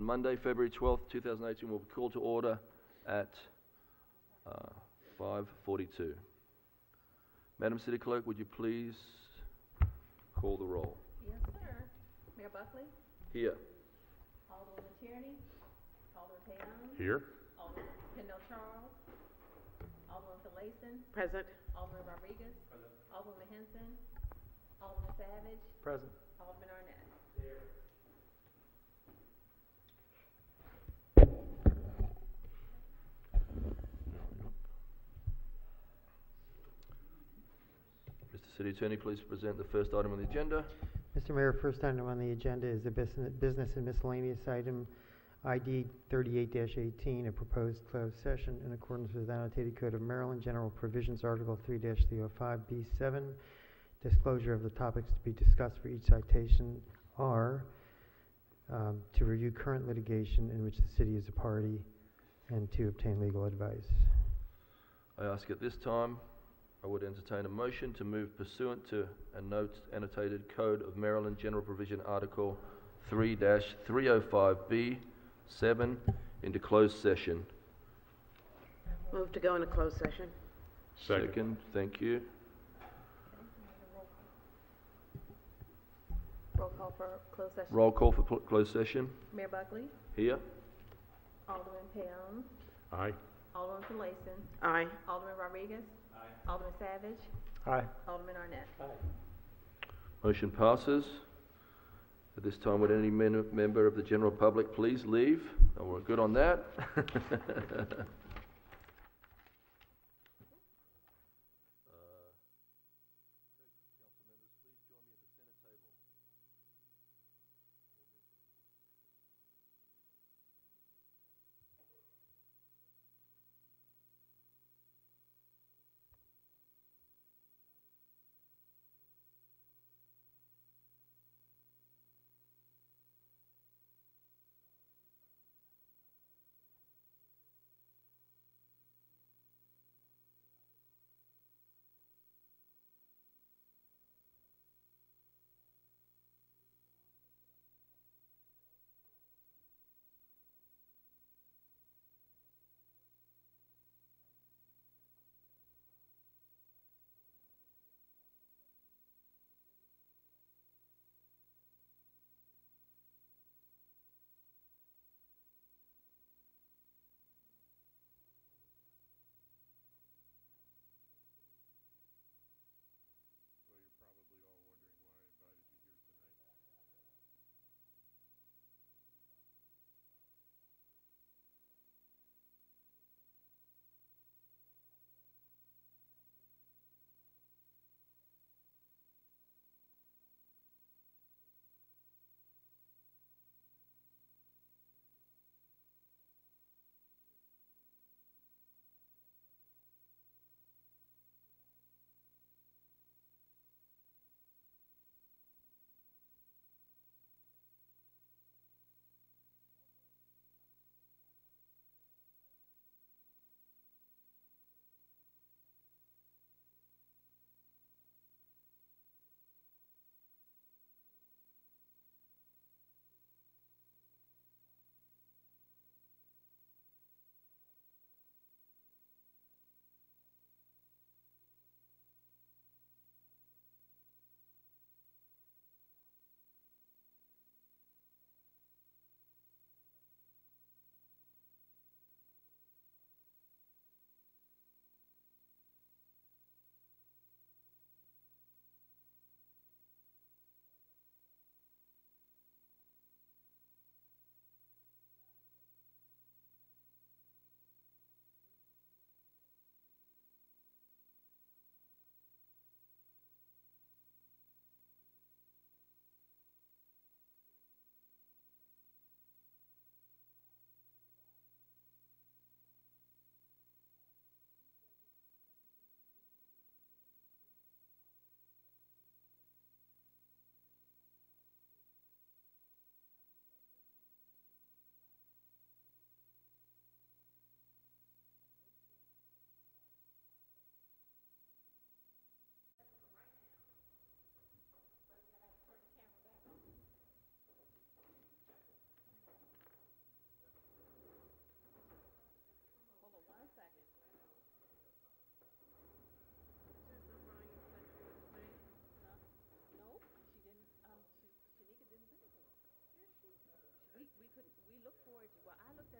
Monday, February 12th, 2018 will be called to order at 5:42. Madam City Clerk, would you please call the roll? Yes, sir. Mayor Buckley? Here. Alderwoman Tierney? Alderman Payon? Here. Alderman Kendall Charles? Alderman Finlayson? Present. Alderman Rodriguez? Present. Alderman Henson? Alderman Savage? Present. Alderman Arnett? Mr. City Attorney, please present the first item on the agenda. Mr. Mayor, first item on the agenda is a business and miscellaneous item ID 38-18, a proposed closed session in accordance with annotated Code of Maryland, General Provisions, Article 3-305B7. Disclosure of the topics to be discussed for each citation are to review current litigation in which the city is a party and to obtain legal advice. I ask at this time, I would entertain a motion to move pursuant to a annotated Code of Maryland General Provision Article 3-305B7 into closed session. Move to go into closed session. Second, thank you. Roll call for closed session. Roll call for closed session. Mayor Buckley? Here. Alderman Payon? Aye. Alderman Finlayson? Aye. Alderman Rodriguez? Aye. Alderman Savage? Aye. Alderman Arnett? Motion passes. At this time, would any member of the general public please leave? Oh, we're good on that.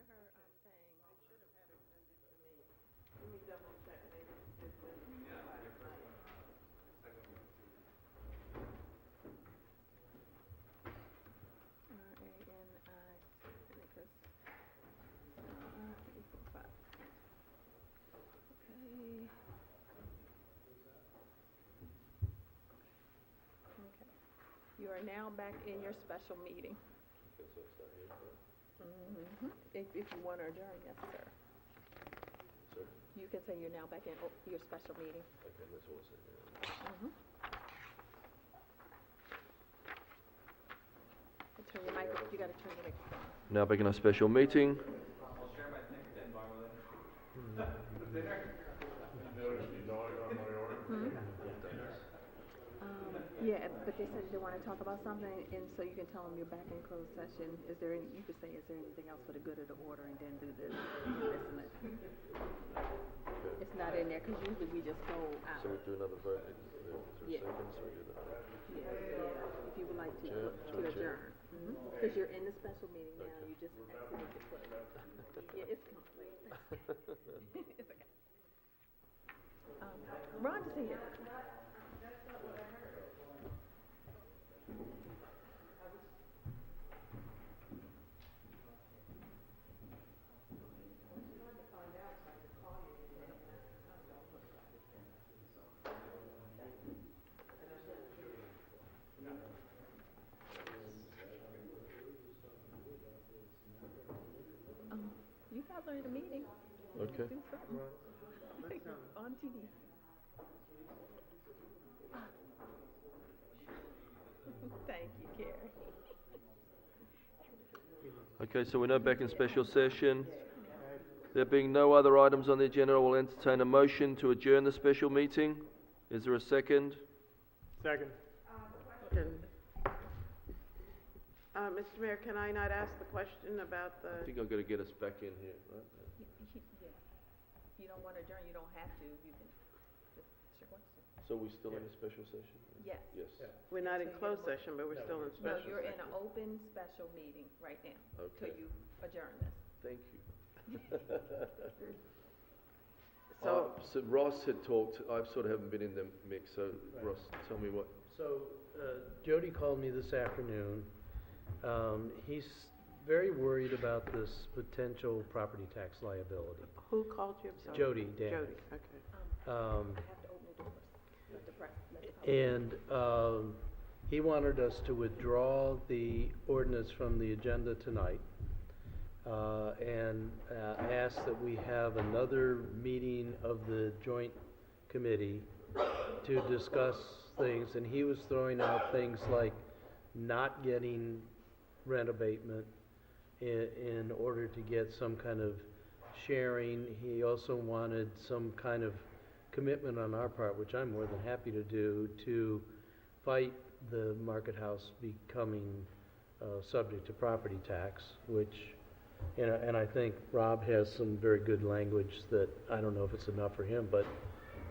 her, thing. Let me double check. Maybe it's Okay. You are now back in your special meeting. If you want to adjourn, yes, sir. Sir? You can say you're now back in your special meeting. Okay, that's all I said. Turn your mic, you gotta turn your mic on. Now back in our special meeting. Yeah, but they said they want to talk about something, and so you can tell them you're back in closed session. Is there any, you could say, is there anything else for the good of the order, and then do this, and this, and that. It's not in there, because usually we just go out. So we do another vote in Yeah. seconds, so we do that. Yeah, if you would like to adjourn. Because you're in the special meeting now, you just exited the closed. Yeah, it's complete. It's okay. Ron, just here. You got learned a meeting. Okay. Do something. On TV. Thank you, Carrie. Okay, so we're now back in special session. There being no other items on the agenda, I will entertain a motion to adjourn the special meeting. Is there a second? Second. Mr. Mayor, can I not ask the question about I the, think I've got to get us back in here, right? Yeah. You don't want to adjourn, you don't have to. You can, it's your question. So we still in a special session? Yes. Yes. we're not in closed session, but we're still in No, special you're in session? an open special meeting right now, till Okay. you adjourn this. Thank you. So, Ross had talked, I sort of haven't been in the mix, so Ross, tell me what. So, Jody called me this afternoon. He's very worried about this potential property tax liability. who called you? I'm sorry. Jody Danick. Jody, okay. I have to open the doors. Let the press, let the public. And he wanted us to withdraw the ordinance from the agenda tonight and ask that we have another meeting of the joint committee to discuss things. And he was throwing out things like not getting rent abatement in order to get some kind of sharing. He also wanted some kind of commitment on our part, which I'm more than happy to do, to fight the market house becoming subject to property tax, which, and I think Rob has some very good language that, I don't know if it's enough for him, but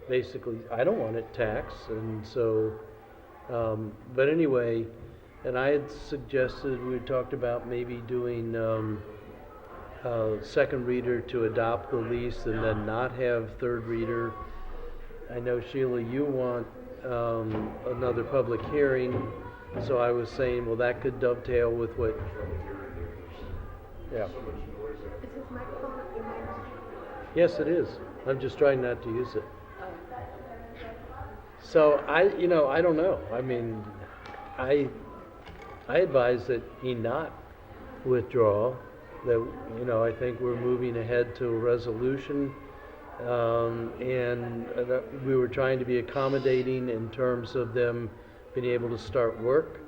basically, I don't want it taxed, and so, but anyway, and I had suggested, we had talked about maybe doing second reader to adopt the lease and then not have third reader. I know, Sheila, you want another public hearing, so I was saying, well, that could dovetail with what... Yeah. Is his microphone up your mic? Yes, it is. I'm just trying not to use it. So I don't know. I mean, I advise that he not withdraw, that, I think we're moving ahead to a resolution, and we were trying to be accommodating in terms of them being able to start work,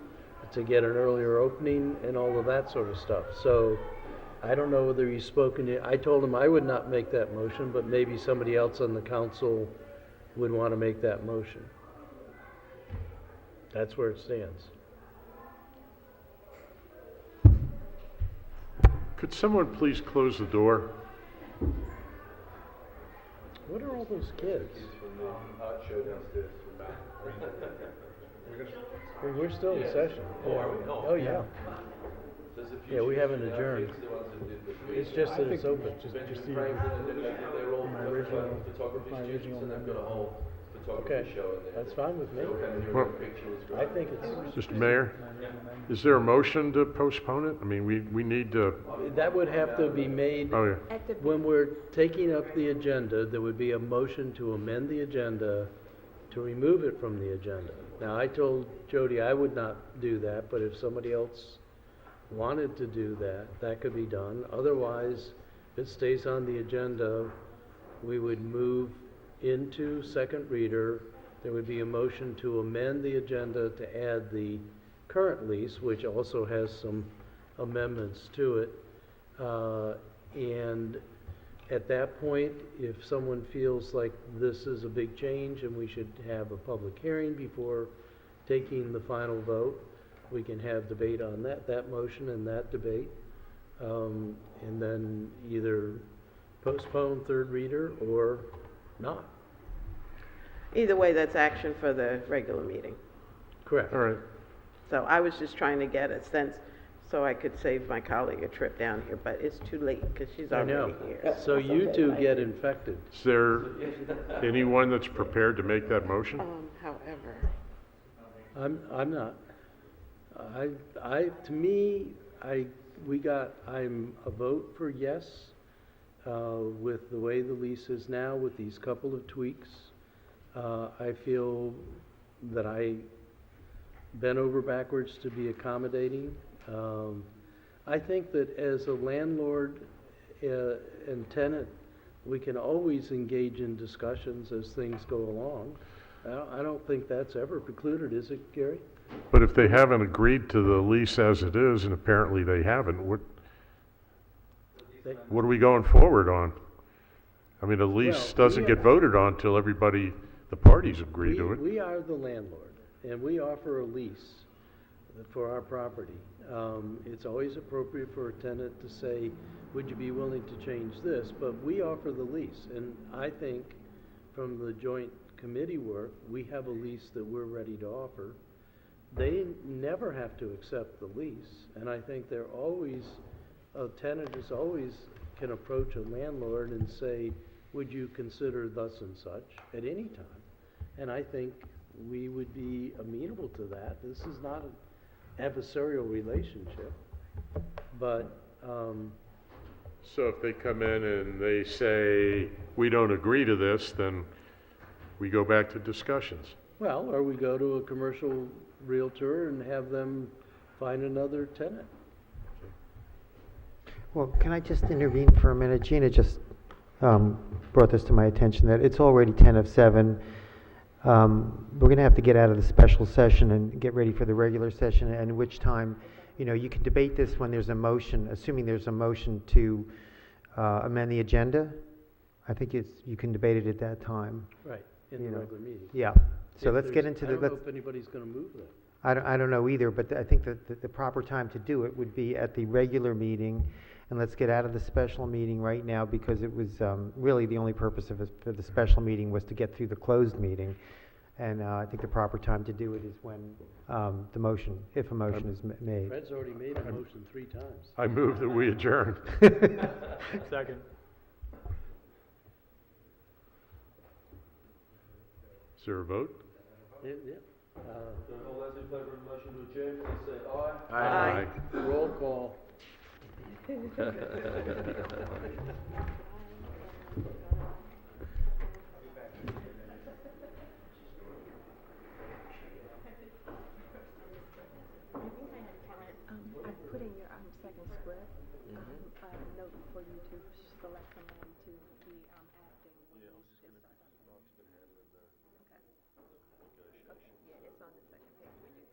to get an earlier opening, and all of that sort of stuff. So I don't know whether he's spoken to, I told him I would not make that motion, but maybe somebody else on the council would want to make that motion. That's where it stands. Could someone please close the door? What are all those kids? Art show downstairs. We're still in session. Oh, are we? Oh, yeah. There's a few Yeah, we changes haven't in our adjourned. kids, the ones that did before. It's just that it's open. Benjamin Franklin, and then they're all photography students, and they've got a whole photography Okay, show in there. that's fine with me. So having your Well- own picture is I great. think it's, Mr. Mayor, is there a motion to postpone it? I mean, we need to, that would have to be made, oh, yeah. At the, when we're taking up the agenda, there would be a motion to amend the agenda to remove it from the agenda. Now, I told Jody I would not do that, but if somebody else wanted to do that, that could be done. Otherwise, if it stays on the agenda, we would move into second reader. There would be a motion to amend the agenda to add the current lease, which also has some amendments to it. And at that point, if someone feels like this is a big change and we should have a public hearing before taking the final vote, we can have debate on that motion and that debate. And then either postpone third reader or not. Either way, that's action for the regular meeting. Correct. All right. So I was just trying to get a sense so I could save my colleague a trip down here, but it's too late because she's I know. already here. So you two get infected. Is there anyone that's prepared to make that motion? However, I'm not. To me, I'm a vote for yes, with the way the lease is now, with these couple of tweaks. I feel that I bent over backwards to be accommodating. I think that as a landlord and tenant, we can always engage in discussions as things go along. I don't think that's ever precluded, is it, Gary? But if they haven't agreed to the lease as it is, and apparently they haven't, what are we going forward on? I mean, the lease Well, doesn't we get are- voted on until everybody, the parties agree to it. We are the landlord, and we offer a lease for our property. It's always appropriate for a tenant to say, would you be willing to change this? But we offer the lease, and I think from the joint committee work, we have a lease that we're ready to offer. They never have to accept the lease, and I think a tenant is always can approach a landlord and say, would you consider thus and such at any time? And I think we would be amenable to that. This is not an adversarial relationship, but, So if they come in and they say, we don't agree to this, then we go back to discussions. well, or we go to a commercial realtor and have them find another tenant. Well, can I just intervene for a minute? Gina just brought this to my attention, that it's already 10 of 7. We're going to have to get out of the special session and get ready for the regular session, at which time, you can debate this when there's a motion, assuming there's a motion to amend the agenda. I think you can debate it at that time. Right, in the regular meeting. Yeah. So If let's get there's- into I the, don't know if anybody's gonna move that. I don't know either, but I think that the proper time to do it would be at the regular meeting, and let's get out of the special meeting right now, because it was really the only purpose of for the special meeting was to get through the closed meeting. And I think the proper time to do it is when the motion, if a motion is made. Fred's already made a motion 3 times. I move that we adjourn. Second. Is there a vote? Yeah. All those in favour of the motion to adjourn, please say aye. Aye. Roll call. I put in your second script, a note for you to select somebody to be acting when we get started. Okay. Yeah, it's on the second page when you.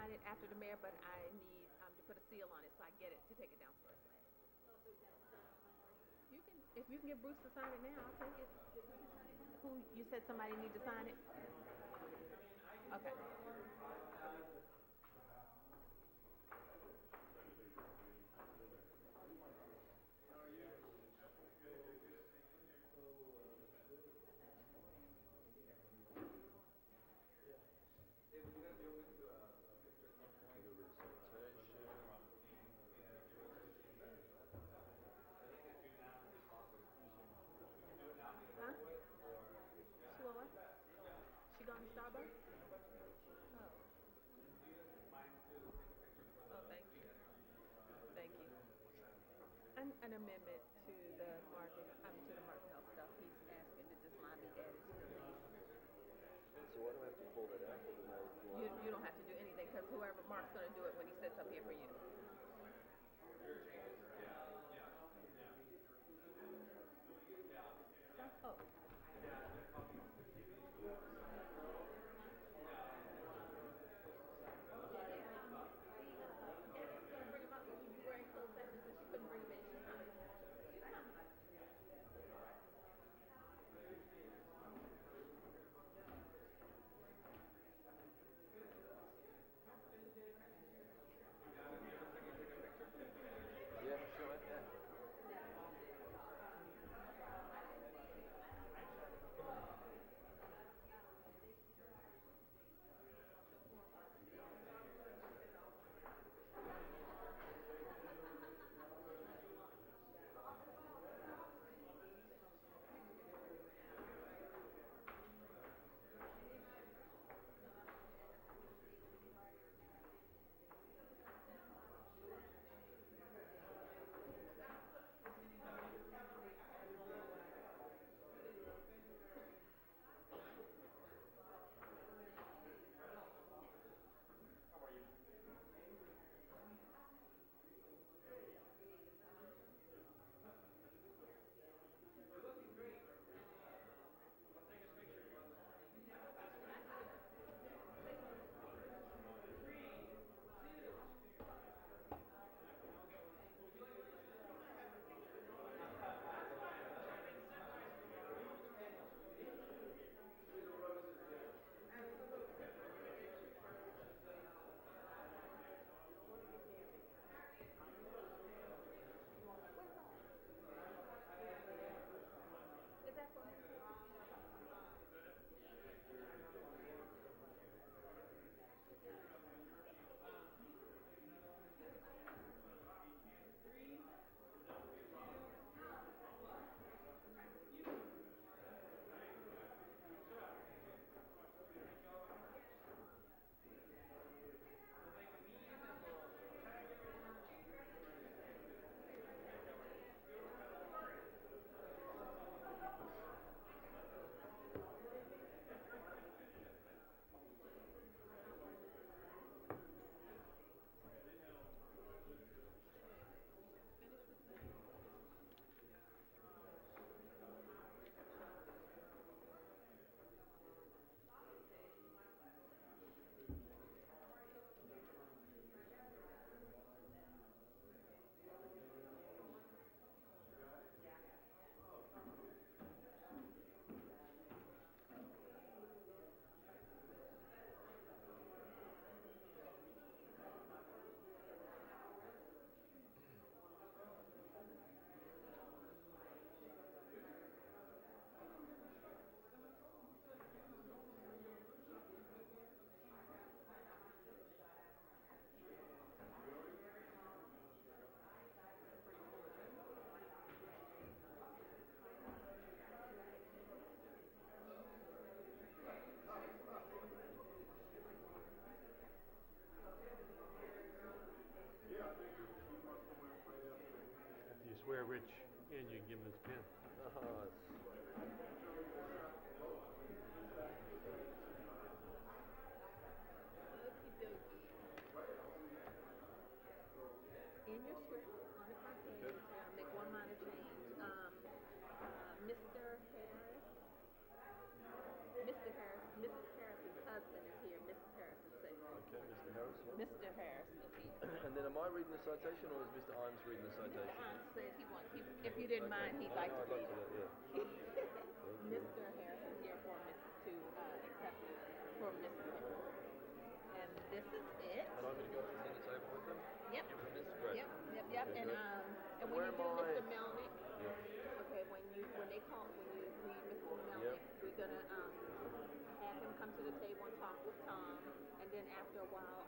sign it after the mayor, but I need, to put a seal on it so I get it to take it downstairs. You can, if you can get Bruce to sign it now, I'll take it. Who, you said somebody need to sign it? Okay. Huh? She will what? She going to Starbucks? Oh. Oh, thank you. Thank you. An amendment to the market, to the market health stuff. He's asking to just not be added to the lease. So why do I have to pull that out? Or do I- You don't have to do anything because whoever Mark's going to do it when he sits up here for you. Oh. Yeah, sure, yeah. Is that for me? If you swear Rich in, you can give him his pen. In your script, on the front page, make one minor change. Mr. Harris, Mrs. Harris's husband is here, Mrs. Harris's secretary. Okay, Mr. Harris, yeah. reading the citation or is Mr. Imes reading the citation? Said if you didn't mind, he'd like to I'd like read to, it. yeah. Mr. Harris is here for accept it for Mrs. Harris. And this is it. And I'm going to go to the table with them? Yep. Give them this? Great. Yep. Okay, And great. and when Where you do am I? Mr. Melnick, Yeah. okay, when you read Mr. Melnick, we're gonna have him come to the table and talk with Tom, and then after a while,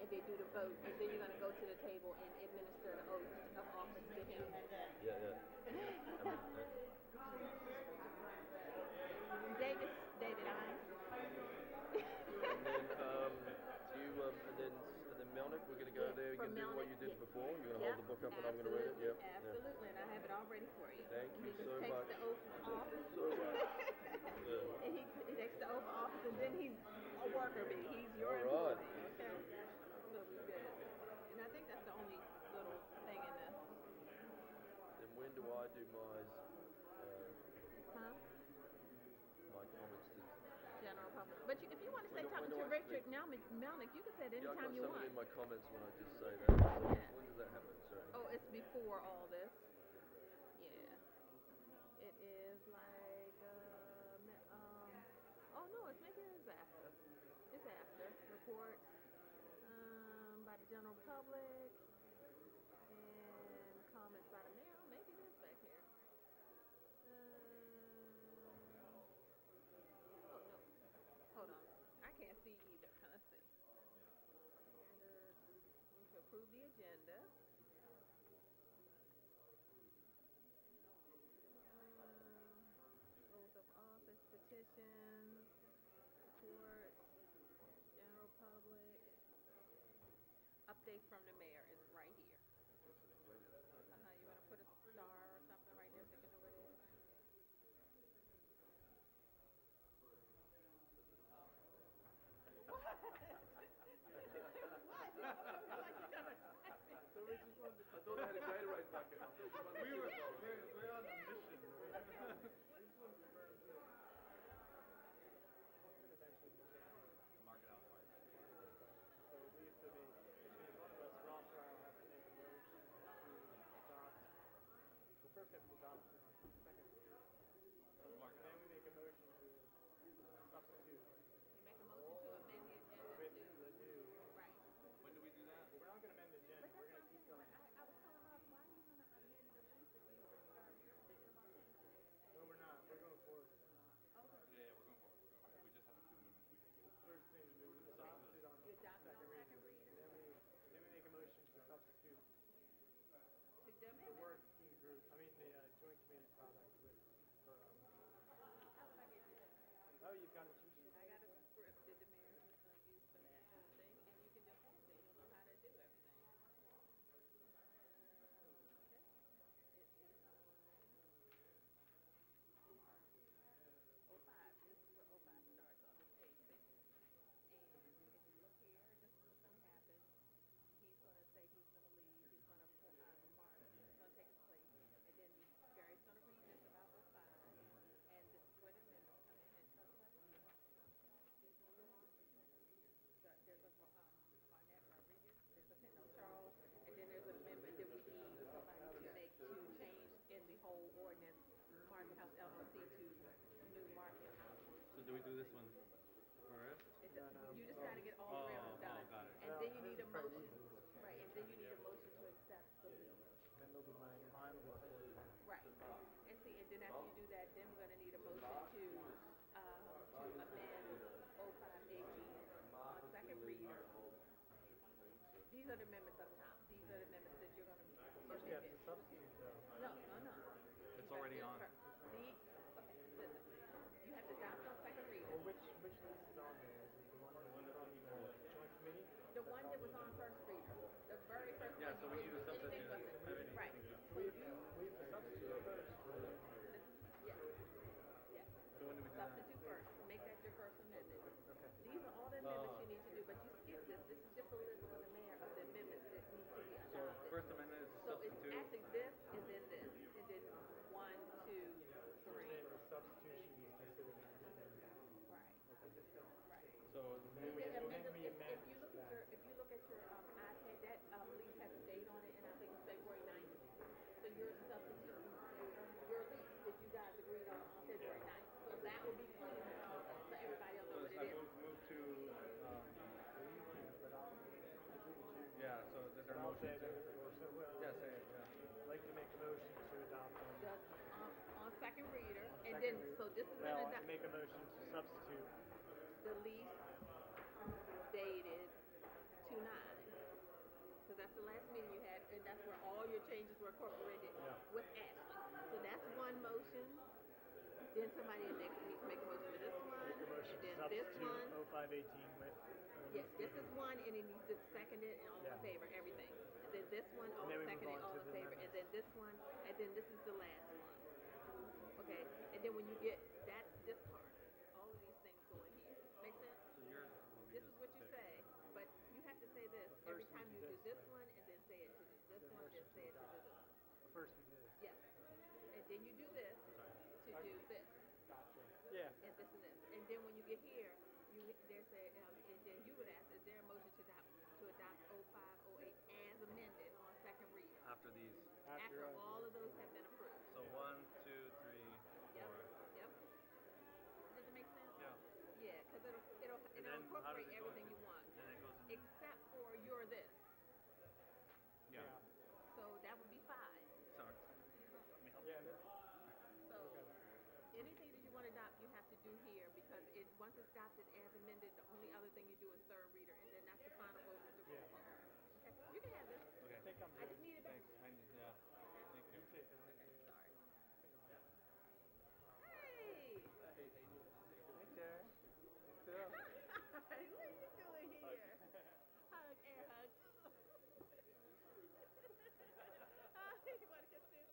and they do the vote, and then you're gonna go to the table and administer the oath of office to him. Yeah. David Imes. And then, and then Melnick, we're going to go there. You're going to do what you did before. You're going to hold the book up and I'm going to read it. Yep. Absolutely, and I have it all ready for you. Thank you so He much. just takes the oath of office. So much. Yeah. And he takes the oath of office, and then he's a worker bee. He's your All right. employee, okay? So we're good. And I think that's the only little thing in this. Then when do I do my Huh? my comments to? General public. But if you want to say When something do to I Richard speak? Melnick, you can say it Yeah, I've got anytime you something want. in my comments when I just say that. So Yeah. when does that happen? Sorry. Oh, it's before all this. Yeah. It is like, oh no, maybe it is after. It's after. Reports, by the general public, and comments by the mayor. Maybe it is back here. Oh no. Hold on. I can't see either. Let's see. Standards. Move to approve the agenda. Oath of office, petitions, reports, general public. Update from the mayor is right here. You want to put a star or something right there so you can know where it is? I thought they had a Gatorade bucket. We're on a mission. Mark it out for you. So we used to be, between one of us, Ross or I will have to make a motion to adopt. Well, first we have to adopt it on second reading. Mark it Then out. we make a motion to substitute You make a motion to amend the agenda with to, the new. right. When do we do that? Well, we're not gonna amend the agenda, we're gonna keep going. I was telling Ross, why are you going to amend the lease if you are thinking about changing it? No, we're not, we're going forward with it. Yeah, we're going for it. We just have the 2 amendments we can do. First thing to do is adopt it on You adopt it on second second reading. reading? Then we make a motion to substitute To the the amendment? working group, I mean, the joint committee product with, for, oh, you've got a cheat sheet? I got a script that the mayor was going to use for that whole thing, and you can just have it. You'll know how to do everything. Okay. It is 05. This is where 05 starts on this page. See? And if you look here, this is what's going to happen. He's going to say he's going to leave. He's going to mark. He's going to take his place. And then Gary's going to read this about 05. And this is where the amendments come in and talk about it. There's a Barnett Rodriguez, there's a no Charles, and then there's an amendment that we need somebody to make to change in the whole ordinance, Market House LLC to New Market House. So do we do this one first? You just gotta get all three of them done. got it. And then you need a motion, right, and then you need a motion to accept the lease. Then there'll be mine will be. Right. And see, and then after you do that, then we're gonna need a motion to amend 0518 on second reading. These are the amendments up top. These are the amendments that you're gonna First you have amend. to substitute though. No. It's already on. Okay, listen. You have to adopt on second reading. Well, which list is on there? Is it the one that was on the joint committee? The one that was on first reader. The very first one. Yeah, so we need to substitute Anything it. with it. Right. So We you, have to substitute first. yes. Yes. So when do we do that? Substitute first. Make that your first amendment. Okay. These are all the amendments you need to do, but you skip this. This is just a list for the mayor of the amendments that need to be adopted. So first amendment is to So it's substitute. actually this second reader, and then, so this is Well, gonna, I make a motion to substitute. the lease dated 2/9. Cause that's the last meeting you had, and that's where all your changes were incorporated Yeah. with Ashley. So that's one motion, then somebody next week make a motion for this one, Make a motion and to then this substitute one. 0518 with. Yes, this is one, and it needs to second it, and all in Yeah. favor, everything. And then this one, all then we move second it, on all to in the favor, and amendments. then this one, and then this is the last one. Okay, and then when you get that, this part, all of these things go in here. Make sense? So yours will be This is what you say, but you have to say this every first we time do you do this. this one, and then say it to this one, then say it to this one. First we do this. Yes. And then you do this to do this, Gotcha. Yeah. and this and this. And then when you get here, there's a, and then you would ask, is there a motion to adopt 0508 as amended on second reading? after these. After all of those have been approved. So 1, 2, 3, 4. Yep. Does it make sense? Yeah. Yeah, because it'll And then how does incorporate it go everything into- you want, Then it goes into. except for your this. Yeah. So that would be 5. Sorry. Let me help. Yeah, that's, So anything that you want to adopt, you have to do here because once it's adopted as amended, the only other thing you do is third reader, and then that's the final vote with the roll call. Okay, you can have this. Okay. I think I'm I good. just need it back. Thanks. Yeah. Thank you. You take it. Sorry. Hey! Hey, Tara. Hey, Phil. What are you doing here? Hug, air hug. You want to get this?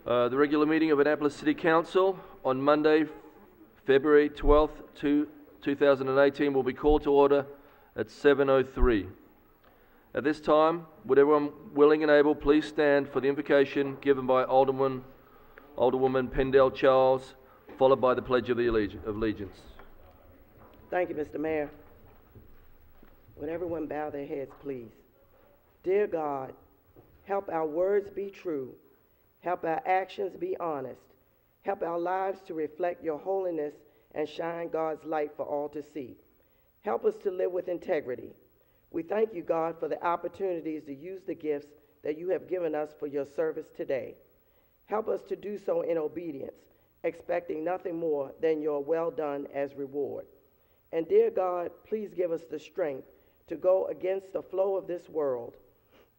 The regular meeting of Annapolis City Council on Monday, February 12th, 2018 will be called to order at 7:03. At this time, would everyone willing and able please stand for the invocation given by Alderwoman Pendell Charles, followed by the Pledge of Allegiance. Thank you, Mr. Mayor. Would everyone bow their heads, please? Dear God, help our words be true. Help our actions be honest. Help our lives to reflect your holiness and shine God's light for all to see. Help us to live with integrity. We thank you, God, for the opportunities to use the gifts that you have given us for your service today. Help us to do so in obedience, expecting nothing more than your well done as reward. And dear God, please give us the strength to go against the flow of this world.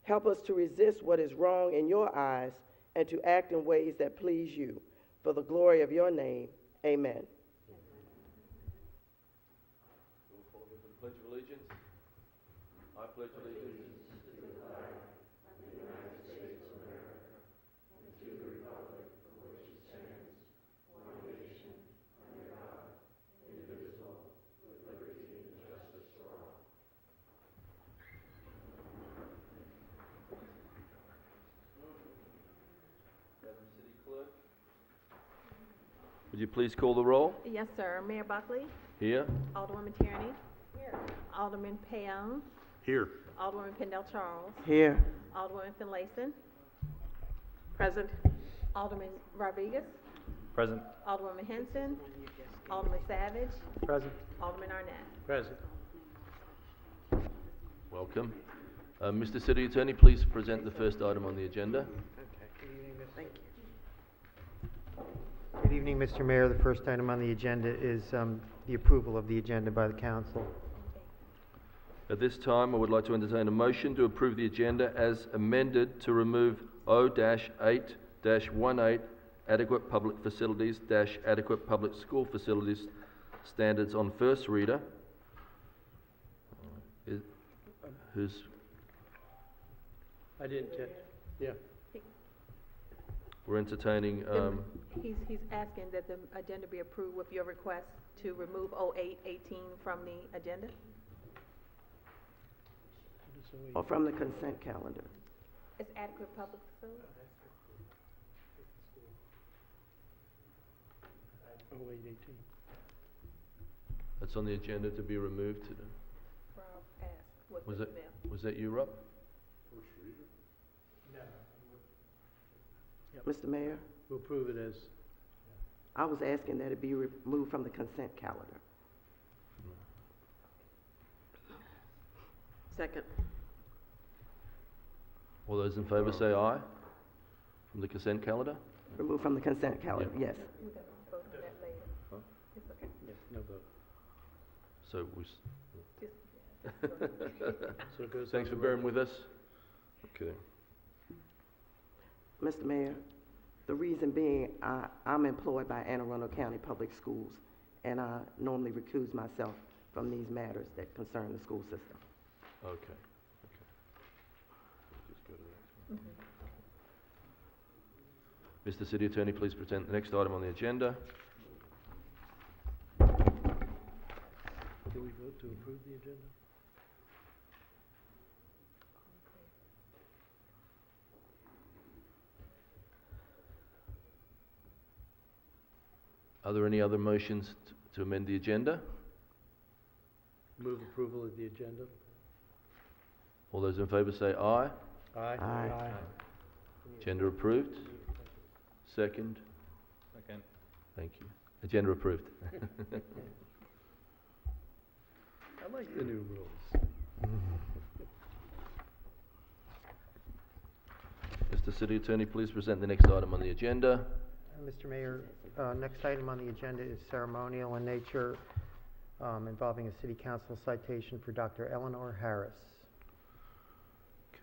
Help us to resist what is wrong in your eyes and to act in ways that please you. For the glory of your name, amen. Pledge of Allegiance. I pledge allegiance. Madam City Clerk, would you please call the roll? Yes, sir. Mayor Buckley, Here. Alderwoman Tierney. Here. Alderman Payon, Here. Alderwoman Pendell Charles, Here. Alderwoman Finlayson, Present. Alderman Rodriguez, Present. Alderwoman Henson, Alderman Savage, Present. Alderman Arnett. Present. Welcome. Mr. City Attorney, please present the first item on the agenda. Thank you. Good evening, Mr. Mayor. The first item on the agenda is the approval of the agenda by the council. At this time, I would like to entertain a motion to approve the agenda as amended to remove O-8-18 adequate public facilities - adequate public school facilities standards on first reader. Who's, I didn't check. Yeah. we're entertaining, He's asking that the agenda be approved with your request to remove 0818 from the agenda? Or from the consent calendar. It's adequate public facility? 0818. That's on the agenda to be removed today. Rob asked, what Was the it, email? was that you, Rob? Mr. Mayor, We'll prove it as, I was asking that it be removed from the consent calendar. Second. All those in favour say aye. From the consent calendar? Removed from the consent calendar, yes. We're gonna vote on that later. Huh? It's okay. yeah, no vote. So So it goes thanks on for the bearing with us. Okay. Mr. Mayor, the reason being, I'm employed by Anne Arundel County Public Schools, and I normally recuse myself from these matters that concern the school system. Okay. Just go to the next one. Mr. City Attorney, please present the next item on the agenda. Do we vote to approve the agenda? Are there any other motions to amend the agenda? Move approval of the agenda? All those in favour say aye. Aye. Agenda approved. Second. Second. Thank you. Agenda approved. I like the new rules. Mr. City Attorney, please present the next item on the agenda. Mr. Mayor, next item on the agenda is ceremonial in nature, involving a city council citation for Dr. Eleanor Harris.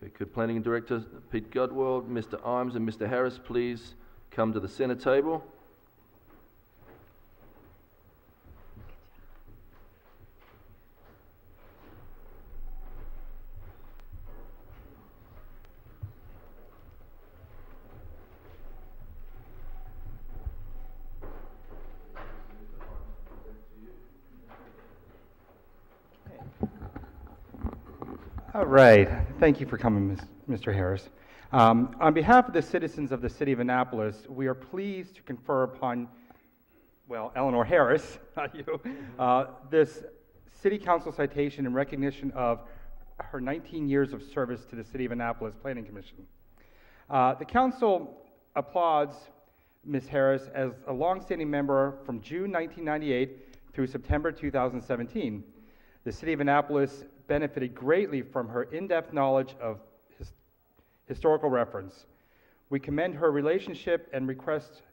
Okay, could Planning Director Pete Godwell, Mr. Imes and Mr. Harris please come to the centre table? All right. Thank you for coming, Mr. Harris. On behalf of the citizens of the City of Annapolis, we are pleased to confer upon, well, Eleanor Harris, not you, this City Council citation in recognition of her 19 years of service to the City of Annapolis Planning Commission. The Council applauds Ms. Harris as a longstanding member from June 1998 through September 2017. The City of Annapolis benefited greatly from her in-depth knowledge of historical reference. We commend her relationship and request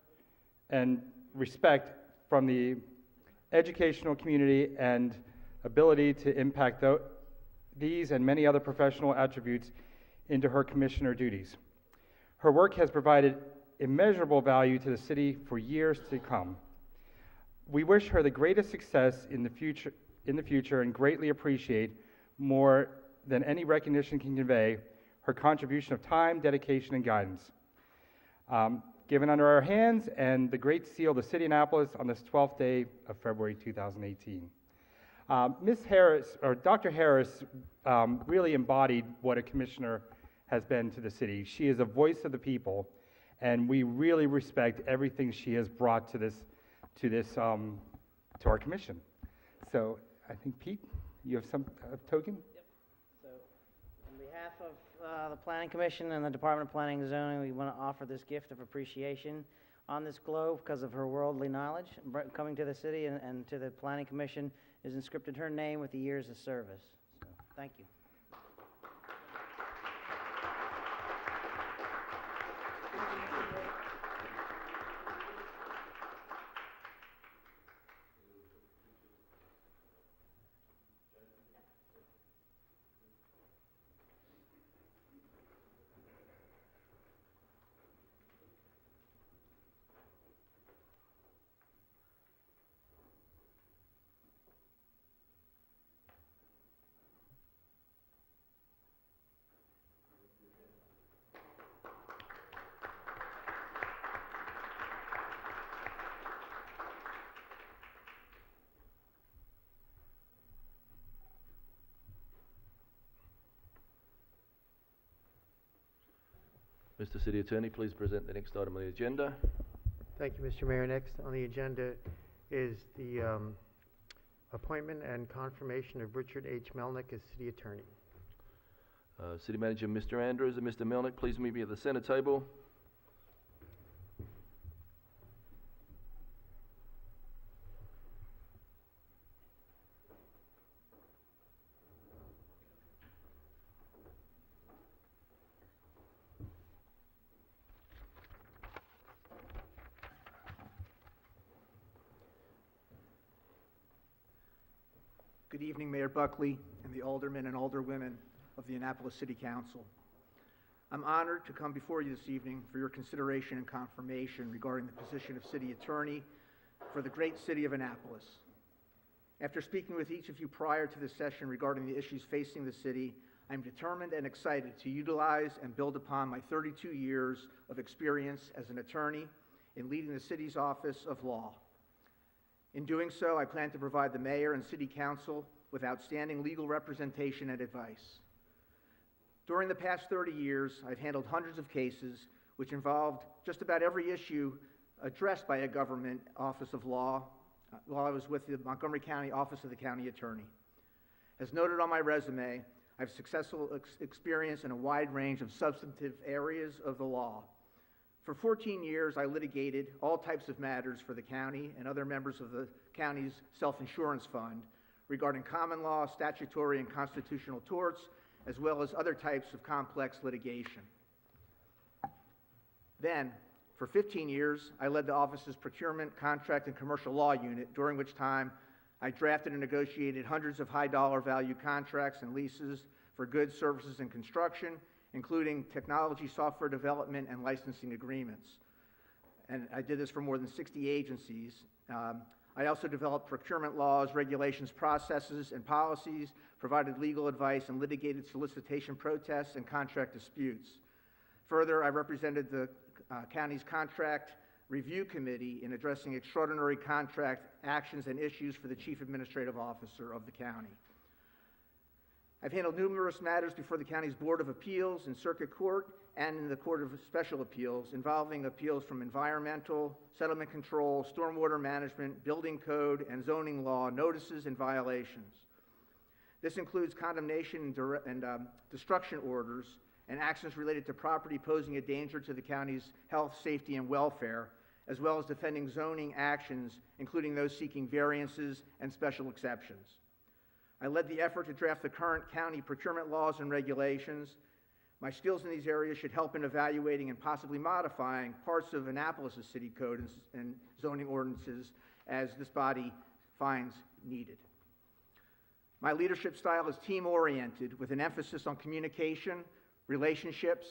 and respect from the educational community and ability to impact these and many other professional attributes into her commissioner duties. Her work has provided immeasurable value to the city for years to come. We wish her the greatest success in the future and greatly appreciate, more than any recognition can convey, her contribution of time, dedication, and guidance. Given under our hands and the Great Seal of the City of Annapolis on this 12th day of February 2018. Ms. Harris, or Dr. Harris, really embodied what a commissioner has been to the city. She is a voice of the people, and we really respect everything she has brought to our commission. So I think, Pete, you have some token? Yep. So, on behalf of the Planning Commission and the Department of Planning and Zoning, we want to offer this gift of appreciation on this globe because of her worldly knowledge. Coming to the city and to the Planning Commission is inscripted her name with the years of service. So, thank you. Mr. City Attorney, please present the next item on the agenda. Thank you, Mr. Mayor. Next on the agenda is the appointment and confirmation of Richard H. Melnick as city attorney. City Manager Mr. Andrews and Mr. Melnick, please meet me at the center table. Good evening, Mayor Buckley and the aldermen and alderwomen of the Annapolis City Council. I'm honored to come before you this evening for your consideration and confirmation regarding the position of city attorney for the great city of Annapolis. After speaking with each of you prior to this session regarding the issues facing the city, I'm determined and excited to utilize and build upon my 32 years of experience as an attorney in leading the city's office of law. In doing so, I plan to provide the mayor and city council with outstanding legal representation and advice. During the past 30 years, I've handled hundreds of cases which involved just about every issue addressed by a government office of law while I was with the Montgomery County Office of the County Attorney. As noted on my resume, I have successful experience in a wide range of substantive areas of the law. For 14 years, I litigated all types of matters for the county and other members of the county's self-insurance fund regarding common law, statutory, and constitutional torts, as well as other types of complex litigation. Then, for 15 years, I led the office's procurement, contract, and commercial law unit, during which time I drafted and negotiated hundreds of high-dollar value contracts and leases for goods, services, and construction, including technology, software development, and licensing agreements. And I did this for more than 60 agencies. I also developed procurement laws, regulations, processes, and policies, provided legal advice, and litigated solicitation protests and contract disputes. Further, I represented the county's contract review committee in addressing extraordinary contract actions and issues for the chief administrative officer of the county. I've handled numerous matters before the county's Board of Appeals and Circuit Court and in the Court of Special Appeals involving appeals from environmental, settlement control, stormwater management, building code, and zoning law, notices and violations. This includes condemnation and destruction orders and actions related to property posing a danger to the county's health, safety, and welfare, as well as defending zoning actions, including those seeking variances and special exceptions. I led the effort to draft the current county procurement laws and regulations. My skills in these areas should help in evaluating and possibly modifying parts of Annapolis' city code and zoning ordinances as this body finds needed. My leadership style is team-oriented with an emphasis on communication, relationships,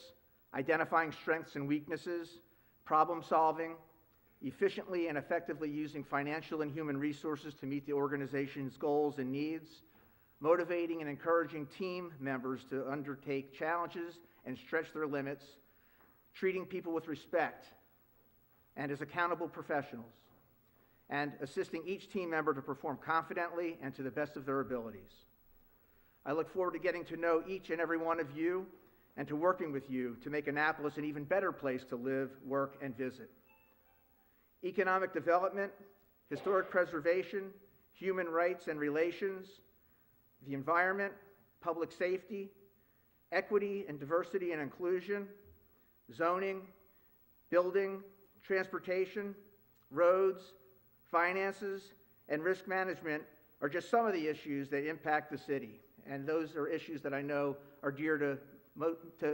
identifying strengths and weaknesses, problem-solving, efficiently and effectively using financial and human resources to meet the organization's goals and needs, motivating and encouraging team members to undertake challenges and stretch their limits, treating people with respect and as accountable professionals, and assisting each team member to perform confidently and to the best of their abilities. I look forward to getting to know each and every one of you and to working with you to make Annapolis an even better place to live, work, and visit. Economic development, historic preservation, human rights and relations, the environment, public safety, equity and diversity and inclusion, zoning, building, transportation, roads, finances, and risk management are just some of the issues that impact the city. And those are issues that I know are dear to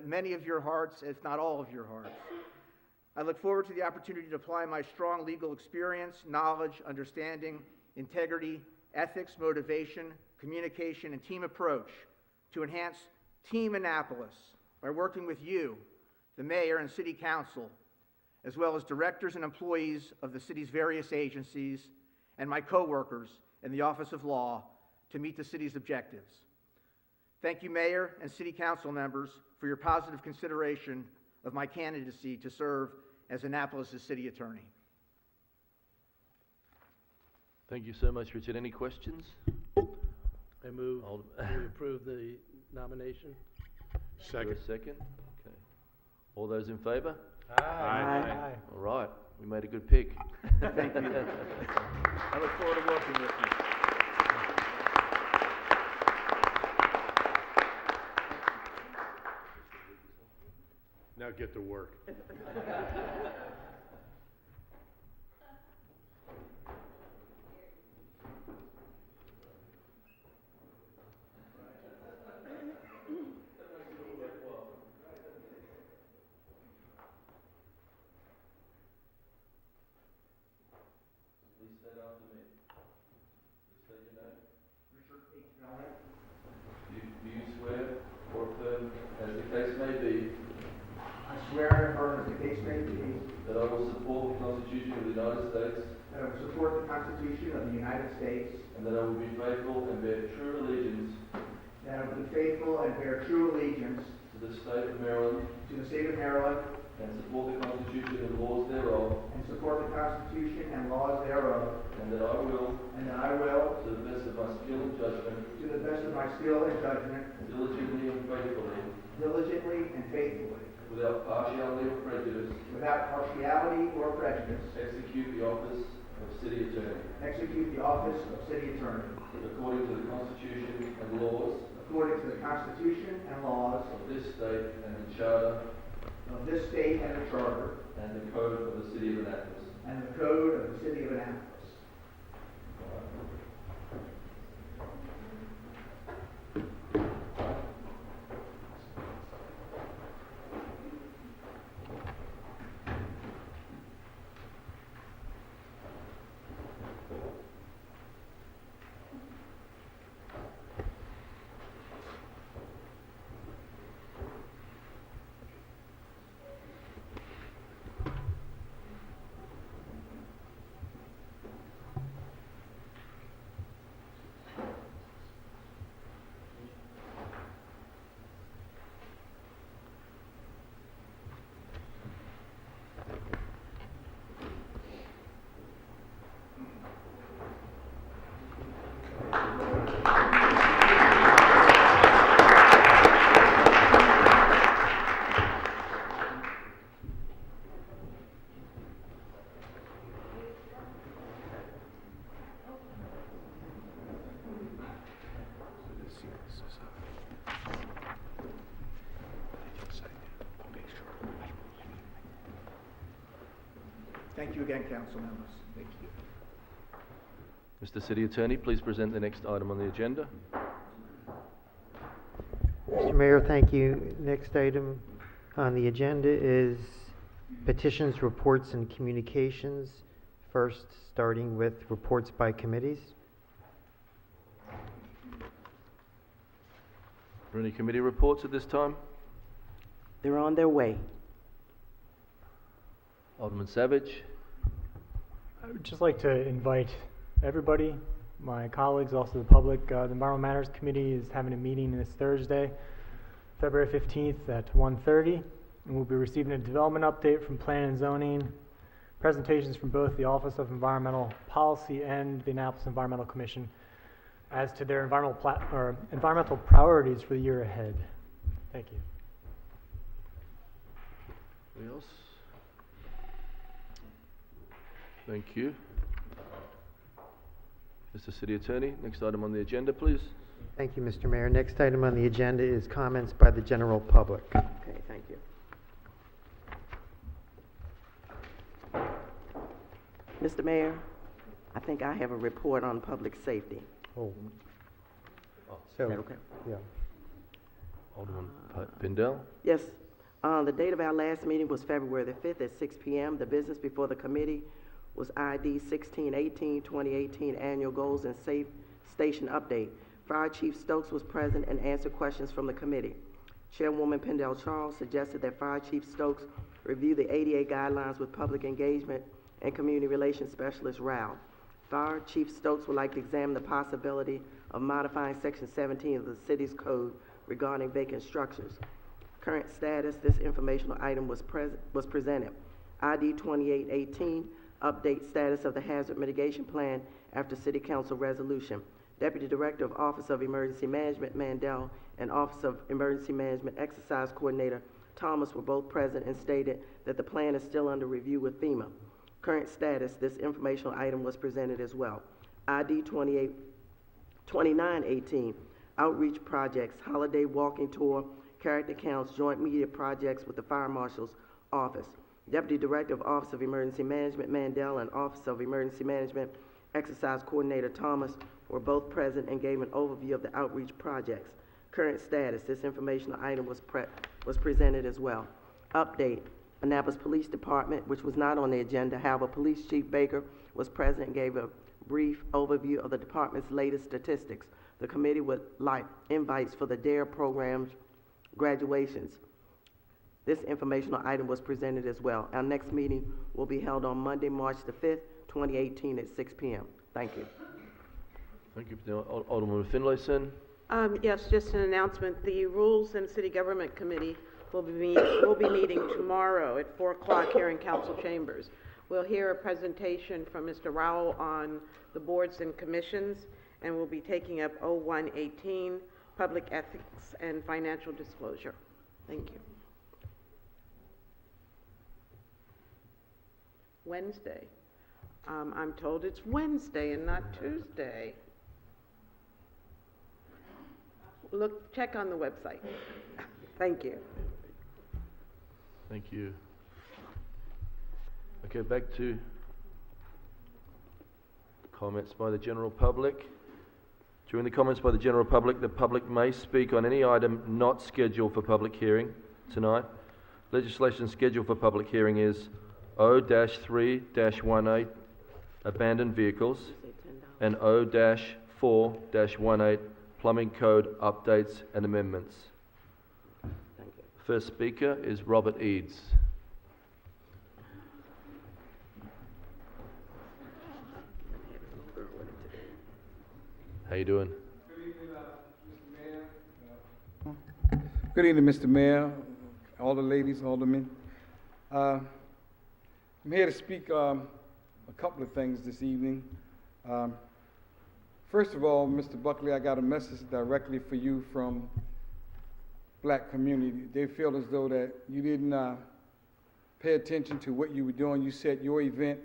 many of your hearts, if not all of your hearts. I look forward to the opportunity to apply my strong legal experience, knowledge, understanding, integrity, ethics, motivation, communication, and team approach to enhance Team Annapolis by working with you, the mayor and city council, as well as directors and employees of the city's various agencies and my co-workers in the Office of Law to meet the city's objectives. Thank you, Mayor and City Council members, for your positive consideration of my candidacy to serve as Annapolis' City Attorney. Thank you so much, Richard. Any questions? I move we approve the nomination. Second. Second? Okay. All those in favor? Aye. All right. We made a good pick. Thank you. I look forward to working with you. Now get to work. Please state after me. Please state your name. Richard H. Miller. Do you swear or affirm, as the case may be, I swear and affirm as the case may be, that I will support the Constitution of the United States, that I will support the Constitution of the United States, and that I will be faithful and bear true allegiance that I will be faithful and bear true allegiance to the state of Maryland, to the state of Maryland, and support the Constitution and laws thereof, and support the Constitution and laws thereof, and that I will, and that I will, to the best of my skill and judgment, to the best of my skill and judgment, diligently and faithfully, diligently and faithfully, without partiality or prejudice, without partiality or prejudice, execute the office of City Attorney, execute the office of City Attorney, according to the Constitution and laws according to the Constitution and laws of this state and the Charter of this state and the Charter, and the Code of the City of Annapolis. and the Code of the City of Annapolis. Thank you again, council members. Thank you. Mr. City Attorney, please present the next item on the agenda. Mr. Mayor, thank you. Next item on the agenda is petitions, reports, and communications. First, starting with reports by committees. Are there any committee reports at this time? They're on their way. Alderman Savage. I would just like to invite everybody, my colleagues, also the public. The Environmental Matters Committee is having a meeting this Thursday, February 15th at 1:30, and we'll be receiving a development update from Planning and Zoning, presentations from both the Office of Environmental Policy and the Annapolis Environmental Commission as to their environmental priorities for the year ahead. Thank you. Anything else? Thank you. Mr. City Attorney, next item on the agenda, please. Thank you, Mr. Mayor. Next item on the agenda is comments by the general public. Okay, thank you. Mr. Mayor, I think I have a report on public safety. Oh. Is that okay? Yeah. Alderman Pindell. Yes, the date of our last meeting was February the 5th at 6 p.m. The business before the committee was ID 1618, 2018 Annual Goals and Safe Station Update. Fire Chief Stokes was present and answered questions from the committee. Chairwoman Pindell Charles suggested that Fire Chief Stokes review the ADA guidelines with Public Engagement and Community Relations Specialist Rao. Fire Chief Stokes would like to examine the possibility of modifying Section 17 of the city's code regarding vacant structures. Current status, this informational item was presented. ID 2818, update status of the Hazard Mitigation Plan after City Council resolution. Deputy Director of Office of Emergency Management, Mandel, and Office of Emergency Management Exercise Coordinator, Thomas, were both present and stated that the plan is still under review with FEMA. Current status, this informational item was presented as well. ID 2918, outreach projects, holiday walking tour, character counts, joint media projects with the Fire Marshal's Office. Deputy Director of Office of Emergency Management Mandel and Office of Emergency Management Exercise Coordinator Thomas were both present and gave an overview of the outreach projects. Current status, this informational item was presented as well. Update, Annapolis Police Department, which was not on the agenda, however, Police Chief Baker was present and gave a brief overview of the department's latest statistics. The committee would like invites for the DARE program's graduations. This informational item was presented as well. Our next meeting will be held on Monday, March the 5th, 2018 at 6 p.m. Thank you. Thank you, Alderman Finlayson. Yes, just an announcement. The Rules and City Government Committee will be meeting tomorrow at 4 o'clock here in Council Chambers. We'll hear a presentation from Mr. Rowell on the boards and commissions, and we'll be taking up 0118, public ethics and financial disclosure. Thank you. Wednesday. I'm told it's Wednesday and not Tuesday. Look, check on the website. Thank you. Thank you. Okay, back to comments by the general public. During the comments by the general public, the public may speak on any item not scheduled for public hearing tonight. Legislation scheduled for public hearing is O-3-18, abandoned vehicles, and O-4-18, plumbing code updates and amendments. Thank you. First speaker is Robert Eads. How you doing? Good evening, Mr. Mayor, all the ladies, aldermen. I'm here to speak a couple of things this evening. First of all, Mr. Buckley, I got a message directly for you from black community. They feel as though that you didn't pay attention to what you were doing. You set your event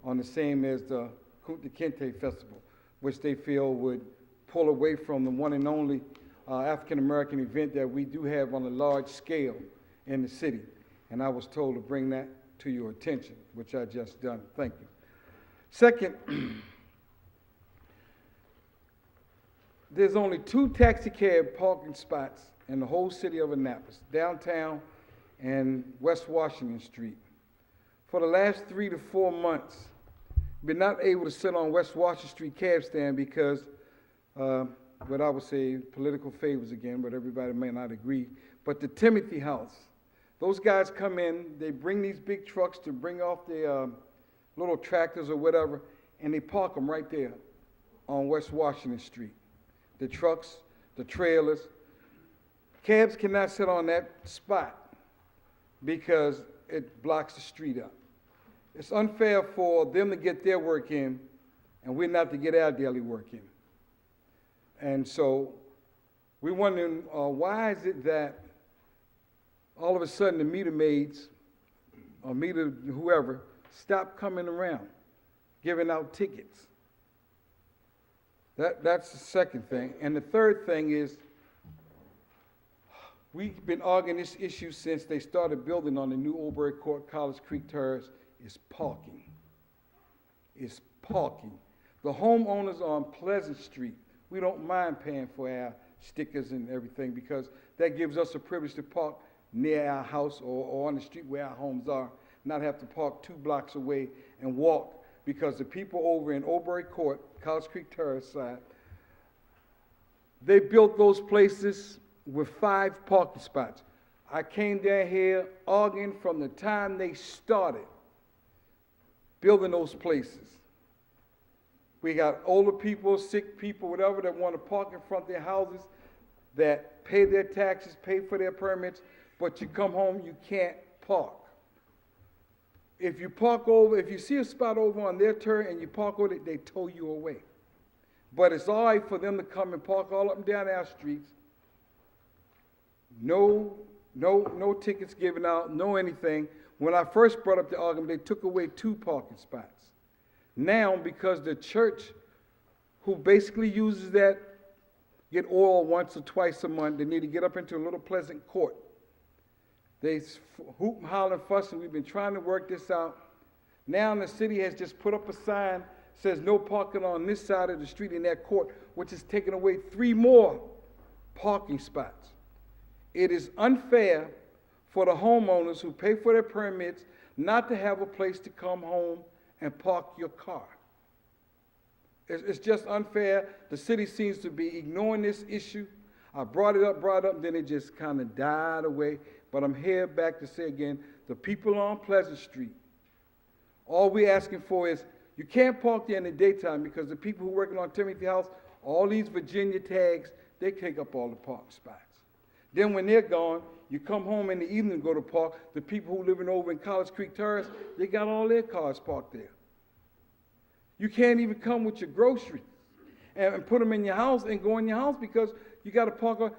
on the same as the Kunta Kinte Festival, which they feel would pull away from the one and only African-American event that we do have on a large scale in the city. And I was told to bring that to your attention, which I just done. Thank you. Second, there's only 2 taxi cab parking spots in the whole city of Annapolis, downtown and West Washington Street. For the last 3 to 4 months, been not able to sit on West Washington Street cab stand because, what I would say, political favors again, but everybody may not agree. But the Timothy House, those guys come in, they bring these big trucks to bring off their little tractors or whatever, and they park them right there on West Washington Street. The trucks, the trailers. Cabs cannot sit on that spot because it blocks the street up. It's unfair for them to get their work in and we're not to get our daily work in. And so we're wondering why is it that all of a sudden the meter maids or meter whoever stop coming around giving out tickets. That's the second thing. And the third thing is we've been arguing this issue since they started building on the new Oldbury Court, College Creek Terrace, is parking. It's parking. The homeowners on Pleasant Street, we don't mind paying for our stickers and everything because that gives us a privilege to park near our house or on the street where our homes are, not have to park 2 blocks away and walk, because the people over in Oldbury Court, College Creek Terrace side, they built those places with 5 parking spots. I came down here arguing from the time they started building those places. We got older people, sick people, whatever, that want to park in front of their houses, that pay their taxes, pay for their permits, but you come home, you can't park. If you park over, if you see a spot over on their turn and you park over it, they tow you away. But it's all right for them to come and park all up and down our streets. No tickets given out, no anything. When I first brought up the argument, they took away 2 parking spots. Now, because the church, who basically uses that, get oil once or twice a month, they need to get up into a little Pleasant Court. They hoop and holler and fuss, and we've been trying to work this out. Now the city has just put up a sign, says no parking on this side of the street in that court, which is taking away 3 more parking spots. It is unfair for the homeowners who pay for their permits not to have a place to come home and park your car. It's just unfair. The city seems to be ignoring this issue. I brought it up, then it just kind of died away. But I'm here back to say again, the people on Pleasant Street, all we're asking for is, you can't park there in the daytime because the people who are working on Timothy House, all these Virginia tags, they take up all the parking spots. Then when they're gone, you come home in the evening and go to park. The people who living over in College Creek Terrace, they got all their cars parked there. You can't even come with your groceries and put them in your house and go in your house because you got to park.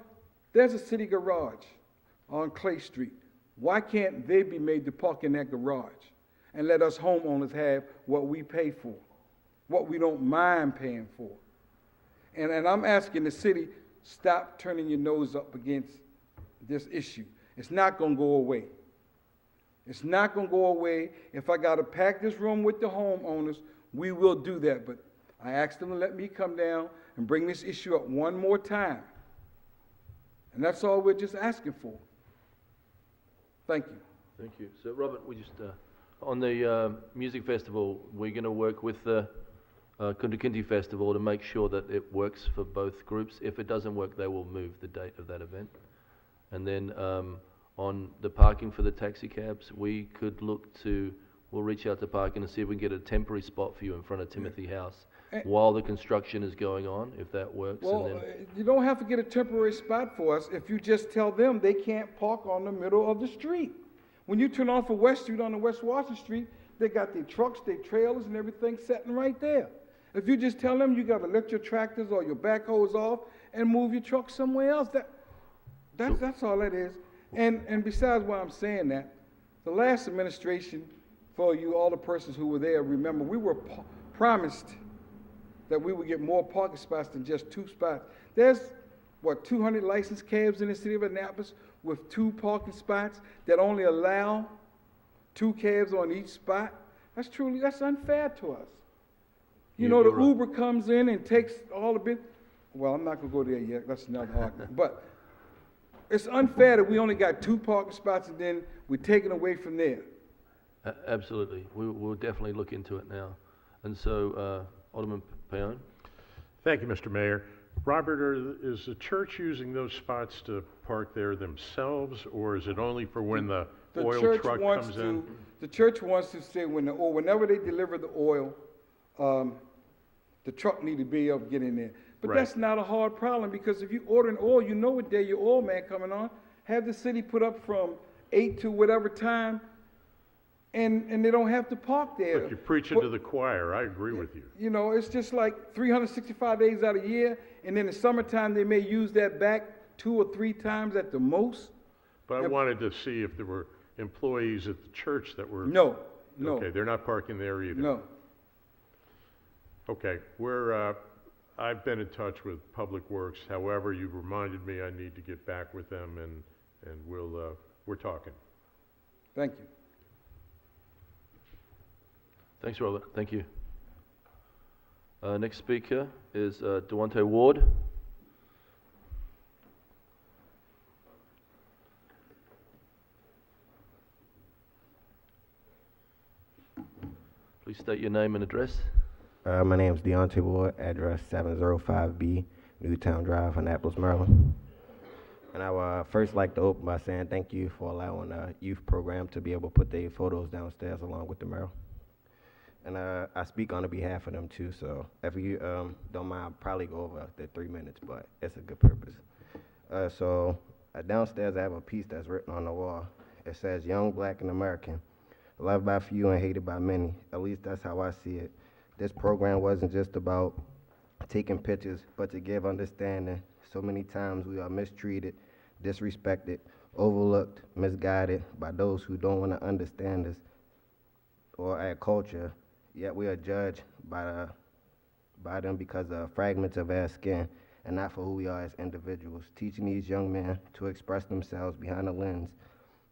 There's a city garage on Clay Street. Why can't they be made to park in that garage and let us homeowners have what we pay for, what we don't mind paying for? And I'm asking the city, stop turning your nose up against this issue. It's not going to go away. It's not going to go away. If I got to pack this room with the homeowners, we will do that. But I asked them to let me come down and bring this issue up one more time. And that's all we're just asking for. Thank you. Thank you. So, Robert, we just, on the music festival, we're going to work with the Kunta Kinte Festival to make sure that it works for both groups. If it doesn't work, they will move the date of that event. And then on the parking for the taxi cabs, we could look to, we'll reach out to parking and see if we can get a temporary spot for you in front of Timothy House while the construction is going on, if that works. Well, and then you don't have to get a temporary spot for us if you just tell them they can't park on the middle of the street. When you turn off of West Street on the West Washington Street, they got their trucks, their trailers, and everything sitting right there. If you just tell them you got to let your tractors or your backhoes off and move your truck somewhere else, that's all that is. And besides why I'm saying that, the last administration, for you, all the persons who were there, remember, we were promised that we would get more parking spots than just 2 spots. There's, 200 licensed cabs in the city of Annapolis with 2 parking spots that only allow 2 cabs on each spot. That's unfair to us. You know, the Uber comes in and takes all the bit. Well, I'm not going to go there yet. That's another argument. But it's unfair that we only got 2 parking spots and then we're taking away from there. Absolutely. We'll definitely look into it now. And so, Alderman Payon? Thank you, Mr. Mayor. Robert, is the church using those spots to park there themselves, or is it only for when the oil truck comes in? The church wants to say whenever they deliver the oil, the truck need to be able to get in there. But Right. That's not a hard problem, because if you order an oil, you know what day your oil man coming on. Have the city put up from 8 to whatever time, and they don't have to park there. Look, you're preaching to the choir. I agree with you. You know, it's just like 365 days out of the year, and in the summertime they may use that back 2 or 3 times at the most. But I wanted to see if there were employees at the church that were... No. Okay, they're not parking there either. No. Okay, I've been in touch with Public Works. However, you reminded me I need to get back with them, and we're talking. Thank you. Thanks, Robert. Thank you. Next speaker is Dewante Ward. Please state your name and address. My name is Deontay Ward, address 705B, Newtown Drive, Annapolis, Maryland. And I would first like to open by saying thank you for allowing the youth program to be able to put their photos downstairs along with the mayor. And I speak on the behalf of them too, so if you don't mind, I'll probably go over the 3 minutes, but it's a good purpose. So downstairs I have a piece that's written on the wall. It says, "Young, Black, and American, loved by few and hated by many." At least that's how I see it. This program wasn't just about taking pictures, but to give understanding. So many times we are mistreated, disrespected, overlooked, misguided by those who don't want to understand us or our culture, yet we are judged by them because of fragments of our skin and not for who we are as individuals. Teaching these young men to express themselves behind the lens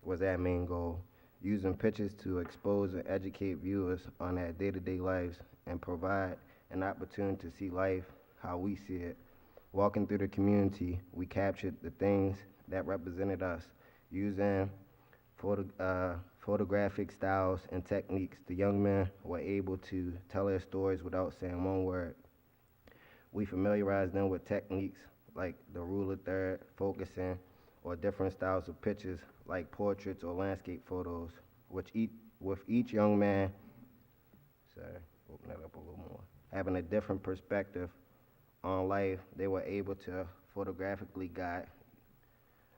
was our main goal. Using pictures to expose and educate viewers on their day-to-day lives and provide an opportunity to see life how we see it. Walking through the community, we captured the things that represented us. Using photographic styles and techniques, the young men were able to tell their stories without saying one word. We familiarized them with techniques like the rule of third, focusing, or different styles of pictures like portraits or landscape photos, with each young man, open that up a little more, having a different perspective on life. They were able to photographically guide.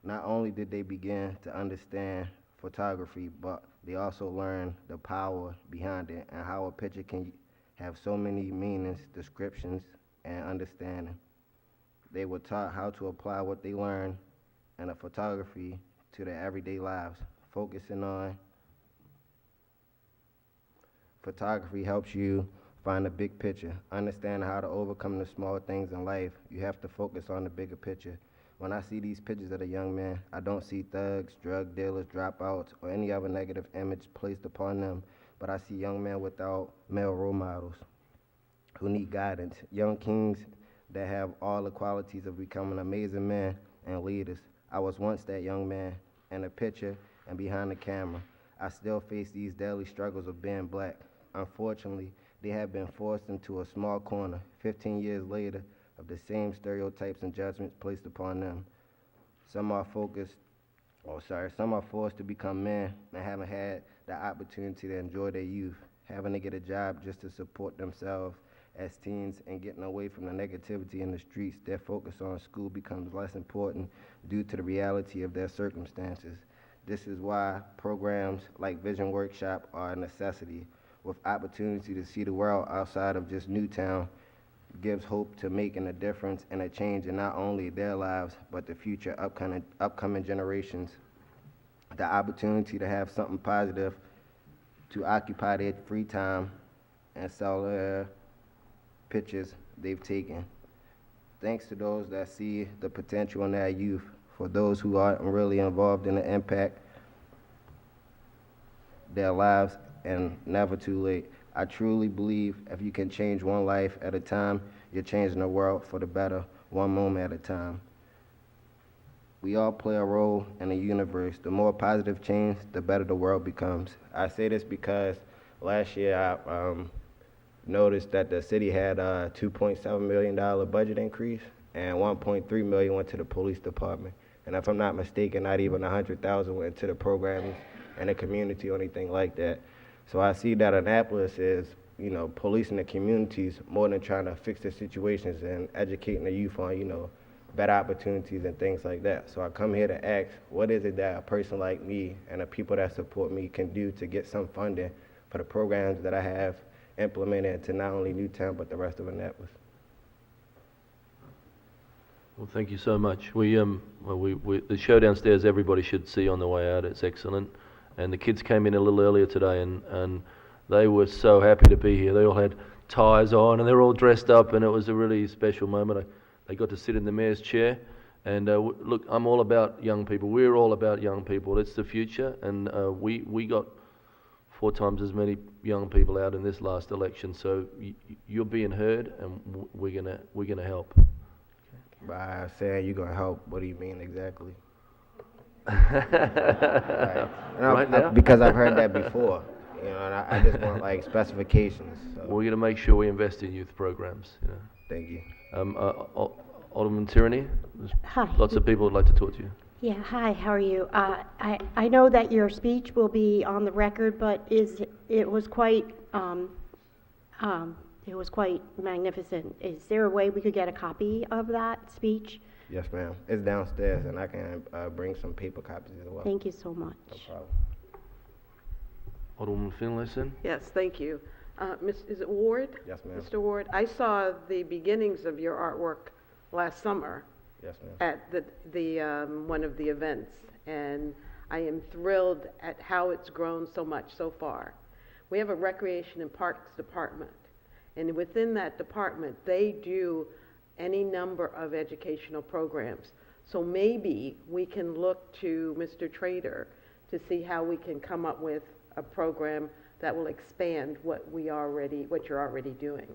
Not only did they begin to understand photography, but they also learned the power behind it and how a picture can have so many meanings, descriptions, and understanding. They were taught how to apply what they learned in a photography to their everyday lives. Focusing on photography helps you find the big picture. Understand how to overcome the small things in life. You have to focus on the bigger picture. When I see these pictures of the young men, I don't see thugs, drug dealers, dropouts, or any other negative image placed upon them, but I see young men without male role models who need guidance. Young kings that have all the qualities of becoming amazing men and leaders. I was once that young man in a picture and behind the camera. I still face these daily struggles of being black. Unfortunately, they have been forced into a small corner 15 years later of the same stereotypes and judgments placed upon them. Some are forced to become men and haven't had the opportunity to enjoy their youth, having to get a job just to support themselves as teens and getting away from the negativity in the streets. Their focus on school becomes less important due to the reality of their circumstances. This is why programs like Vision Workshop are a necessity, with opportunity to see the world outside of just Newtown gives hope to making a difference and a change in not only their lives, but the future upcoming generations. The opportunity to have something positive to occupy their free time and sell their pictures they've taken. Thanks to those that see the potential in their youth. For those who aren't really involved in the impact their lives and never too late. I truly believe if you can change one life at a time, you're changing the world for the better, one moment at a time. We all play a role in the universe. The more positive change, the better the world becomes. I say this because last year I noticed that the city had a $2.7 million budget increase and $1.3 million went to the police department. And if I'm not mistaken, not even $100,000 went to the programs and the community or anything like that. So I see that Annapolis is, policing the communities more than trying to fix the situations and educating the youth on, better opportunities and things like that. So I come here to ask, what is it that a person like me and the people that support me can do to get some funding for the programs that I have implemented to not only Newtown, but the rest of Annapolis? Well, thank you so much. We the show downstairs, everybody should see on the way out. It's excellent. And the kids came in a little earlier today, and they were so happy to be here. They all had ties on, and they were all dressed up, and it was a really special moment. They got to sit in the mayor's chair. And look, I'm all about young people. We're all about young people. It's the future, and we got 4 times as many young people out in this last election. So you're being heard, and we're gonna help. By saying you're gonna help, what do you mean exactly? Right now? Because I've heard that before, and I just want specifications. So. We're gonna make sure we invest in youth programs. Thank you. Alderman Tierney, Hi. Lots of people would like to talk to you. Yeah, hi, how are you? I know that your speech will be on the record, but it was quite magnificent. Is there a way we could get a copy of that speech? Yes, ma'am. It's downstairs, and I can bring some paper copies as well. Thank you so much. No problem. Alderman Finlayson? Yes, thank you. Is it Ward? Yes, ma'am. Mr. Ward, I saw the beginnings of your artwork last summer, Yes, ma'am. at one of the events, and I am thrilled at how it's grown so much so far. We have a Recreation and Parks Department, and within that department, they do any number of educational programs. So maybe we can look to Mr. Trader to see how we can come up with a program that will expand what you're already doing.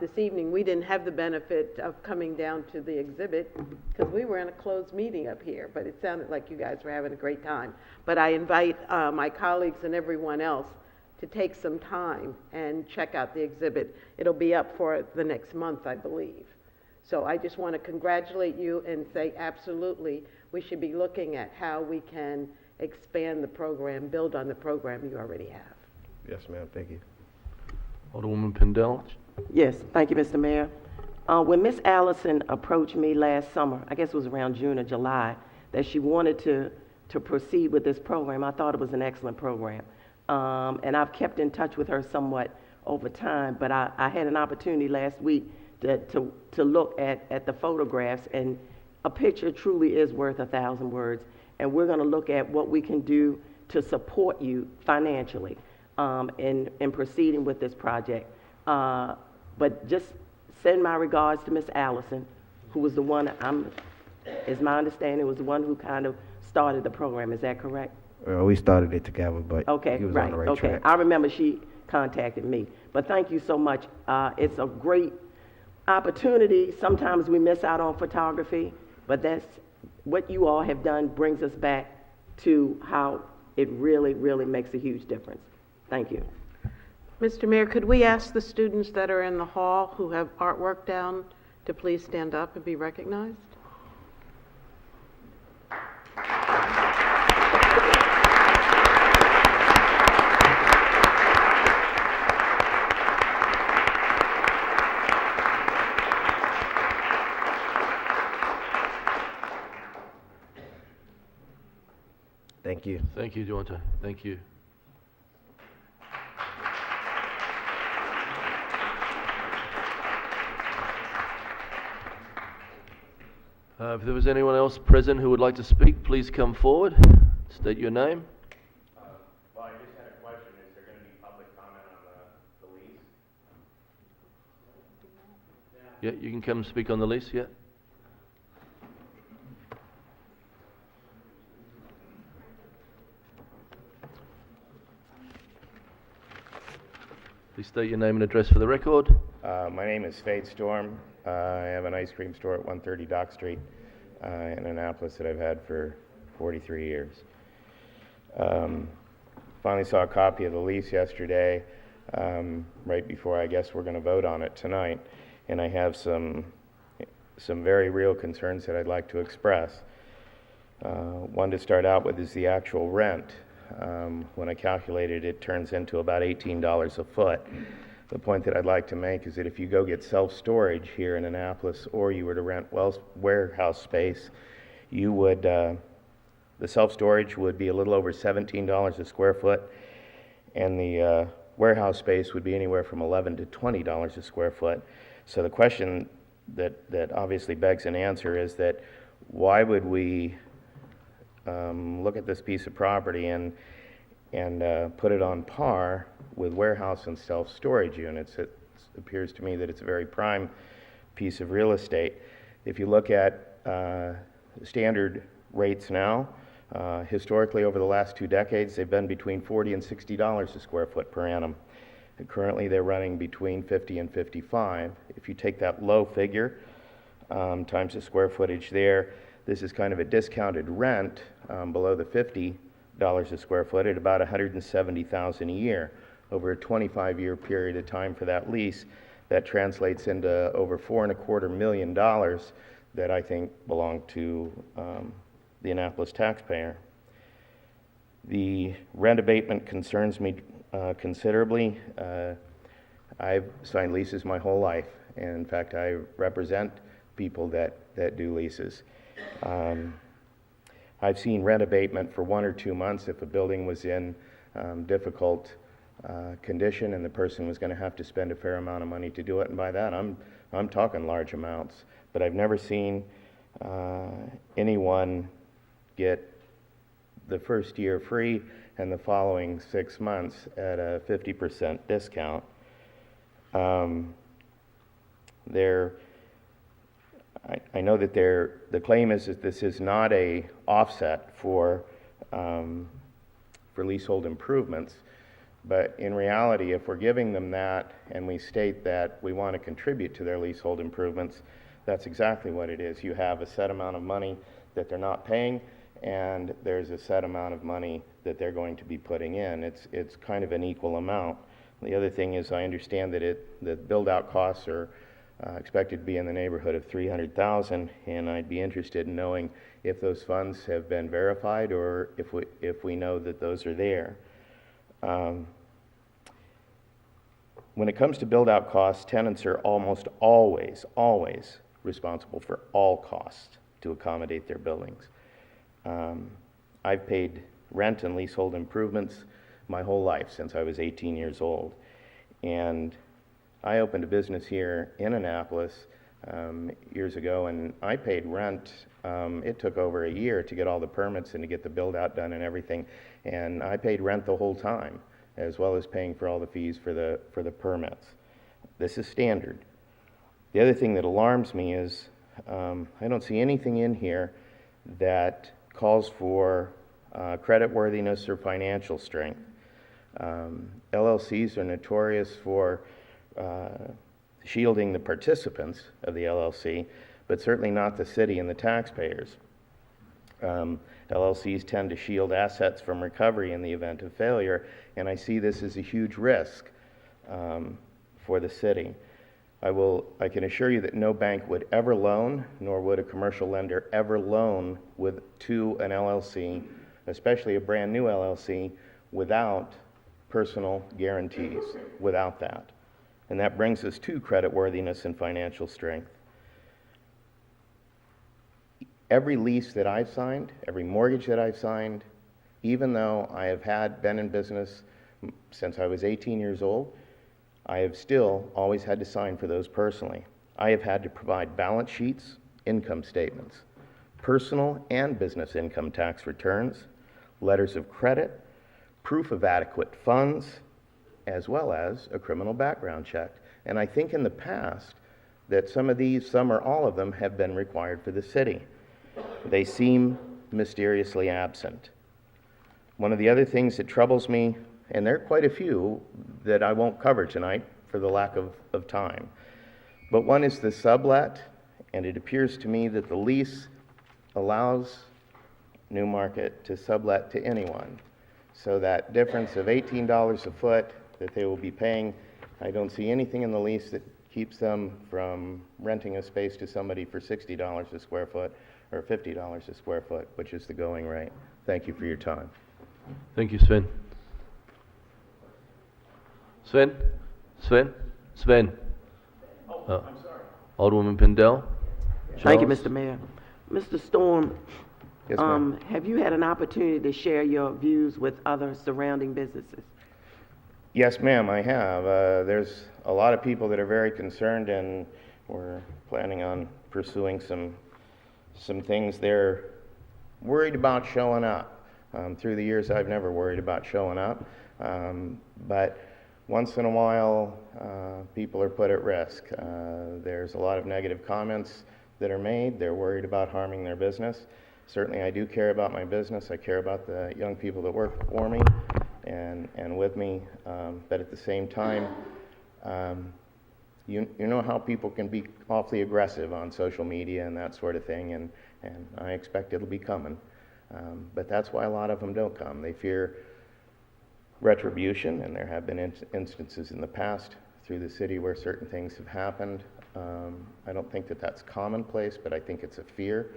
This evening, we didn't have the benefit of coming down to the exhibit because we were in a closed meeting up here, but it sounded like you guys were having a great time. But I invite my colleagues and everyone else to take some time and check out the exhibit. It'll be up for the next month, I believe. So I just want to congratulate you and say absolutely we should be looking at how we can expand the program, build on the program you already have. Yes, ma'am. Thank you. Alderwoman Pendel. Yes, thank you, Mr. Mayor. When Miss Allison approached me last summer, I guess it was around June or July, that she wanted to proceed with this program, I thought it was an excellent program. And I've kept in touch with her somewhat over time, but I had an opportunity last week to look at the photographs, and a picture truly is worth 1,000 words. And we're going to look at what we can do to support you financially in proceeding with this project. But just send my regards to Miss Allison, who was the one, is my understanding, was the one who kind of started the program. Is that correct? Well, we started it together, but Okay, he was right, on the right okay. track. I remember she contacted me. But thank you so much. It's a great opportunity. Sometimes we miss out on photography, but that's what you all have done brings us back to how it really, really makes a huge difference. Thank you. Mr. Mayor, could we ask the students that are in the hall who have artwork down to please stand up and be recognized? Thank you. Thank you, Deonta. Thank you. If there was anyone else present who would like to speak, please come forward. State your name. Well, I just had a question. Is there going to be public comment on the lease? Yeah, you can come speak on the lease, yeah. Please state your name and address for the record. My name is Fade Storm. I have an ice cream store at 130 Dock Street in Annapolis that I've had for 43 years. Finally saw a copy of the lease yesterday, right before I guess we're going to vote on it tonight, and I have some very real concerns that I'd like to express. One to start out with is the actual rent. When I calculated it, turns into about $18 a foot. The point that I'd like to make is that if you go get self-storage here in Annapolis, or you were to rent warehouse space, you would, the self-storage would be a little over $17 a square foot, and the warehouse space would be anywhere from $11 to $20 a square foot. So the question that obviously begs an answer is that why would we look at this piece of property and put it on par with warehouse and self-storage units? It appears to me that it's a very prime piece of real estate. If you look at standard rates now, historically over the last 2 decades, they've been between $40 and $60 a square foot per annum. And currently they're running between $50 and $55. If you take that low figure times the square footage there, this is kind of a discounted rent below the $50 a square foot at about $170,000 a year. Over a 25-year period of time for that lease, that translates into over $4.25 million that I think belong to the Annapolis taxpayer. The rent abatement concerns me considerably. I've signed leases my whole life, and in fact I represent people that do leases. I've seen rent abatement for 1 or 2 months if a building was in difficult condition and the person was going to have to spend a fair amount of money to do it, and by that I'm talking large amounts. But I've never seen anyone get the first year free and the following 6 months at a 50% discount. I know that the claim is that this is not a offset for leasehold improvements, but in reality, if we're giving them that and we state that we want to contribute to their leasehold improvements, that's exactly what it is. You have a set amount of money that they're not paying, and there's a set amount of money that they're going to be putting in. It's kind of an equal amount. The other thing is, I understand that the build-out costs are expected to be in the neighborhood of $300,000, and I'd be interested in knowing if those funds have been verified or if we know that those are there. When it comes to build-out costs, tenants are almost always responsible for all costs to accommodate their buildings. I've paid rent and leasehold improvements my whole life since I was 18 years old, and I opened a business here in Annapolis years ago, and I paid rent. It took over a year to get all the permits and to get the build-out done and everything, and I paid rent the whole time, as well as paying for all the fees for the permits. This is standard. The other thing that alarms me is I don't see anything in here that calls for creditworthiness or financial strength. LLCs are notorious for shielding the participants of the LLC, but certainly not the city and the taxpayers. LLCs tend to shield assets from recovery in the event of failure, and I see this as a huge risk for the city. I can assure you that no bank would ever loan, nor would a commercial lender ever loan to an LLC, especially a brand new LLC, without personal guarantees, without that. And that brings us to creditworthiness and financial strength. Every lease that I've signed, every mortgage that I've signed, even though I have been in business since I was 18 years old, I have still always had to sign for those personally. I have had to provide balance sheets, income statements, personal and business income tax returns, letters of credit, proof of adequate funds, as well as a criminal background check. And I think in the past that some or all of them have been required for the city. They seem mysteriously absent. One of the other things that troubles me, and there are quite a few that I won't cover tonight for the lack of time, but one is the sublet, and it appears to me that the lease allows Newmarket to sublet to anyone. So that difference of $18 a foot that they will be paying, I don't see anything in the lease that keeps them from renting a space to somebody for $60 a square foot or $50 a square foot, which is the going rate. Thank you for your time. Thank you, Sven. Sven? Oh, I'm sorry. Alderwoman Pindell? Thank you, Charles? Mr. Mayor. Mr. Storm, Yes, ma'am. have you had an opportunity to share your views with other surrounding businesses? Yes, ma'am, I have. There's a lot of people that are very concerned, and we're planning on pursuing some things. They're worried about showing up. Through the years, I've never worried about showing up, but once in a while, people are put at risk. There's a lot of negative comments that are made. They're worried about harming their business. Certainly, I do care about my business. I care about the young people that work for me and with me, but at the same time, you know how people can be awfully aggressive on social media and that sort of thing, and I expect it'll be coming. But that's why a lot of them don't come. They fear retribution, and there have been instances in the past through the city where certain things have happened. I don't think that that's commonplace, but I think it's a fear,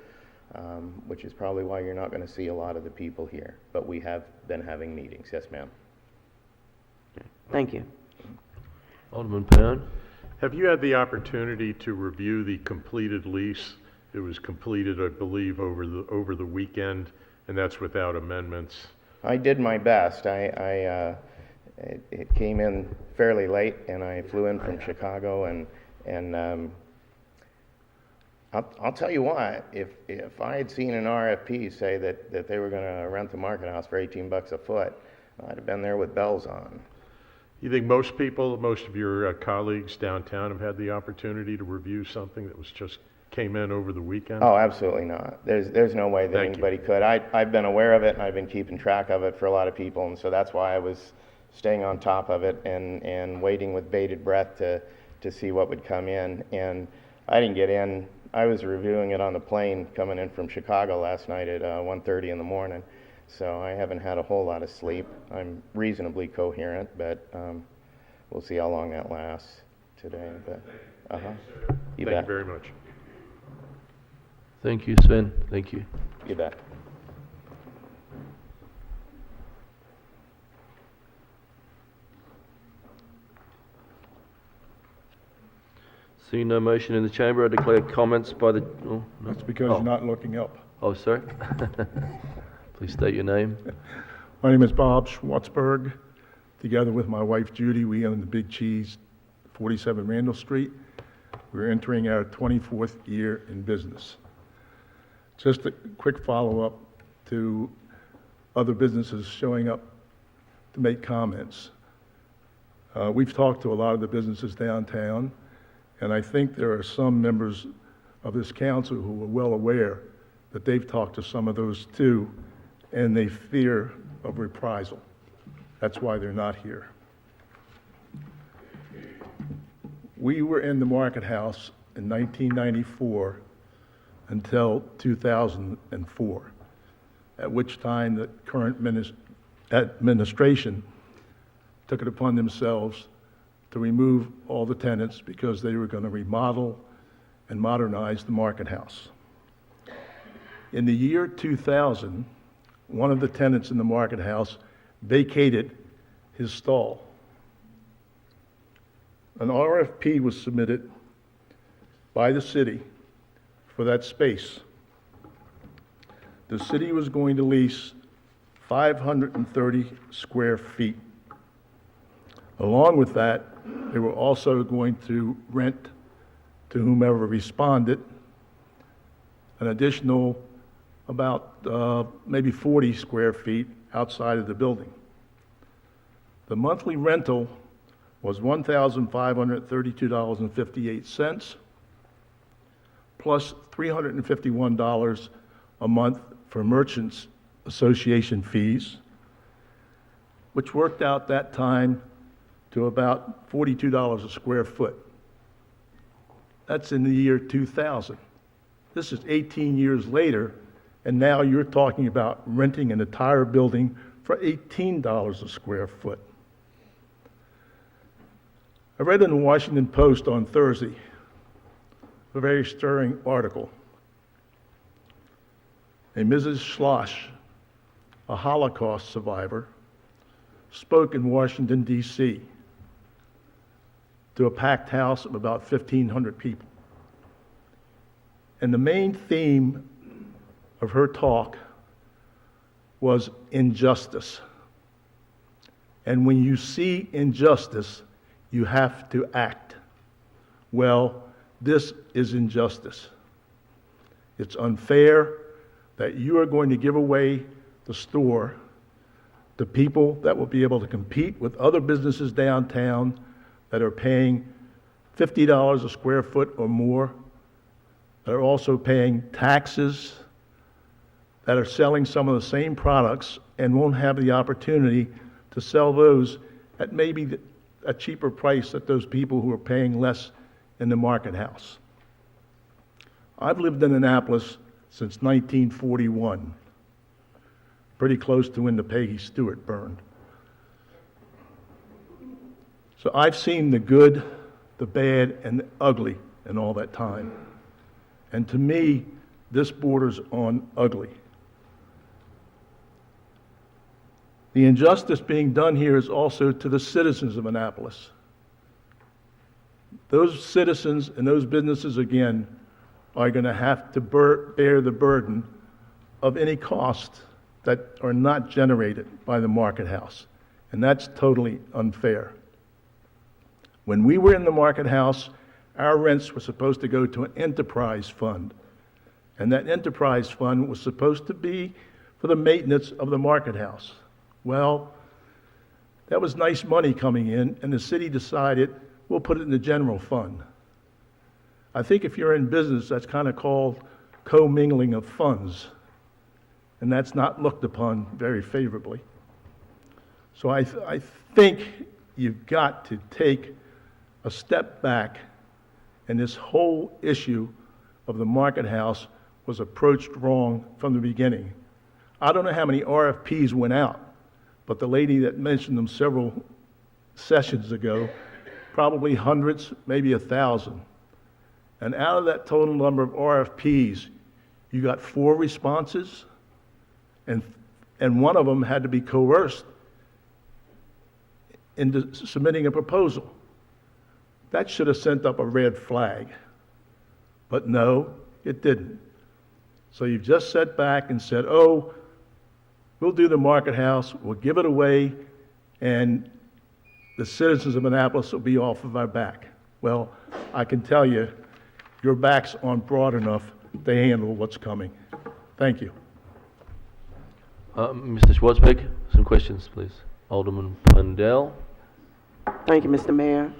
which is probably why you're not going to see a lot of the people here. But we have been having meetings. Yes, ma'am. Thank you. Alderman Pound? Have you had the opportunity to review the completed lease? It was completed, I believe, over the weekend, and that's without amendments. I did my best. It came in fairly late, and I flew in from Chicago, and I'll tell you what, if I had seen an RFP say that they were gonna rent the market house for 18 bucks a foot, I'd have been there with bells on. You think most people, most of your colleagues downtown have had the opportunity to review something that was just came in over the weekend? Oh, absolutely not. There's no way that anybody could. I've been aware of it, and I've been keeping track of it for a lot of people, and so that's why I was staying on top of it and waiting with bated breath to see what would come in. And I didn't get in. I was reviewing it on the plane coming in from Chicago last night at 1:30 in the morning, so I haven't had a whole lot of sleep. I'm reasonably coherent, but we'll see how long that lasts today. But you bet. Thank you very much. Thank you, Sven. Thank you. You bet. Seeing no motion in the chamber, I declare comments by the... Oh, no. That's because you're not looking up. Oh, sorry. Please state your name. My name is Bob Schwartzberg. Together with my wife Judy, we own the Big Cheese, 47 Randall Street. We're entering our 24th year in business. Just a quick follow-up to other businesses showing up to make comments. We've talked to a lot of the businesses downtown, and I think there are some members of this council who are well aware that they've talked to some of those too, and they fear of reprisal. That's why they're not here. We were in the Market House in 1994 until 2004, at which time the current administration took it upon themselves to remove all the tenants because they were going to remodel and modernize the Market House. In the year 2000, one of the tenants in the Market House vacated his stall. An RFP was submitted by the city for that space. The city was going to lease 530 square feet. Along with that, they were also going to rent to whomever responded an additional about maybe 40 square feet outside of the building. The monthly rental was $1,532.58 plus $351 a month for Merchants Association fees, which worked out that time to about $42 a square foot. That's in the year 2000. This is 18 years later, and now you're talking about renting an entire building for $18 a square foot. I read in the Washington Post on Thursday a very stirring article. A Mrs. Schloss, a Holocaust survivor, spoke in Washington, D.C. to a packed house of about 1,500 people. And the main theme of her talk was injustice. And when you see injustice, you have to act. Well, this is injustice. It's unfair that you are going to give away the store to people that will be able to compete with other businesses downtown that are paying $50 a square foot or more, that are also paying taxes, that are selling some of the same products and won't have the opportunity to sell those at maybe a cheaper price at those people who are paying less in the Market House. I've lived in Annapolis since 1941, pretty close to when the Peggy Stewart burned. So I've seen the good, the bad, and the ugly in all that time. And to me, this borders on ugly. The injustice being done here is also to the citizens of Annapolis. Those citizens and those businesses, again, are going to have to bear the burden of any costs that are not generated by the Market House. And that's totally unfair. When we were in the Market House, our rents were supposed to go to an enterprise fund. And that enterprise fund was supposed to be for the maintenance of the market house. Well, that was nice money coming in, and the city decided we'll put it in the general fund. I think if you're in business, that's kind of called commingling of funds, and that's not looked upon very favorably. So I think you've got to take a step back, and this whole issue of the market house was approached wrong from the beginning. I don't know how many RFPs went out, but the lady that mentioned them several sessions ago, probably hundreds, maybe 1,000. And out of that total number of RFPs, you got 4 responses, and one of them had to be coerced into submitting a proposal. That should have sent up a red flag. But no, it didn't. So you've just sat back and said, oh, we'll do the market house, we'll give it away, and the citizens of Annapolis will be off of our back. Well, I can tell you, your backs aren't broad enough to handle what's coming. Thank you. Mr. Schwartzberg, some questions, please. Alderman Pundell. Thank you, Mr. Mayor.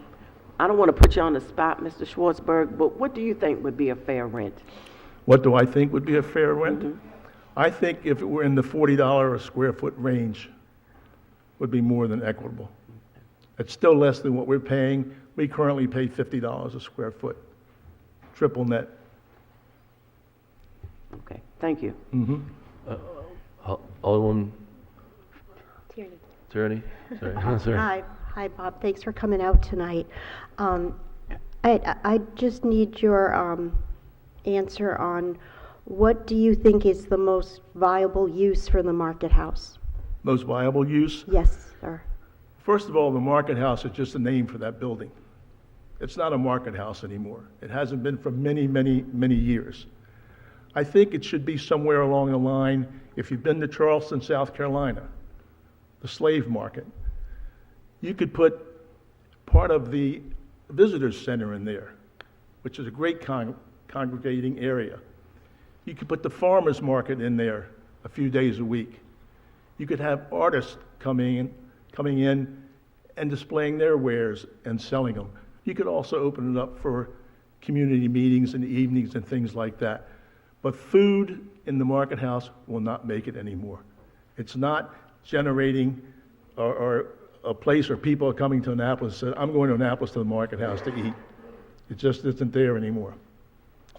I don't want to put you on the spot, Mr. Schwartzberg, but what do you think would be a fair rent? What do I think would be a fair rent? I think if it were in the $40 a square foot range, would be more than equitable. It's still less than what we're paying. We currently pay $50 a square foot, triple net. Okay, thank you. Alderman Tierney. Tierney? Sorry. Hi, Bob. Thanks for coming out tonight. I just need your answer on what do you think is the most viable use for the market house? Most viable use? Yes, sir. First of all, the market house is just a name for that building. It's not a market house anymore. It hasn't been for many, many, many years. I think it should be somewhere along the line, if you've been to Charleston, South Carolina, the slave market, you could put part of the visitors center in there, which is a great congregating area. You could put the farmers market in there a few days a week. You could have artists coming in and displaying their wares and selling them. You could also open it up for community meetings in the evenings and things like that. But food in the market house will not make it anymore. It's not generating or a place where people are coming to Annapolis and say, I'm going to Annapolis to the market house to eat. It just isn't there anymore.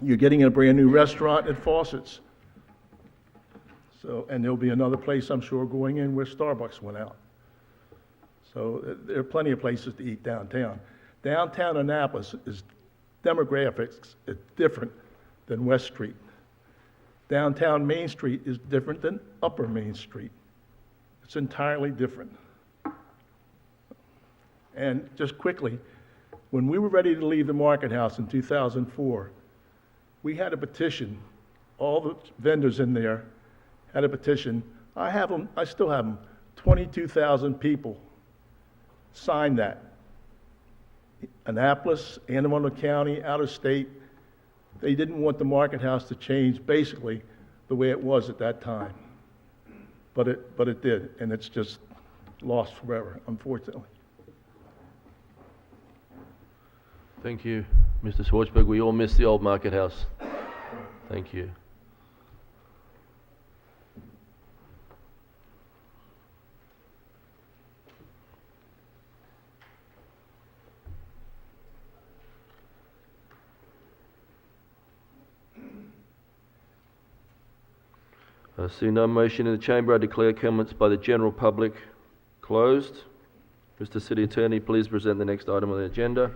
You're getting a brand new restaurant at Fawcett's. So, and there'll be another place, I'm sure, going in where Starbucks went out. So there are plenty of places to eat downtown. Downtown Annapolis is demographics is different than West Street. Downtown Main Street is different than Upper Main Street. It's entirely different. And just quickly, when we were ready to leave the market house in 2004, we had a petition. All the vendors in there had a petition. I have them, I still have them. 22,000 people signed that. Annapolis, Anne Arundel County, out of state. They didn't want the market house to change basically the way it was at that time. But it did, and it's just lost forever, unfortunately. Thank you, Mr. Schwartzberg. We all miss the old market house. Thank you. Seeing no motion in the chamber, I declare comments by the general public closed. Mr. City Attorney, please present the next item on the agenda.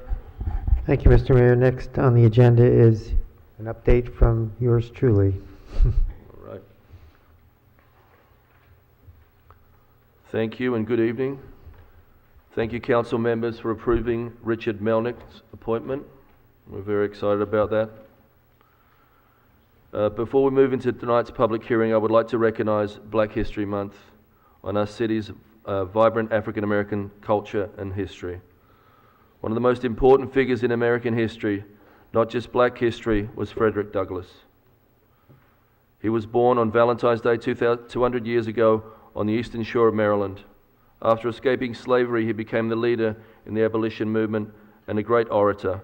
Thank you, Mr. Mayor. Next on the agenda is an update from yours truly. All right. Thank you and good evening. Thank you, council members, for approving Richard Melnick's appointment. We're very excited about that. Before we move into tonight's public hearing, I would like to recognize Black History Month on our city's vibrant African American culture and history. One of the most important figures in American history not just black history, was Frederick Douglass. He was born on Valentine's Day 200 years ago on the eastern shore of Maryland. After escaping slavery, he became the leader in the abolition movement and a great orator.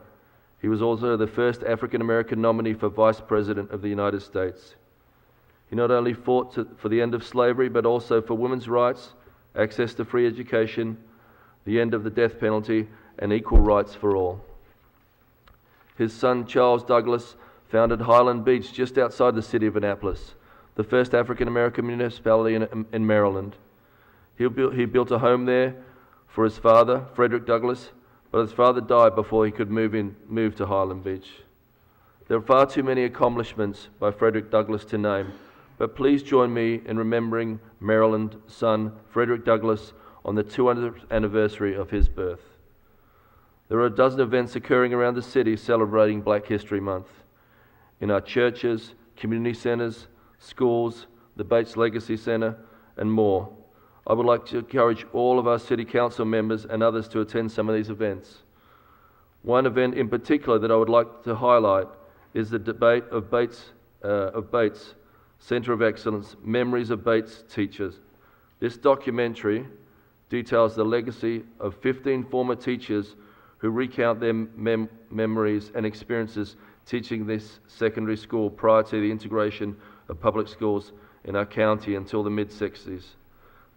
He was also the first African-American nominee for Vice President of the United States. He not only fought for the end of slavery, but also for women's rights, access to free education, the end of the death penalty, and equal rights for all. His son, Charles Douglass, founded Highland Beach just outside the city of Annapolis, the first African-American municipality in Maryland. He built a home there for his father, Frederick Douglass, but his father died before he could move to Highland Beach. There are far too many accomplishments by Frederick Douglass to name, but please join me in remembering Maryland's son, Frederick Douglass, on the 200th anniversary of his birth. There are a dozen events occurring around the city celebrating Black History Month. In our churches, community centers, schools, the Bates Legacy Center, and more. I would like to encourage all of our City Council members and others to attend some of these events. One event in particular that I would like to highlight is the debate of Bates Center of Excellence, Memories of Bates Teachers. This documentary details the legacy of 15 former teachers who recount their memories and experiences teaching this secondary school prior to the integration of public schools in our county until the mid-60s.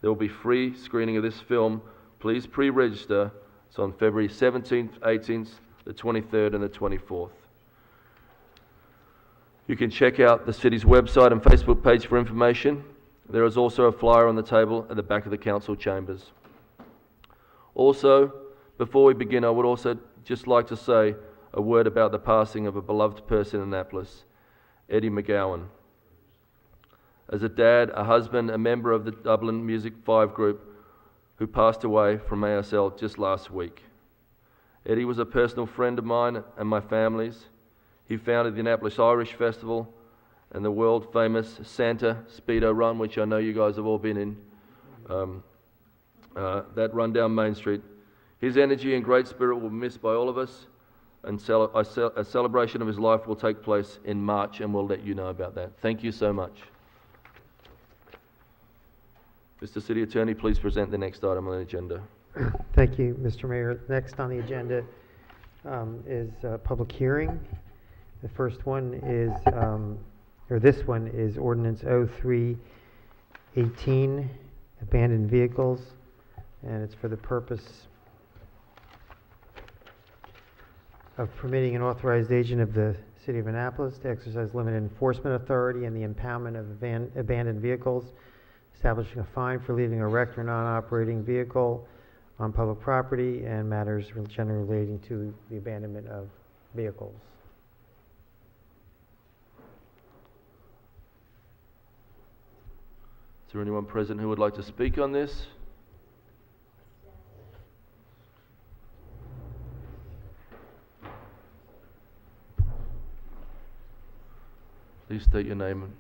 There will be free screening of this film. Please pre-register. It's on February 17th, 18th, the 23rd, and the 24th. You can check out the city's website and Facebook page for information. There is also a flyer on the table at the back of the council chambers. Also, before we begin, I would also just like to say a word about the passing of a beloved person in Annapolis, Eddie McGowan. As a dad, a husband, a member of the Dublin Music 5 group who passed away from ASL just last week. Eddie was a personal friend of mine and my family's. He founded the Annapolis Irish Festival and the world-famous Santa Speedo Run, which I know you guys have all been in, that run down Main Street. His energy and great spirit will be missed by all of us, and a celebration of his life will take place in March, and we'll let you know about that. Thank you so much. Mr. City Attorney, please present the next item on the agenda. Thank you, Mr. Mayor. Next on the agenda is a public hearing. The first one is, this one is Ordinance 0318, Abandoned Vehicles, and it's for the purpose of permitting an authorized agent of the City of Annapolis to exercise limited enforcement authority in the impoundment of abandoned vehicles, establishing a fine for leaving a wrecked or non-operating vehicle on public property, and matters generally relating to the abandonment of vehicles. Is there anyone present who would like to speak on this? Please state your name and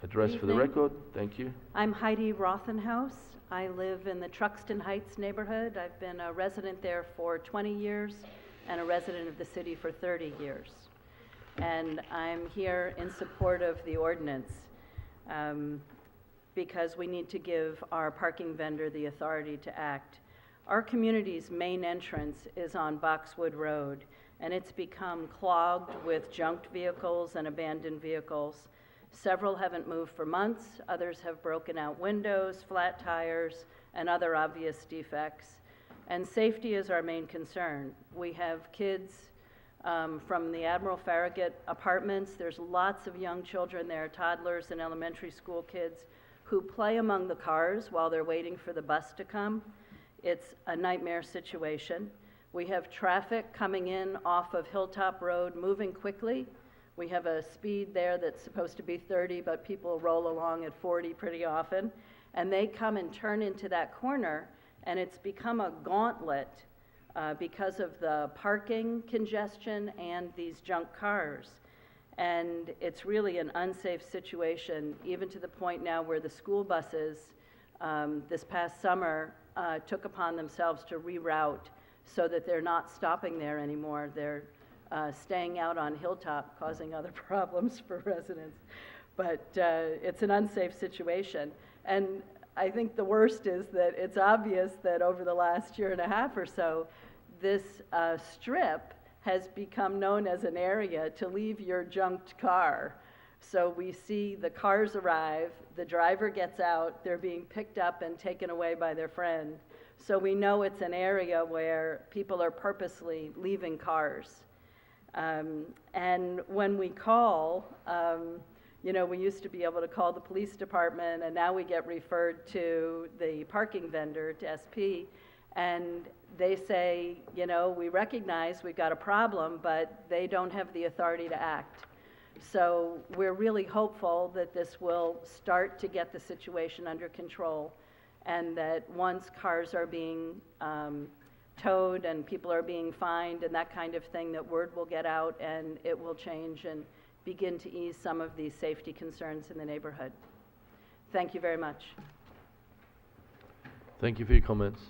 address for the record. Thank you. I'm Heidi Rothenhaus. I live in the Truxton Heights neighborhood. I've been a resident there for 20 years and a resident of the city for 30 years. And I'm here in support of the ordinance because we need to give our parking vendor the authority to act. Our community's main entrance is on Boxwood Road, and it's become clogged with junked vehicles and abandoned vehicles. Several haven't moved for months, others have broken out windows, flat tires, and other obvious defects. And safety is our main concern. We have kids from the Admiral Farragut apartments. There's lots of young children there, toddlers and elementary school kids, who play among the cars while they're waiting for the bus to come. It's a nightmare situation. We have traffic coming in off of Hilltop Road moving quickly. We have a speed there that's supposed to be 30, but people roll along at 40 pretty often. And they come and turn into that corner, and it's become a gauntlet because of the parking congestion and these junk cars. And it's really an unsafe situation, even to the point now where the school buses this past summer took upon themselves to reroute so that they're not stopping there anymore. They're staying out on Hilltop, causing other problems for residents. But it's an unsafe situation. And I think the worst is that it's obvious that over the last year and a half or so, this strip has become known as an area to leave your junked car. So we see the cars arrive, the driver gets out, they're being picked up and taken away by their friend. So we know it's an area where people are purposely leaving cars. And when we call, we used to be able to call the police department, and now we get referred to the parking vendor, to SP, and they say, we recognize we've got a problem, but they don't have the authority to act. So we're really hopeful that this will start to get the situation under control, and that once cars are being towed and people are being fined and that kind of thing, that word will get out and it will change and begin to ease some of these safety concerns in the neighborhood. Thank you very much. Thank you for your comments.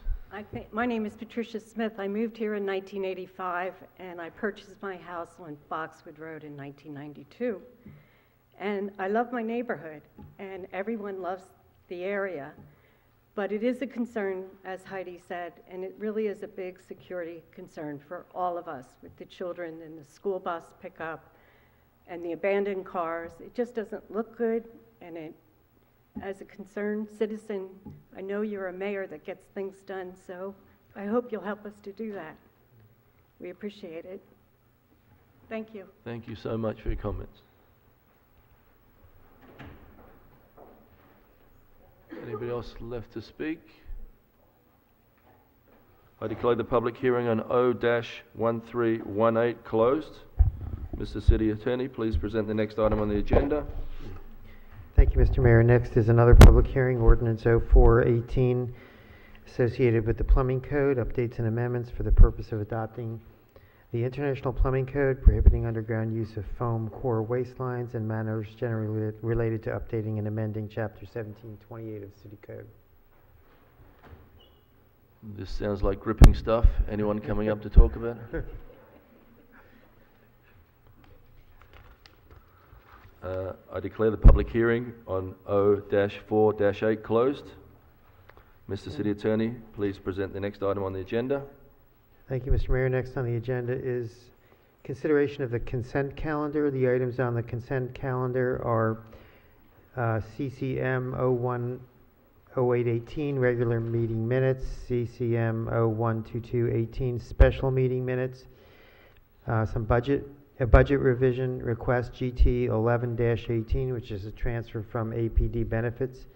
My name is Patricia Smith. I moved here in 1985, and I purchased my house on Boxwood Road in 1992. And I love my neighborhood, and everyone loves the area. But it is a concern, as Heidi said, and it really is a big security concern for all of us, with the children and the school bus pickup and the abandoned cars. It just doesn't look good, and as a concerned citizen, I know you're a mayor that gets things done, so I hope you'll help us to do that. We appreciate it. Thank you. Thank you so much for your comments. Anybody else left to speak? I declare the public hearing on O-1318 closed. Mr. City Attorney, please present the next item on the agenda. Thank you, Mr. Mayor. Next is another public hearing, Ordinance 0418, associated with the Plumbing Code, updates and amendments for the purpose of adopting the International Plumbing Code, prohibiting underground use of foam core waste lines and matters generally related to updating and amending Chapter 1728 of City Code. This sounds like gripping stuff. Anyone coming up to talk about it? I declare the public hearing on O-4-8 closed. Mr. City Attorney, please present the next item on the agenda. Thank you, Mr. Mayor. Next on the agenda is consideration of the consent calendar. The items on the consent calendar are CCM 010818, regular meeting minutes, CCM 012218, special meeting minutes, a budget revision request, GT 11-18, which is a transfer from APD benefits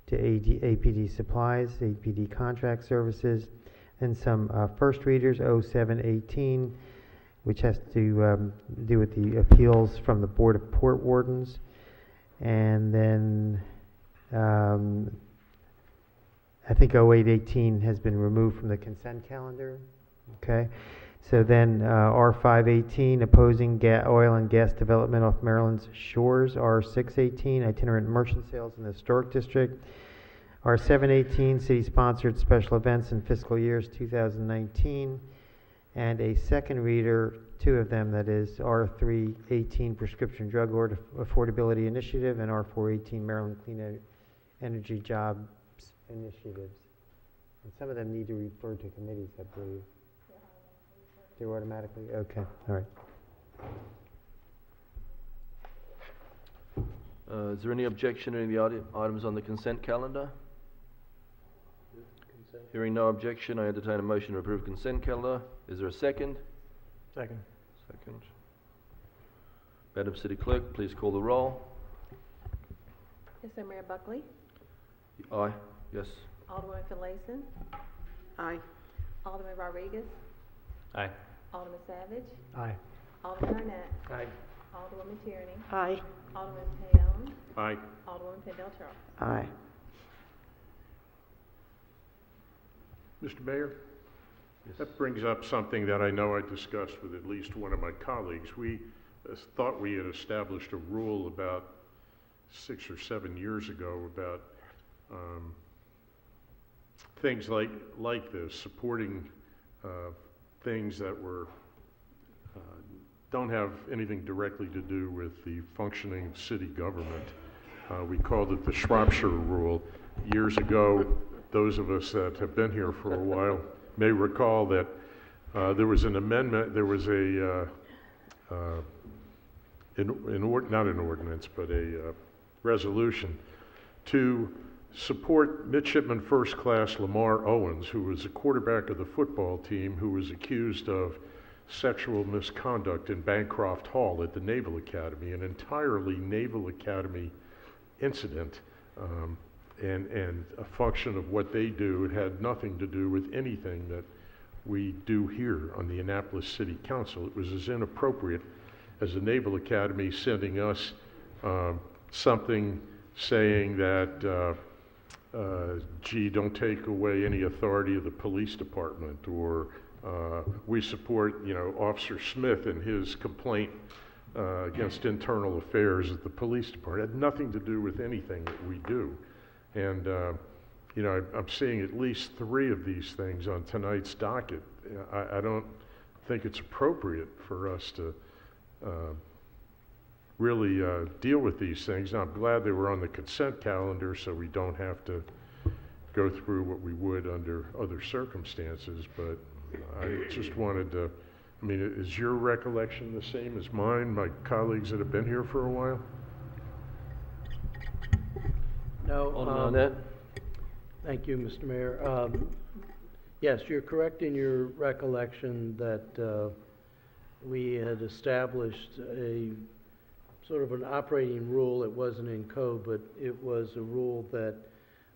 to APD supplies, APD contract services, and some first readers, 0718, which has to do with the appeals from the Board of Port Wardens. And then I think 0818 has been removed from the consent calendar. Okay. So then R518, opposing oil and gas development off Maryland's shores. R618, itinerant merchant sales in the historic district. R718, city-sponsored special events in fiscal years 2019. And a second reader, two of them, that is R318, prescription drug affordability initiative, and R418, Maryland Clean Energy Jobs initiatives. And some of them need to refer to committees, I believe. Do automatically? Okay, all right. Is there any objection to any of the items on the consent calendar? Hearing no objection, I entertain a motion to approve consent calendar. Is there a second? Second. Second. Madam City Clerk, please call the roll. Yes, sir. Mayor Buckley? Aye. Yes. Alderman Finlayson? Aye. Alderman Rodriguez? Aye. Alderman Savage? Aye. Alderman Arnett? Aye. Alderwoman Tierney? Aye. Alderman Payon? Aye. Alderwoman Pendel Charles? Aye. Mr. Mayor? That brings up something that I know I discussed with at least one of my colleagues. We thought we had established a rule about 6 or 7 years ago about things like this, supporting things that were don't have anything directly to do with the functioning of city government. We called it the Shropshire Rule. Years ago, those of us that have been here for a while may recall that there was an amendment, there was a, not an ordinance, but a resolution to support Midshipman First Class Lamar Owens, who was a quarterback of the football team who was accused of sexual misconduct in Bancroft Hall at the Naval Academy, an entirely Naval Academy incident, and a function of what they do. It had nothing to do with anything that we do here on the Annapolis City Council. It was as inappropriate as the Naval Academy sending us something saying that, gee, don't take away any authority of the police department, or we support, Officer Smith and his complaint against internal affairs at the police department. It had nothing to do with anything that we do. And, I'm seeing at least 3 of these things on tonight's docket. I don't think it's appropriate for us to really deal with these things. Now, I'm glad they were on the consent calendar so we don't have to go through what we would under other circumstances, but I just wanted to, is your recollection the same as mine, my colleagues that have been here for a while? No. Alderman Arnett? Thank you, Mr. Mayor. Yes, you're correct in your recollection that we had established a sort of an operating rule. It wasn't in code, but it was a rule that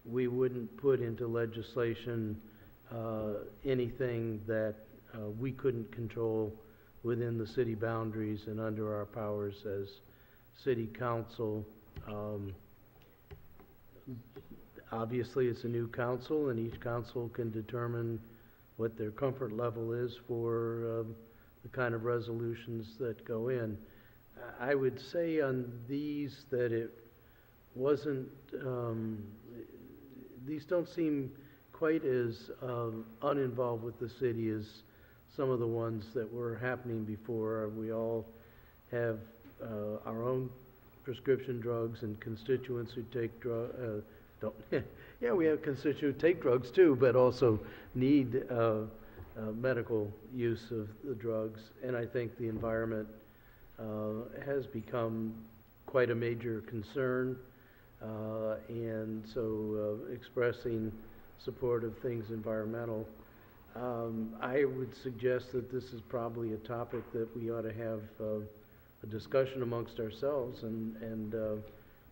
we wouldn't put into legislation anything that we couldn't control within the city boundaries and under our powers as city council. Obviously, it's a new council, and each council can determine what their comfort level is for the kind of resolutions that go in. I would say on these that it wasn't, these don't seem quite as uninvolved with the city as some of the ones that were happening before. We all have our own prescription drugs and constituents who take yeah, we have constituents who take drugs too, but also need medical use of the drugs. And I think the environment has become quite a major concern, and so expressing support of things environmental. I would suggest that this is probably a topic that we ought to have a discussion amongst ourselves and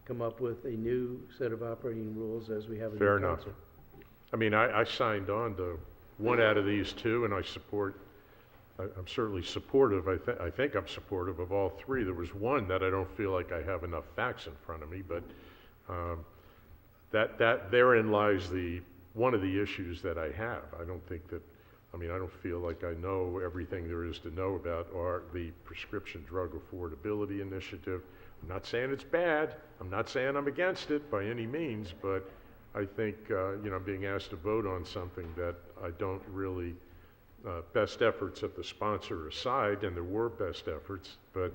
come up with a new set of operating rules as we have a Fair new enough. council. I signed on to one out of these 2, and I'm certainly supportive. I think I'm supportive of all 3. There was one that I don't feel like I have enough facts in front of me, but that therein lies one of the issues that I have. I don't think that, I don't feel like I know everything there is to know about the Prescription Drug Affordability Initiative. I'm not saying it's bad. I'm not saying I'm against it by any means, but I think, being asked to vote on something that I don't really, best efforts of the sponsor aside, and there were best efforts, but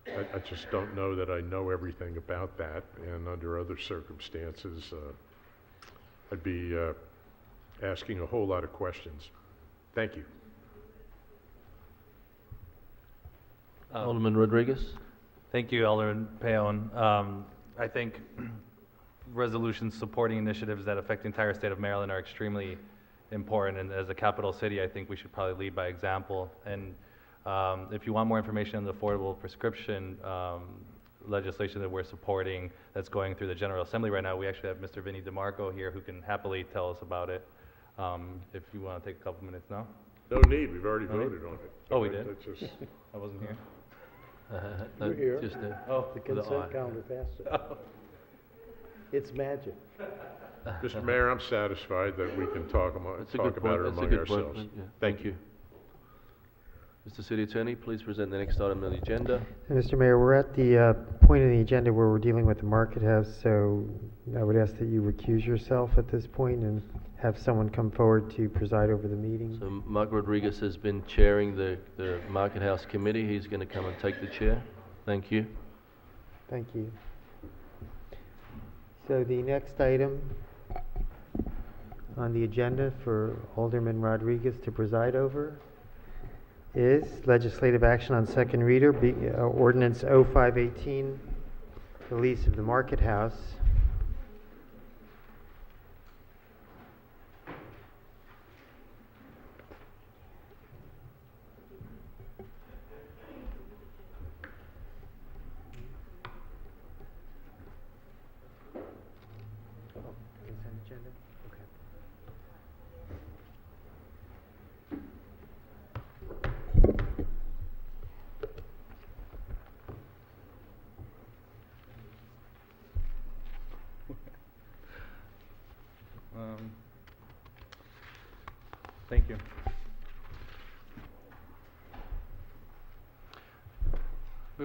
I just don't know that I know everything about that, and under other circumstances, I'd be asking a whole lot of questions. Thank you. Alderman Rodriguez? Thank you, Alderman Payon. I think resolutions supporting initiatives that affect the entire state of Maryland are extremely important, and as a capital city, I think we should probably lead by example. And if you want more information on the affordable prescription legislation that we're supporting that's going through the General Assembly right now, we actually have Mr. Vinny DeMarco here who can happily tell us about it. If you want to take a couple minutes now. No need, we've already voted on it. Oh, we did? I wasn't here. You're here. Just the with the consent eye. calendar passed it. It's magic. Mr. Mayor, I'm satisfied that we can talk about it among ourselves. Yeah. Thank you. Mr. City Attorney, please present the next item on the agenda. Mr. Mayor, we're at the point in the agenda where we're dealing with the Market House, so I would ask that you recuse yourself at this point and have someone come forward to preside over the meeting. So Mark Rodriguez has been chairing the Market House Committee. He's going to come and take the chair. Thank you. Thank you. So the next item on the agenda for Alderman Rodriguez to preside over is legislative action on second reader, ordinance 0518, the lease of the Market House. Thank you.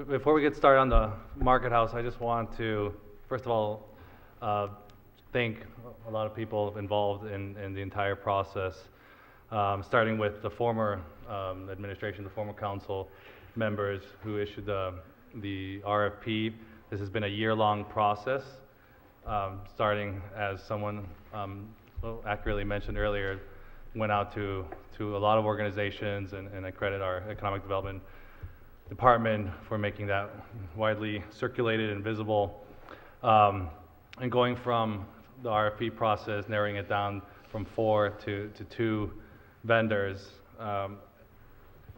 Before we get started on the Market House, I just want to, first of all, thank a lot of people involved in the entire process, starting with the former administration, the former council members who issued the RFP. This has been a year-long process, starting as someone accurately mentioned earlier, went out to a lot of organizations, and I credit our economic development department for making that widely circulated and visible. And going from the RFP process, narrowing it down from 4 to 2 vendors, and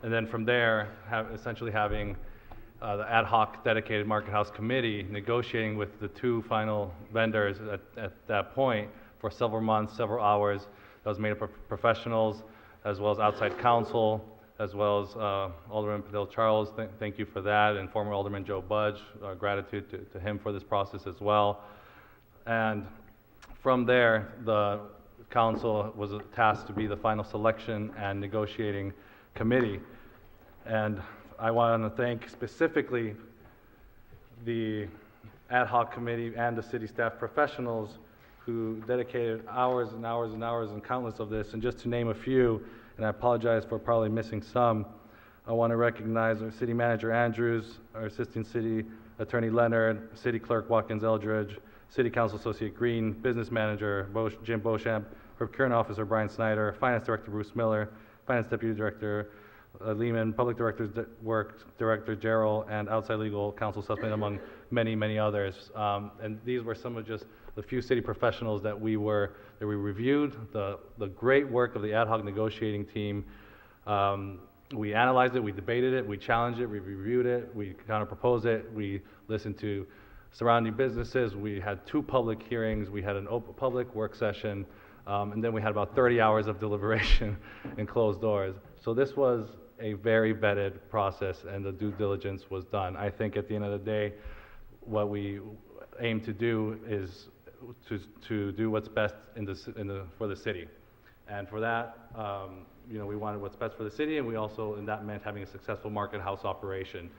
then from there, essentially having the ad hoc dedicated Market House Committee negotiating with the 2 final vendors at that point for several months, several hours. That was made up of professionals, as well as outside counsel, as well as Alderman Padilla Charles. Thank you for that, and former Alderman Joe Budge. Gratitude to him for this process as well. And from there, the council was tasked to be the final selection and negotiating committee. And I want to thank specifically the ad hoc committee and the city staff professionals who dedicated hours and hours and hours and countless of this. And just to name a few, and I apologize for probably missing some, I want to recognize our city manager Andrews, our assistant city attorney Leonard, city clerk Watkins Eldridge, city council associate Green, business manager Jim Beauchamp, procurement officer Brian Snyder, finance director Bruce Miller, finance deputy director Lehman, public director's work director Gerald, and outside legal counsel Sussman, among many, many others. And these were some of just the few city professionals that we reviewed, the great work of the ad hoc negotiating team. We analyzed it, we debated it, we challenged it, we reviewed it, we counter-proposed it, we listened to surrounding businesses, we had 2 public hearings, we had an open public work session, and then we had about 30 hours of deliberation in closed doors. So this was a very vetted process, and the due diligence was done. I think at the end of the day, what we aim to do is to do what's best for the city. And for that, we wanted what's best for the city, and we also, and that meant having a successful Market House operation.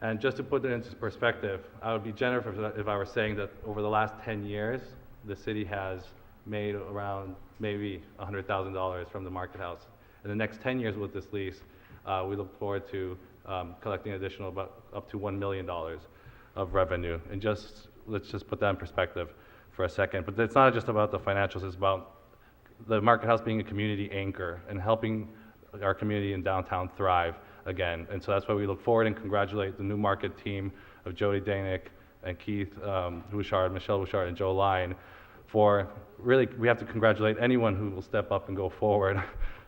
And just to put that into perspective, I would be generous if I were saying that over the last 10 years, the city has made around maybe $100,000 from the Market House. In the next 10 years with this lease, we look forward to collecting an additional about up to $1 million of revenue. And let's just put that in perspective for a second. But it's not just about the financials, it's about the Market House being a community anchor and helping our community in downtown thrive again. And so that's why we look forward and congratulate the new market team of Jody Danick and Keith Bouchard, Michelle Bouchard, and Joe Lyon for really, we have to congratulate anyone who will step up and go forward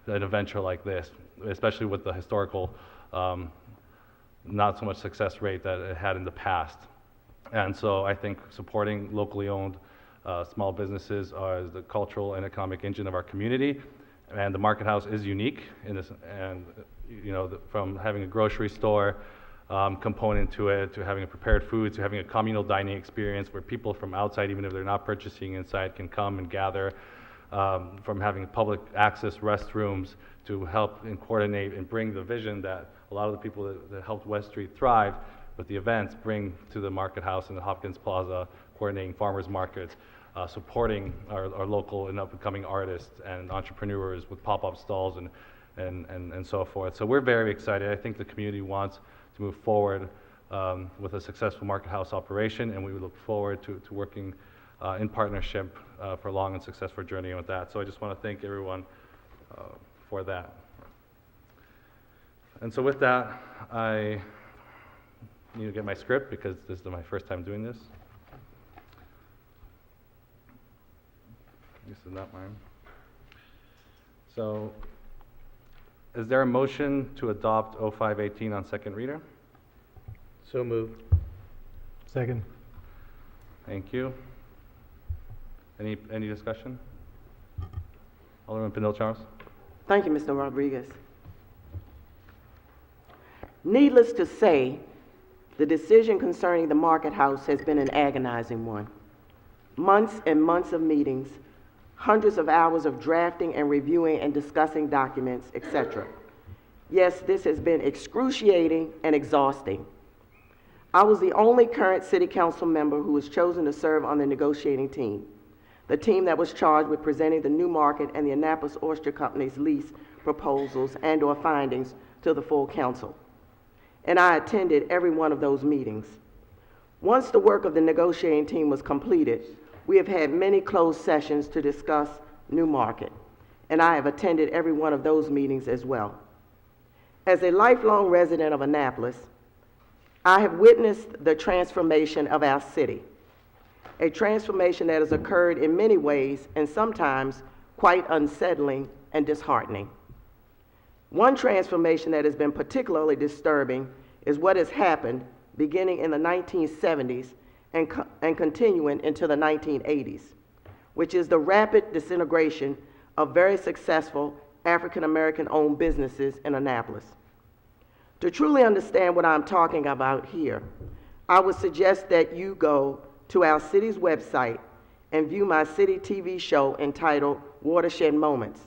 at a venture like this, especially with the historical not so much success rate that it had in the past. And so I think supporting locally owned small businesses are the cultural and economic engine of our community. And the Market House is unique in this, and from having a grocery store component to it, to having a prepared food, to having a communal dining experience where people from outside, even if they're not purchasing inside, can come and gather from having public access restrooms to help and coordinate and bring the vision that a lot of the people that helped West Street thrive with the events bring to the Market House and the Hopkins Plaza, coordinating farmers markets, supporting our local and up-and-coming artists and entrepreneurs with pop-up stalls and so forth. So we're very excited. I think the community wants to move forward with a successful Market House operation, and we look forward to working in partnership for a long and successful journey with that. So I just want to thank everyone for that. And so with that, I need to get my script because this is my first time doing this. This is not mine. So, is there a motion to adopt 0518 on second reader? So moved. Second. Thank you. Any discussion? Alderman Pinel-Charles. Thank you, Mr. Rodriguez. Needless to say, the decision concerning the Market House has been an agonizing one. Months and months of meetings, hundreds of hours of drafting and reviewing and discussing documents, etc. Yes, this has been excruciating and exhausting. I was the only current city council member who was chosen to serve on the negotiating team, the team that was charged with presenting the New Market and the Annapolis Oyster Company's lease proposals and/or findings to the full council. And I attended every one of those meetings. Once the work of the negotiating team was completed, we have had many closed sessions to discuss New Market, and I have attended every one of those meetings as well. As a lifelong resident of Annapolis, I have witnessed the transformation of our city, a transformation that has occurred in many ways and sometimes quite unsettling and disheartening. One transformation that has been particularly disturbing is what has happened beginning in the 1970s and continuing into the 1980s, which is the rapid disintegration of very successful African-American owned businesses in Annapolis. To truly understand what I'm talking about here, I would suggest that you go to our city's website and view my city TV show entitled Watershed Moments,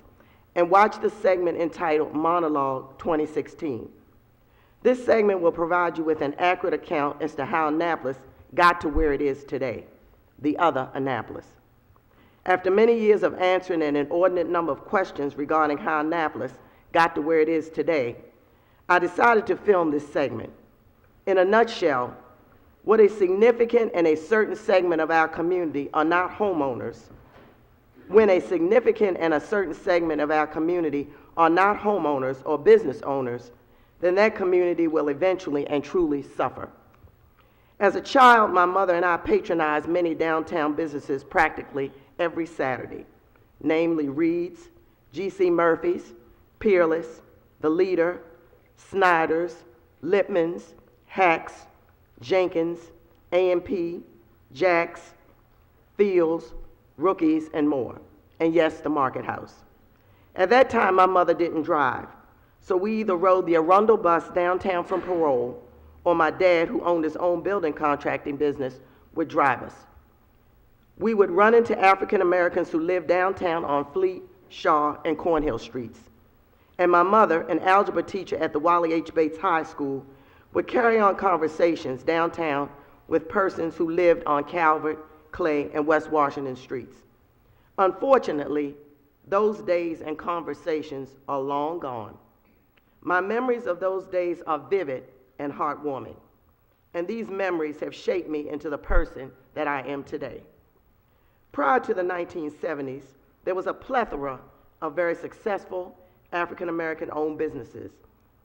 and watch the segment entitled Monologue 2016. This segment will provide you with an accurate account as to how Annapolis got to where it is today, the other Annapolis. After many years of answering an inordinate number of questions regarding how Annapolis got to where it is today, I decided to film this segment. In a nutshell, what a significant and a certain segment of our community are not homeowners, when a significant and a certain segment of our community are not homeowners or business owners, then that community will eventually and truly suffer. As a child, my mother and I patronized many downtown businesses practically every Saturday, namely Reed's, G.C. Murphy's, Peerless, The Leader, Snyder's, Lipman's, Hacks, Jenkins, A&P, Jack's, Fields, Rookies, and more. And yes, the Market House. At that time, my mother didn't drive, so we either rode the Arundel bus downtown from Parole, or my dad, who owned his own building contracting business, would drive us. We would run into African Americans who lived downtown on Fleet, Shaw, and Cornhill Streets. And my mother, an algebra teacher at the Wally H. Bates High School, would carry on conversations downtown with persons who lived on Calvert, Clay, and West Washington Streets. Unfortunately, those days and conversations are long gone. My memories of those days are vivid and heartwarming, and these memories have shaped me into the person that I am today. Prior to the 1970s, there was a plethora of very successful African-American owned businesses,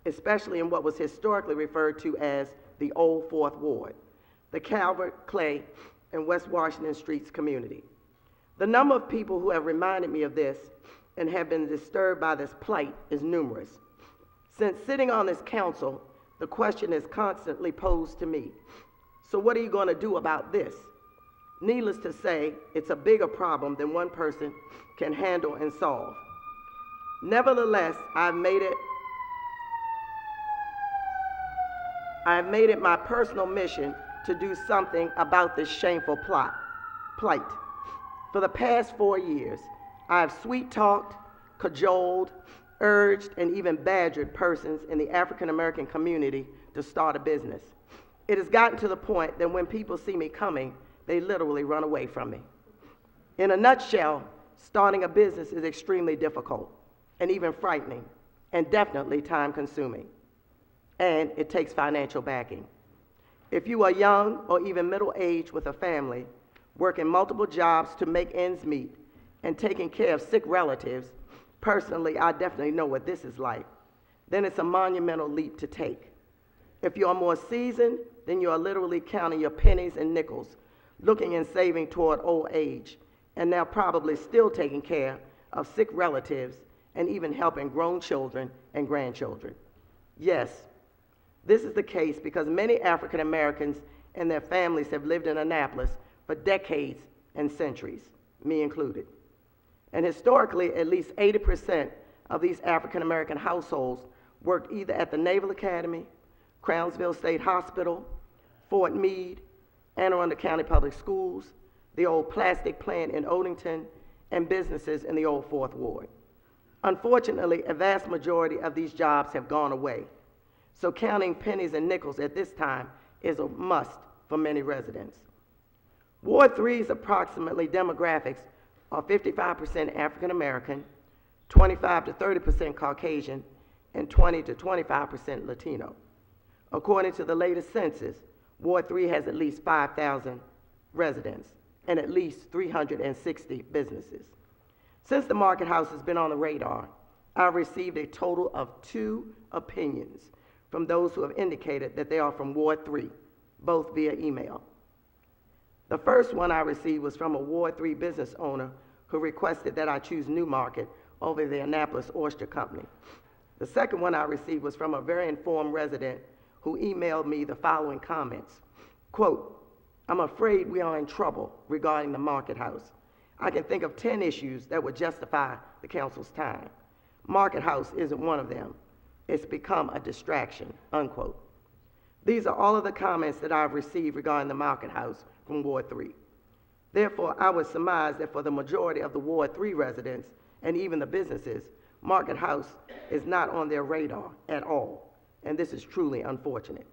especially in what was historically referred to as the Old Fourth Ward, the Calvert, Clay, and West Washington Streets community. The number of people who have reminded me of this and have been disturbed by this plight is numerous. Since sitting on this council, the question is constantly posed to me, so what are you going to do about this? Needless to say, it's a bigger problem than one person can handle and solve. Nevertheless, I've made it my personal mission to do something about this shameful plight. For the past 4 years, I have sweet-talked, cajoled, urged, and even badgered persons in the African American community to start a business. It has gotten to the point that when people see me coming, they literally run away from me. In a nutshell, starting a business is extremely difficult and even frightening and definitely time-consuming. And it takes financial backing. If you are young or even middle-aged with a family, working multiple jobs to make ends meet and taking care of sick relatives, personally, I definitely know what this is like, then it's a monumental leap to take. If you are more seasoned, then you are literally counting your pennies and nickels, looking and saving toward old age, and now probably still taking care of sick relatives and even helping grown children and grandchildren. Yes, this is the case because many African Americans and their families have lived in Annapolis for decades and centuries, me included. And historically, at least 80% of these African American households worked either at the Naval Academy, Crownsville State Hospital, Fort Meade, Anne Arundel County Public Schools, the old plastic plant in Odenton, and businesses in the old Fourth Ward. Unfortunately, a vast majority of these jobs have gone away, so counting pennies and nickels at this time is a must for many residents. Ward 3's approximately demographics are 55% African American, 25 to 30% Caucasian, and 20 to 25% Latino. According to the latest census, Ward 3 has at least 5,000 residents and at least 360 businesses. Since the Market House has been on the radar, I've received a total of 2 opinions from those who have indicated that they are from Ward 3, both via email. The first one I received was from a Ward 3 business owner who requested that I choose Newmarket over the Annapolis Oyster Company. The second one I received was from a very informed resident who emailed me the following comments. Quote, "I'm afraid we are in trouble regarding the Market House. I can think of 10 issues that would justify the council's time. Market House isn't one of them. It's become a distraction," unquote. These are all of the comments that I've received regarding the Market House from Ward 3. Therefore, I would surmise that for the majority of the Ward 3 residents and even the businesses, Market House is not on their radar at all, and this is truly unfortunate.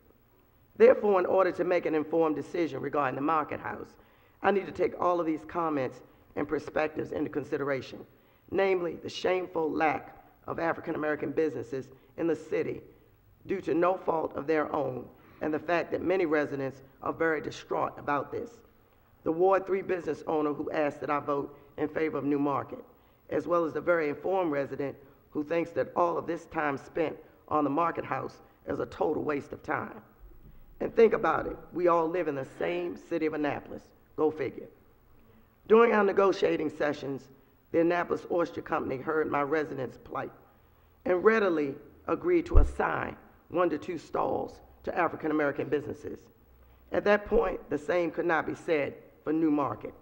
Therefore, in order to make an informed decision regarding the Market House, I need to take all of these comments and perspectives into consideration, namely the shameful lack of African American businesses in the city due to no fault of their own, and the fact that many residents are very distraught about this. The Ward 3 business owner who asked that I vote in favor of Newmarket, as well as the very informed resident who thinks that all of this time spent on the Market House is a total waste of time. And think about it, we all live in the same city of Annapolis, go figure. During our negotiating sessions, the Annapolis Oyster Company heard my residents' plight and readily agreed to assign 1 to 2 stalls to African American businesses. At that point, the same could not be said for Newmarket.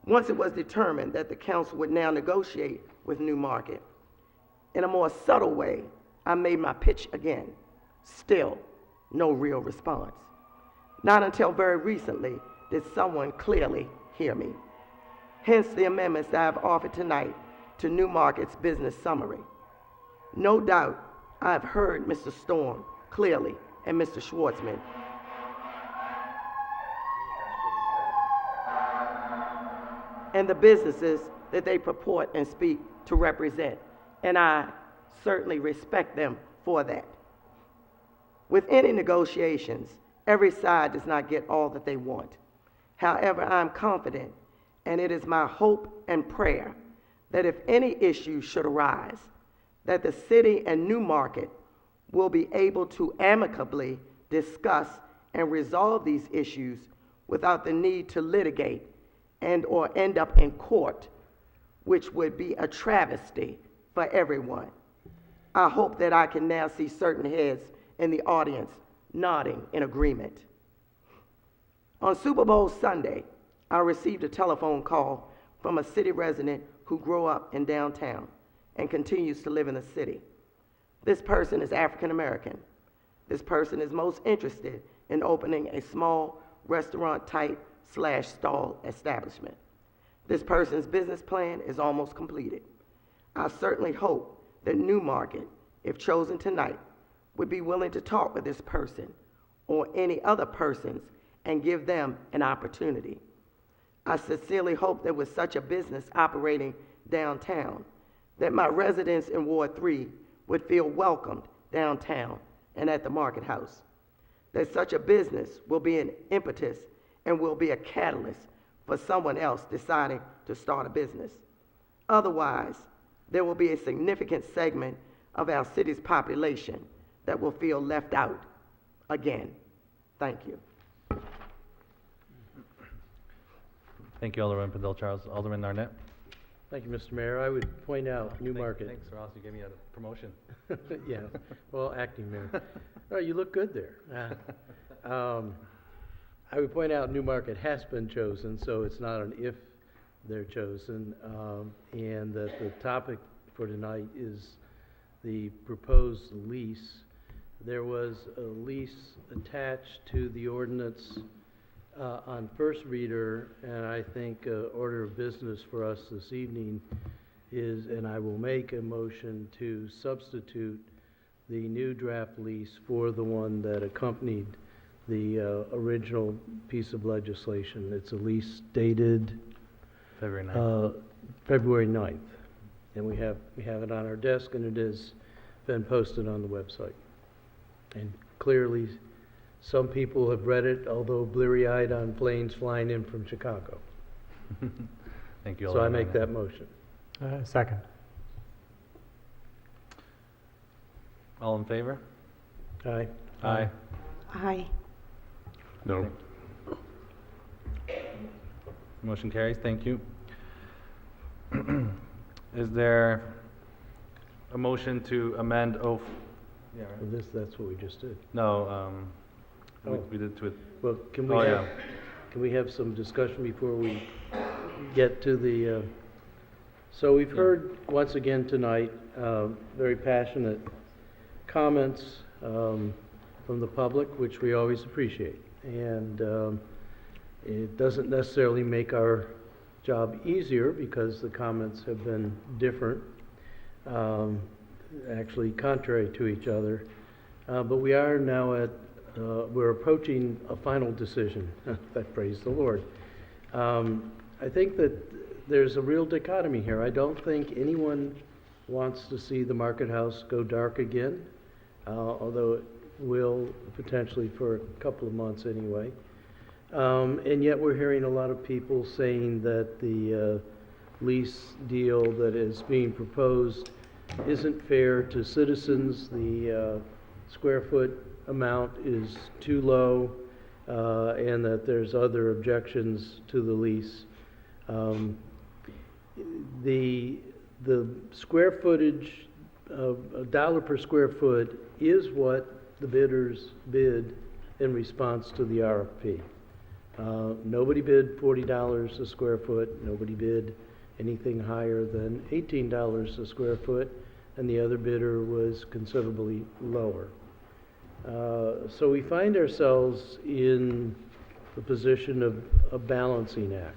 Once it was determined that the council would now negotiate with Newmarket, in a more subtle way, I made my pitch again. Still, no real response. Not until very recently did someone clearly hear me. Hence the amendments that I have offered tonight to Newmarket's business summary. No doubt, I have heard Mr. Storm clearly and Mr. Schwartzman. And the businesses that they purport and speak to represent, and I certainly respect them for that. With any negotiations, every side does not get all that they want. However, I'm confident, and it is my hope and prayer, that if any issues should arise, that the city and Newmarket will be able to amicably discuss and resolve these issues without the need to litigate and or end up in court, which would be a travesty for everyone. I hope that I can now see certain heads in the audience nodding in agreement. On Super Bowl Sunday, I received a telephone call from a city resident who grew up in downtown and continues to live in the city. This person is African American. This person is most interested in opening a small restaurant-type / stall establishment. This person's business plan is almost completed. I certainly hope that Newmarket, if chosen tonight, would be willing to talk with this person or any other persons and give them an opportunity. I sincerely hope that with such a business operating downtown, that my residents in Ward 3 would feel welcomed downtown and at the Market House. That such a business will be an impetus and will be a catalyst for someone else deciding to start a business. Otherwise, there will be a significant segment of our city's population that will feel left out again. Thank you. Thank you, Alderman Padilla Charles. Alderman Arnett. Thank you, Mr. Mayor. I would point out Newmarket. Thanks, Ross. You gave me a promotion. Yeah, well, acting mayor. Oh, you look good there. I would point out Newmarket has been chosen, so it's not an if they're chosen, and that the topic for tonight is the proposed lease. There was a lease attached to the ordinance on first reader, and I think order of business for us this evening is, and I will make a motion to substitute the new draft lease for the one that accompanied the original piece of legislation. It's a lease dated February 9th. February 9th. And we have it on our desk, and it has been posted on the website. And clearly, some people have read it, although bleary-eyed on planes flying in from Chicago. Thank you, So I Alderman make that Arnett. motion. Second. All in favor? Aye. Aye. Aye. No. Motion carries. Thank you. Is there a motion to amend Well, that's what we just did. No, Oh. we did to it. Well, can we Oh, have, yeah. can we have some discussion before we get to the, so we've heard once again tonight, very passionate comments, from the public, which we always appreciate. And, it doesn't necessarily make our job easier because the comments have been different, actually contrary to each other. But we are now we're approaching a final decision. Praise the Lord. I think that there's a real dichotomy here. I don't think anyone wants to see the Market House go dark again, although it will potentially for a couple of months anyway. And yet we're hearing a lot of people saying that the lease deal that is being proposed isn't fair to citizens. The square foot amount is too low, and that there's other objections to the lease. The square footage, a dollar per square foot, is what the bidders bid in response to the RFP. Nobody bid $40 a square foot. Nobody bid anything higher than $18 a square foot, and the other bidder was considerably lower. So we find ourselves in the position of a balancing act.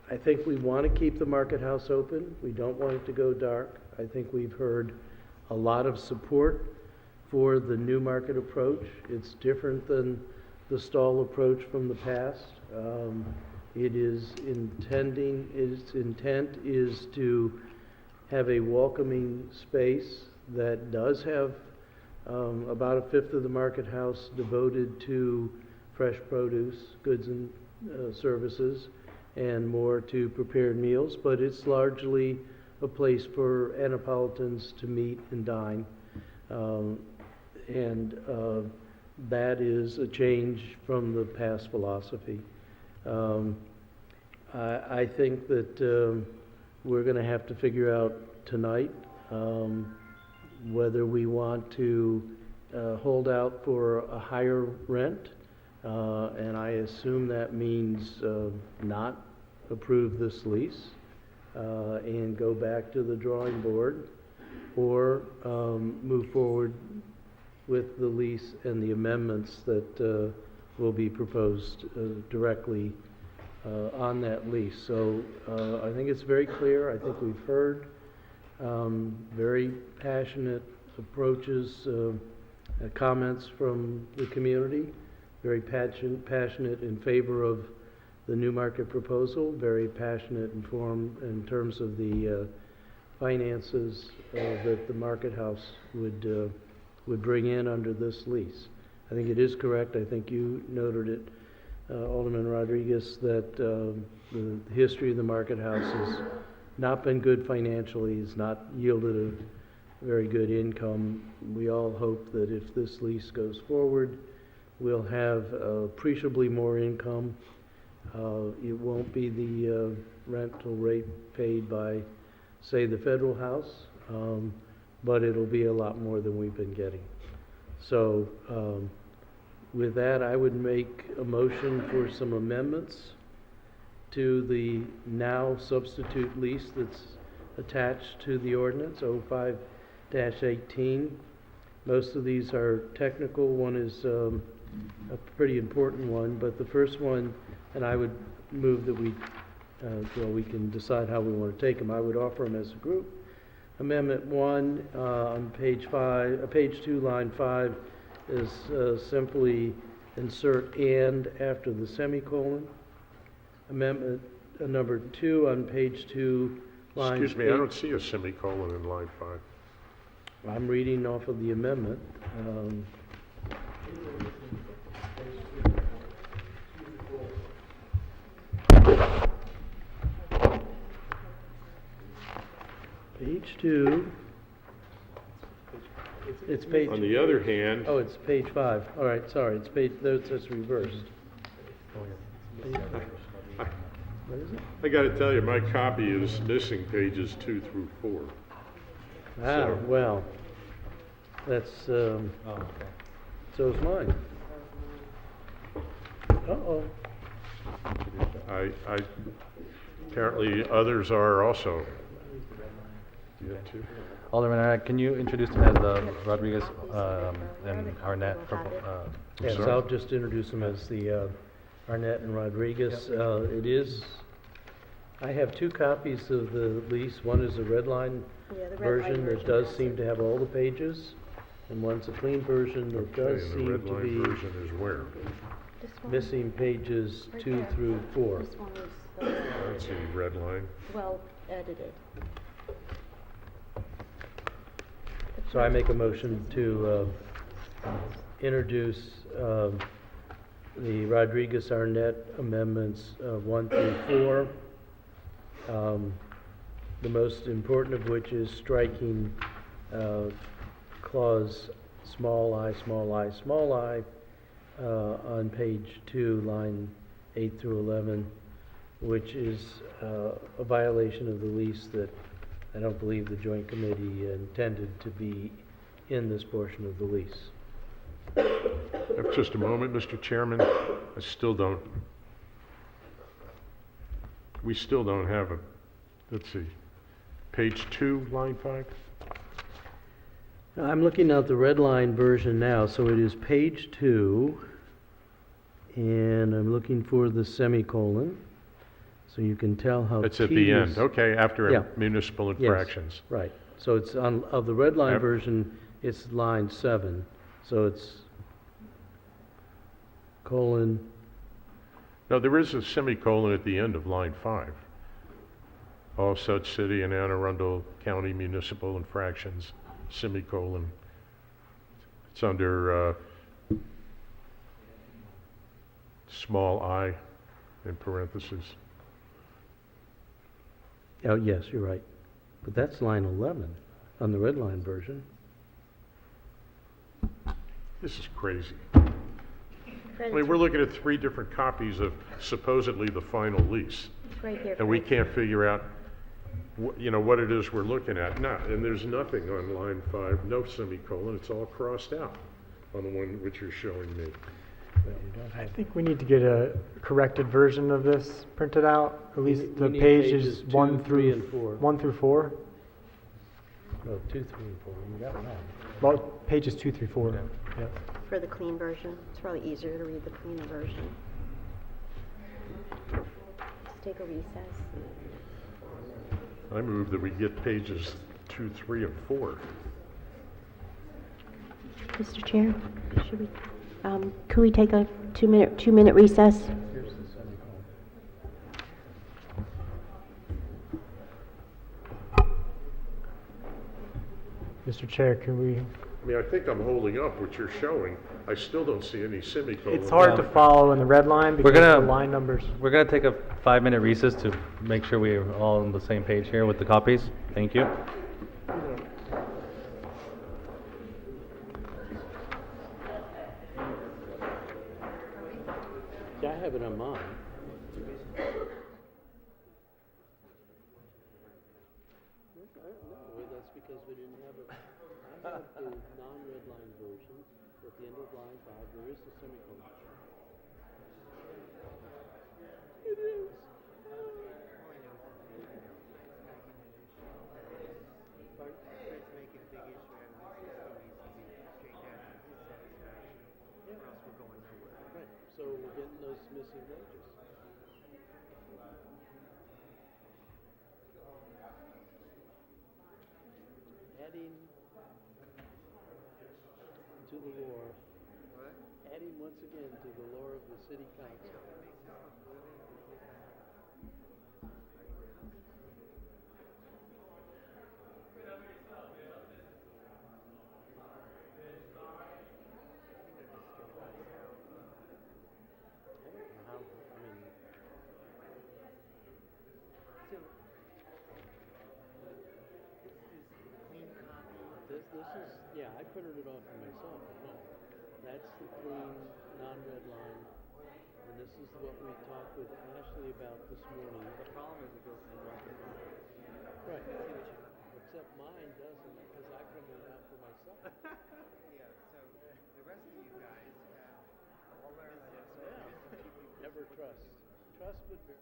I think we want to keep the Market House open. We don't want it to go dark. I think we've heard a lot of support for the new market approach. It's different than the stall approach from the past. Its intent is to have a welcoming space that does have about a fifth of the Market House devoted to fresh produce, goods and services, and more to prepared meals, but it's largely a place for Annapolitans to meet and dine. That is a change from the past philosophy. I think that we're going to have to figure out tonight whether we want to hold out for a higher rent, and I assume that means not approve this lease and go back to the drawing board, or move forward with the lease and the amendments that will be proposed directly on that lease. So I think it's very clear. I think we've heard very passionate approaches, comments from the community, very passionate in favor of the Newmarket proposal, very passionate in terms of the finances that the Market House would bring in under this lease. I think it is correct. I think you noted it, Alderman Rodriguez, that the history of the Market House has not been good financially, has not yielded a very good income. We all hope that if this lease goes forward, we'll have appreciably more income. It won't be the rental rate paid by, say, the Federal House, but it'll be a lot more than we've been getting. So with that, I would make a motion for some amendments to the now substitute lease that's attached to the ordinance, 05-18. Most of these are technical. One is a pretty important one, but the first one, and I would move that we can decide how we want to take them. I would offer them as a group. Amendment 1 on page 2, line 5, is simply insert "and" after the semicolon. Amendment number 2 on page 2, line 8. Excuse me, I don't see a semicolon in line 5. I'm reading off of the amendment. Page 2. It's page. On the other hand. Oh, it's page 5. All right, sorry. It's page. That's reversed. What is it? I got to tell you, my copy is missing pages 2 through 4. Ah, So- well, that's, so is mine. Uh-oh. I apparently others are also. You have two? Alderman Arnett, can you introduce them as Rodriguez and Arnett? Yes, I'll just introduce them as the Arnett and Rodriguez. It is, I have 2 copies of the lease. One is a red line version that does seem to have all the pages, and one's a clean version that does Okay, and the seem red to line be version is where? missing pages 2 through 4. This one is, That's the red line. well edited. So I make a motion to introduce the Rodriguez-Arnett amendments 1 through 4. The most important of which is striking clause small I, small I, small I on page 2, line 8 through 11, which is a violation of the lease that I don't believe the Joint Committee intended to be in this portion of the lease. Just a moment, Mr. Chairman. We still don't have a, let's see, page 2, line 5? I'm looking at the red line version now, so it is page 2, and I'm looking for the semicolon, so you can tell how It's at the end, tedious- okay, after Yeah. municipal Yes, infractions. right. So it's on, of the red line Yep. version, it's line 7, so it's colon, No, there is a semicolon at the end of line 5. All such city and Anne Arundel County municipal infractions, semicolon. It's under small I in parentheses. oh, yes, you're right. But that's line 11 on the red line version. This is crazy. I mean, we're looking at 3 different copies of supposedly the final lease. It's right here. And we Frank. can't figure out, what it is we're looking at. No, and there's nothing on line 5, no semicolon, it's all crossed out on the one which you're showing me. I think we need to get a corrected version of this printed out, at least We the need pages pages 1 2, through 3, and 4. 1 through 4. No, 2, 3, and 4, you got one. Well, pages 2 through 4. Yeah. For the clean version. It's probably easier to read the clean version. take a recess. I move that we get pages 2, 3, and 4. Mr. Chair, should we, could we take a two-minute recess? Mr. Chair, can we, I mean, I think I'm holding up what you're showing. I still don't see any semicolon. it's hard to follow in the red line because the line numbers. We're gonna take a 5-minute recess to make sure we're all on the same page here with the copies. Thank you. Yeah, I have it on mine. No, that's because we didn't have it. I have the non-red line version. At the end of line 5, there is a semicolon. It is. Right, so we're getting those missing pages. Adding to the lore. Adding once again to the lore of the city council. This is, yeah, I printed it off for myself at home. That's the clean, non-red line, and this is what we talked with Ashley about this morning. The problem is it goes from black and white. Right. Except mine doesn't, because I printed it out for myself. Yeah, so the rest of you guys have all learned this. Yeah. Never trust. Trust would be.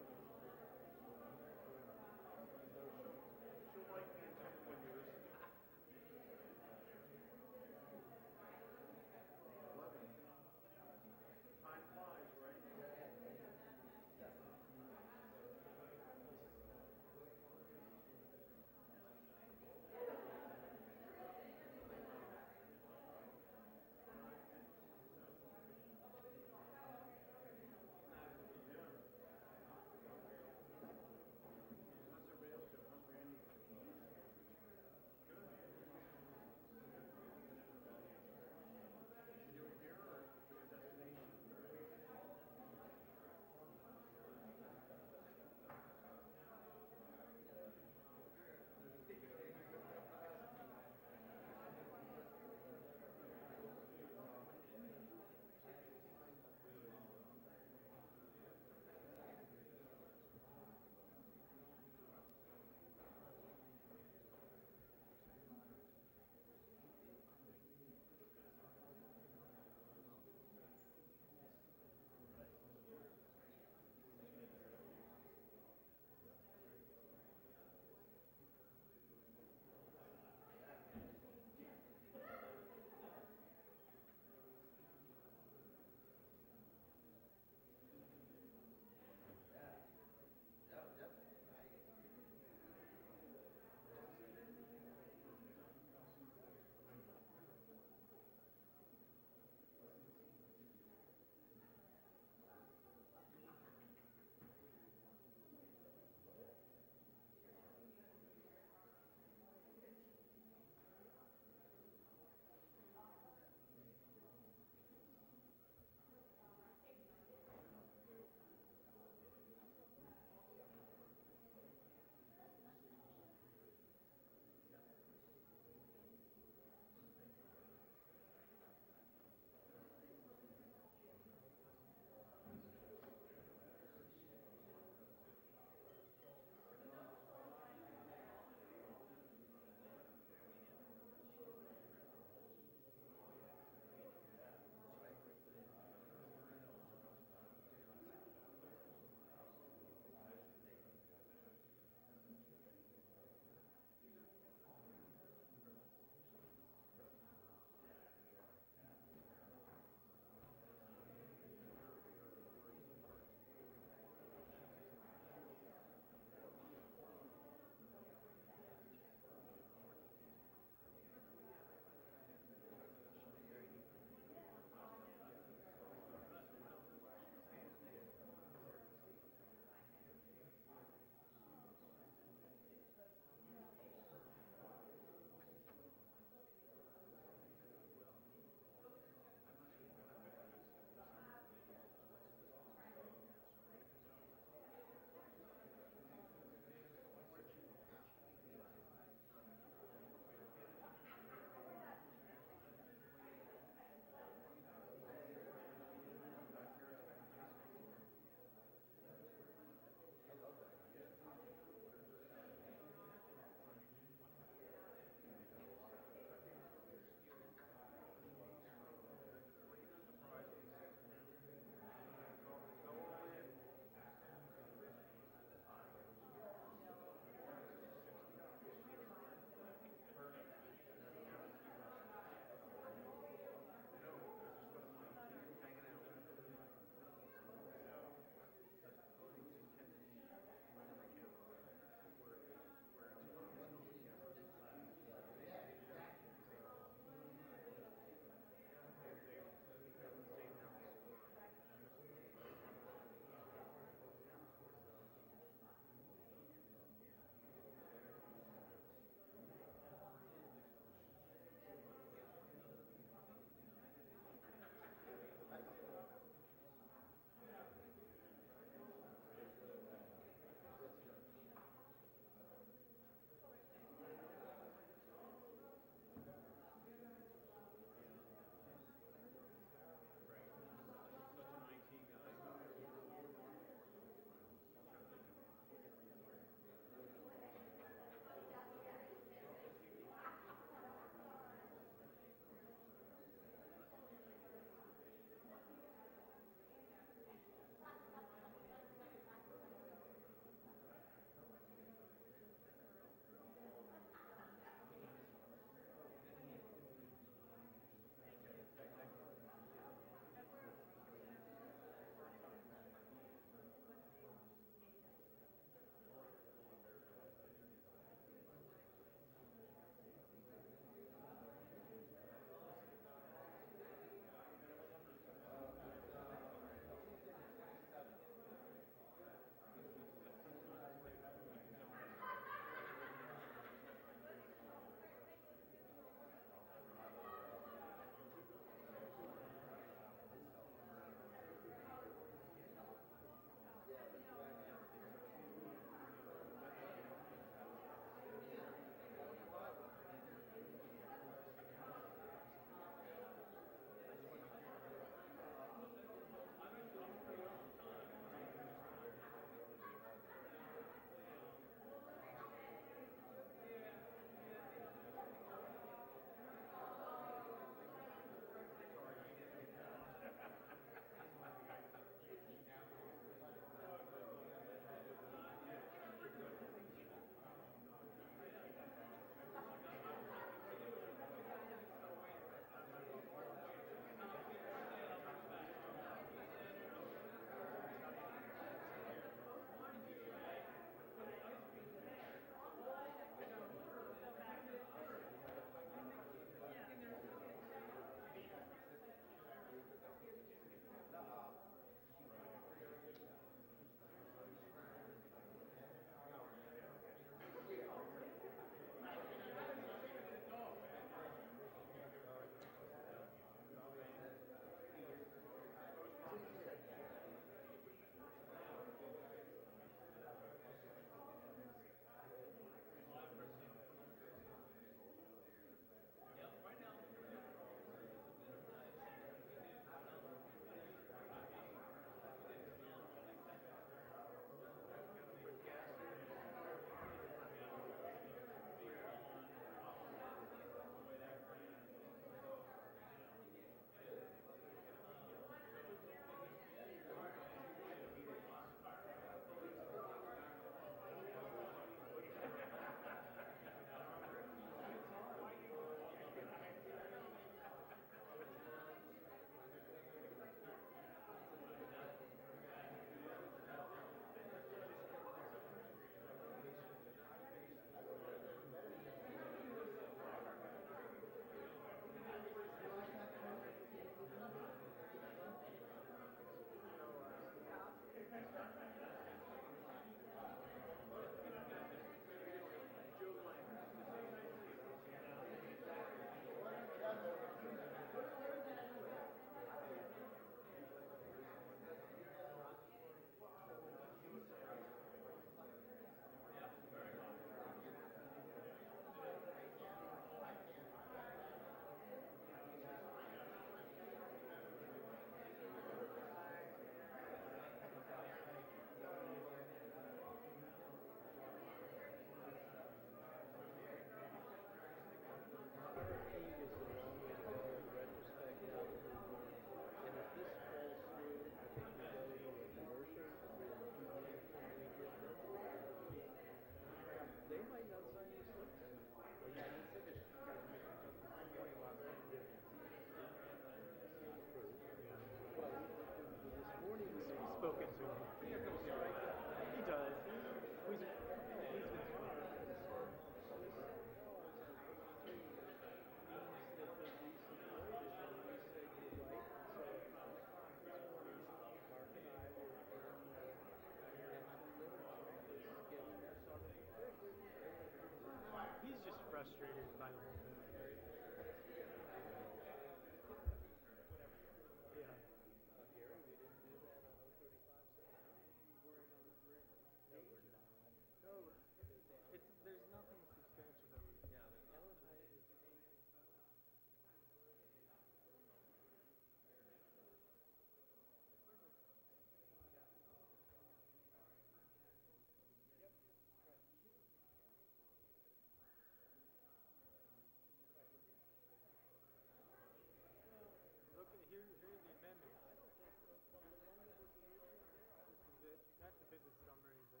That's the business summary, but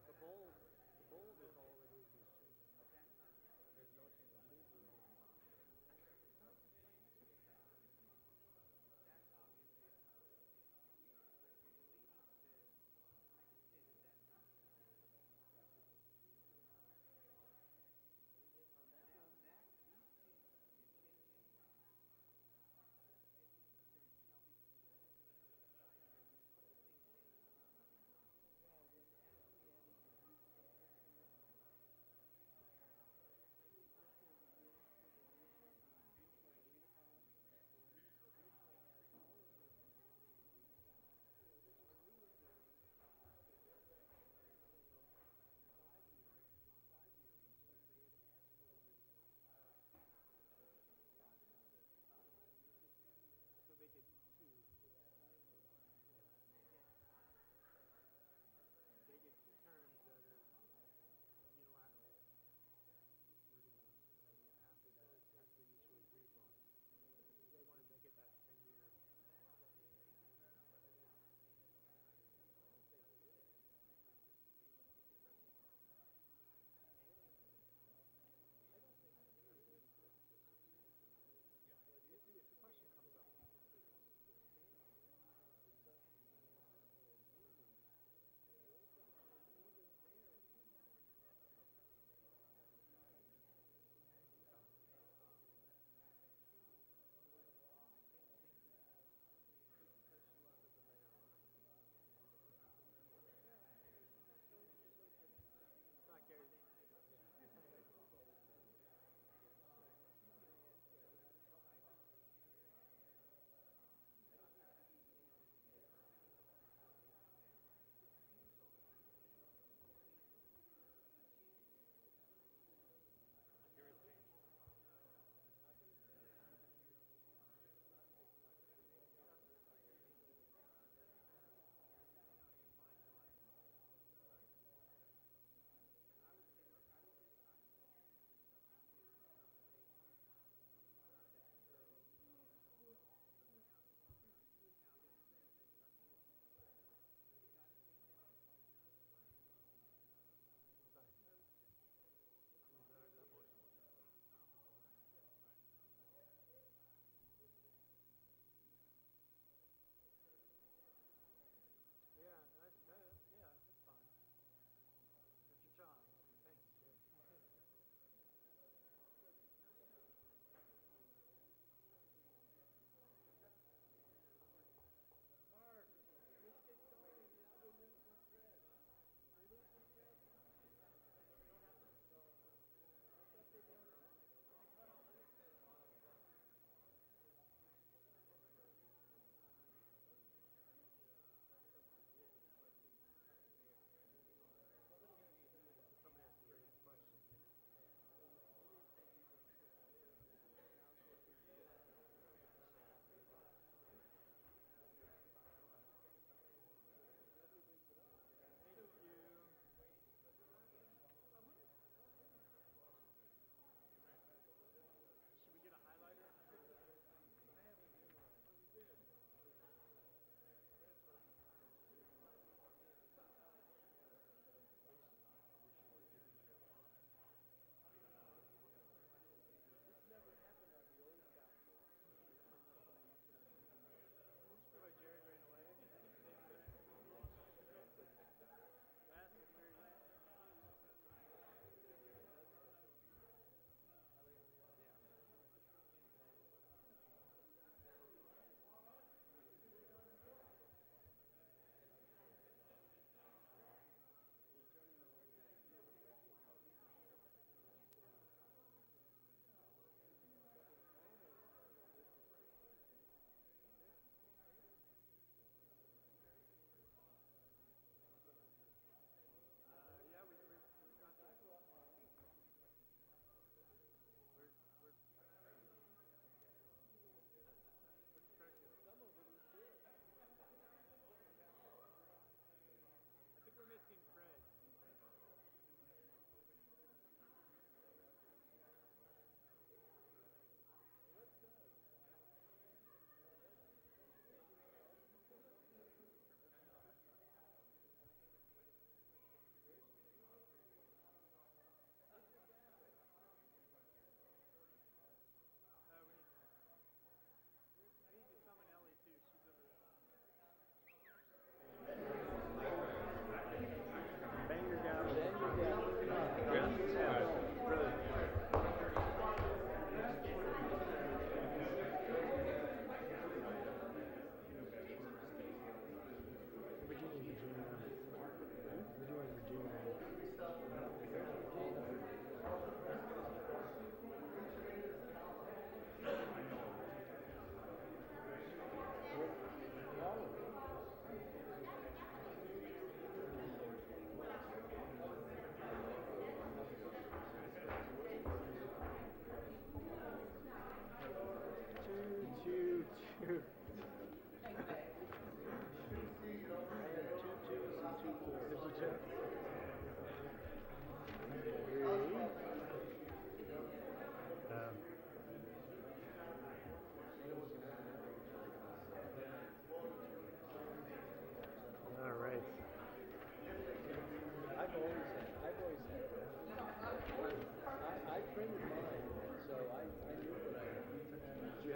the bold is all it is changing. There's no change. Please do it.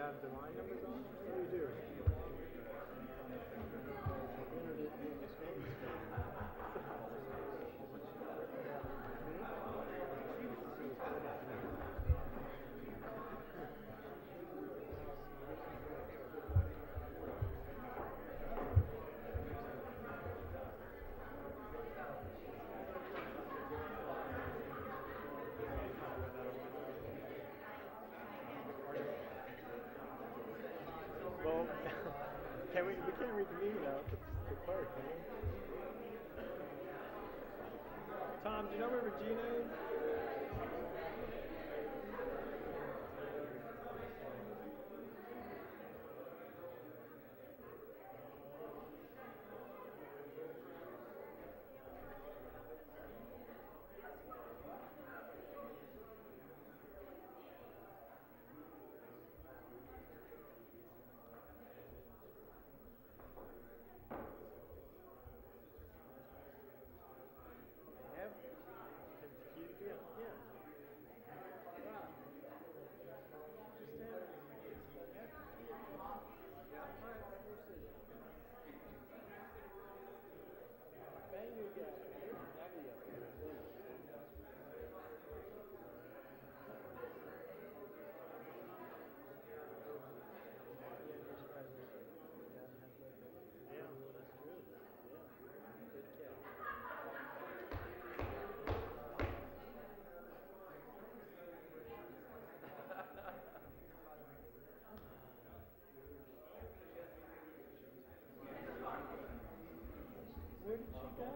have the line numbers on? What do you do? Well, we can't read the meeting out. It's the clerk, can we? Tom, do you know where Regina is? Where did she go?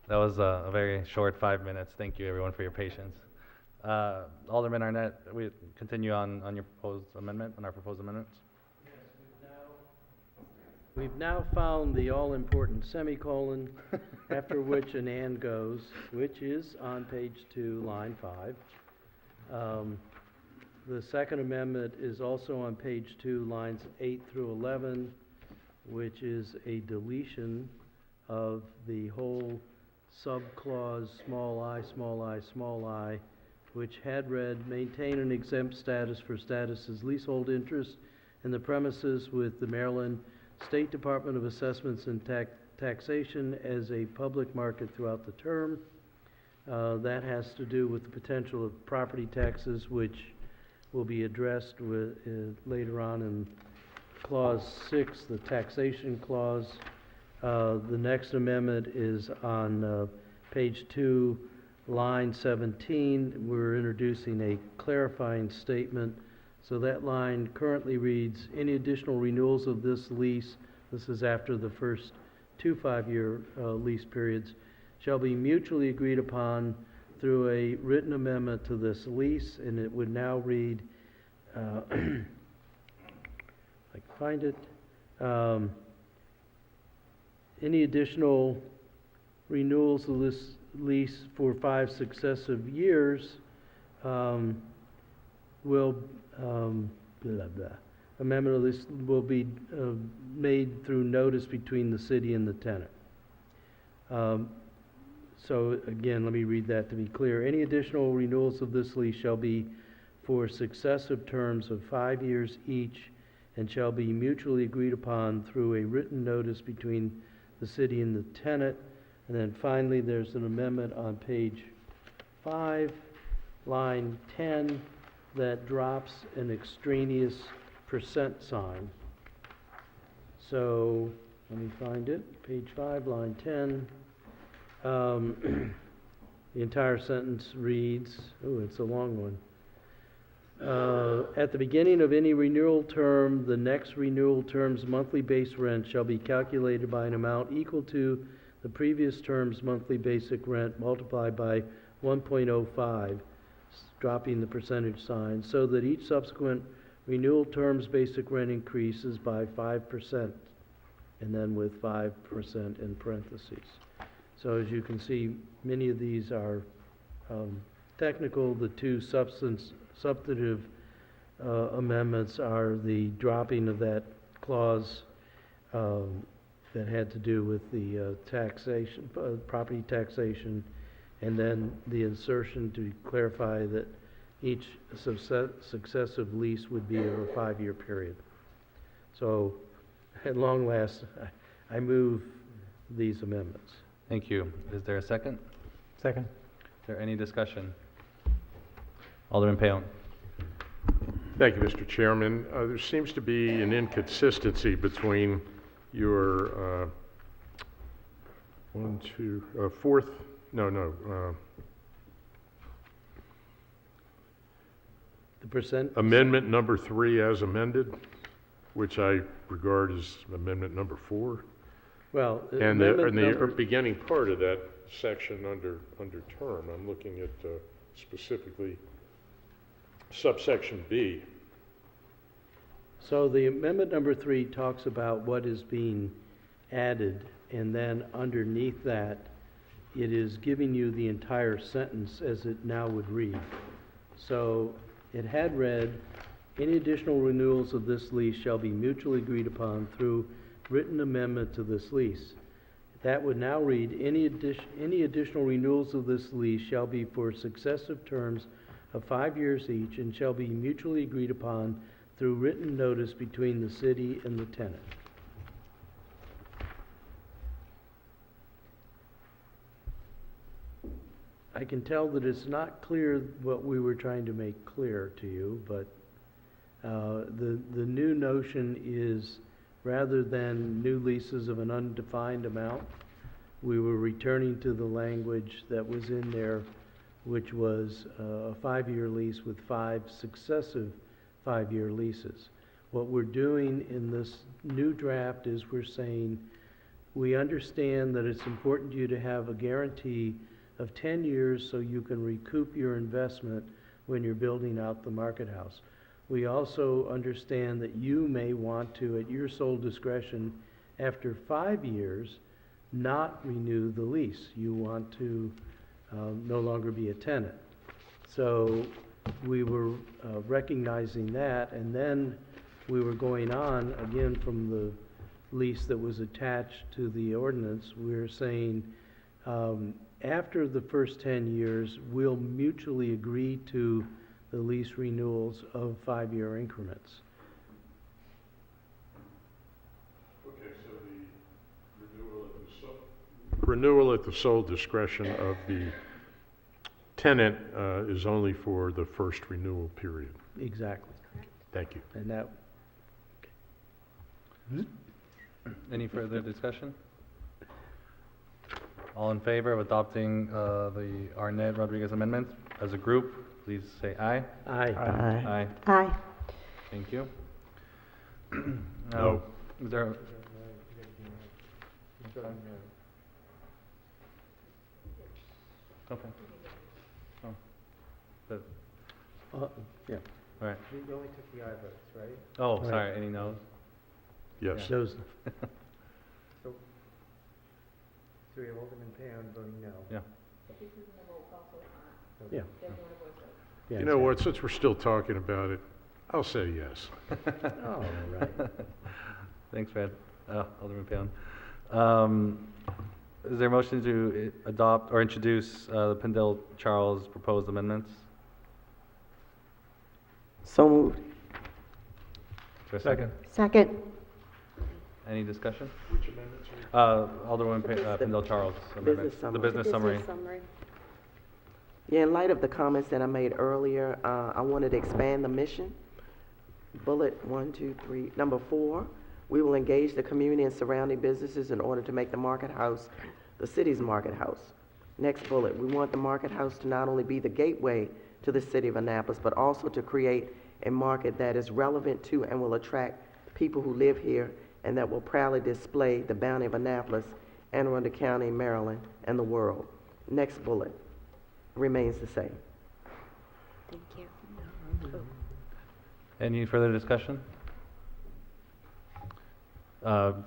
That was a very short 5 minutes. Thank you, everyone, for your patience. Alderman Arnett, we continue on your proposed amendment, on our proposed amendments. We've now found the all-important semicolon, after which an and goes, which is on page 2, line 5. The second amendment is also on page 2, lines 8 through 11, which is a deletion of the whole subclause small I, small I, small I, which had read, maintain an exempt status for status as leasehold interest in the premises with the Maryland State Department of Assessments and Taxation as a public market throughout the term. That has to do with the potential of property taxes, which will be addressed with, later on in Clause 6, the taxation clause. The next amendment is on page 2, line 17. We're introducing a clarifying statement. So that line currently reads, any additional renewals of this lease, this is after the first 2 5-year lease periods, shall be mutually agreed upon through a written amendment to this lease, and it would now read, I can find it, any additional renewals of this lease for 5 successive years will blah, blah. Amendment of this will be made through notice between the city and the tenant. So again, let me read that to be clear. Any additional renewals of this lease shall be for successive terms of 5 years each and shall be mutually agreed upon through a written notice between the city and the tenant. And then finally, there's an amendment on page 5, line 10, that drops an extraneous % sign. So, let me find it, page 5, line 10. The entire sentence reads, oh, it's a long one. At the beginning of any renewal term, the next renewal term's monthly base rent shall be calculated by an amount equal to the previous term's monthly basic rent multiplied by 1.05, dropping the percentage sign, so that each subsequent renewal term's basic rent increases by 5%, and then with 5% in parentheses. So as you can see, many of these are technical. The two substantive amendments are the dropping of that clause that had to do with the taxation, property taxation, and then the insertion to clarify that each successive lease would be over a 5-year period. So, at long last, I move these amendments. Thank you. Is there a second? Second. Is there any discussion? Alderman Payon. Thank you, Mr. Chairman. There seems to be an inconsistency between your the percent amendment number 3 as amended, which I regard as amendment number 4. Well, and the beginning part of that section under term, I'm looking at specifically subsection B. So the amendment number 3 talks about what is being added, and then underneath that, it is giving you the entire sentence as it now would read. So it had read, any additional renewals of this lease shall be mutually agreed upon through written amendment to this lease. That would now read, any additional renewals of this lease shall be for successive terms of 5 years each and shall be mutually agreed upon through written notice between the city and the tenant. I can tell that it's not clear what we were trying to make clear to you, but the new notion is, rather than new leases of an undefined amount, we were returning to the language that was in there, which was a 5-year lease with 5 successive 5-year leases. What we're doing in this new draft is we're saying We understand that it's important to you to have a guarantee of 10 years so you can recoup your investment when you're building out the market house. We also understand that you may want to, at your sole discretion, after 5 years, not renew the lease. You want to no longer be a tenant. So we were recognizing that, and then we were going on, again, from the lease that was attached to the ordinance. We're saying after the first 10 years, we'll mutually agree to the lease renewals of 5-year increments. Okay, so the renewal at the sole discretion of the tenant is only for the first renewal period. Exactly. Thank you. And that, Any further discussion? All in favor of adopting the Arnett Rodriguez amendment as a group, please say aye. Aye. Aye. Aye. Thank you. No. Is there? Okay. Oh. But- yeah. All right. You only took the aye votes, right? Oh, Right. sorry, any no's? Yes. Those, So we have Alderman Payon voting no. Yeah. yeah. Yeah, You know what, since we're still talking about it, I'll say yes. All right. Thanks, Fred. Alderman Payon. Is there a motion to adopt or introduce the Pendle Charles proposed amendments? So moved. Is there a second? Second. Any discussion? Which amendments are Alderman Pendle Charles amendment. business summary. The business summary. Yeah, in light of the comments that I made earlier, I wanted to expand the mission. Bullet 1, 2, 3, number 4, we will engage the community and surrounding businesses in order to make the market house the city's market house. Next bullet, we want the market house to not only be the gateway to the city of Annapolis, but also to create a market that is relevant to and will attract people who live here and that will proudly display the bounty of Annapolis, Anne Arundel County, Maryland, and the world. Next bullet remains the same. Thank you. Any further discussion?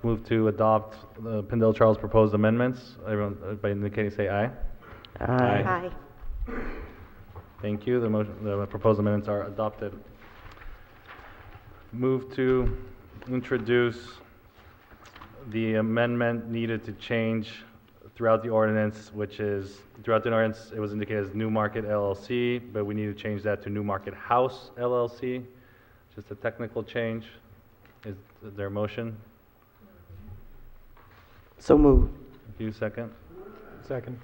Move to adopt the Pendle Charles proposed amendments. Everyone, by indicating say aye. Aye. Thank you. The proposed amendments are adopted. Move to introduce the amendment needed to change throughout the ordinance, which is, throughout the ordinance, it was indicated as New Market LLC, but we need to change that to New Market House LLC. Just a technical change. Is there a motion? So moved. Thank you. Second. Second.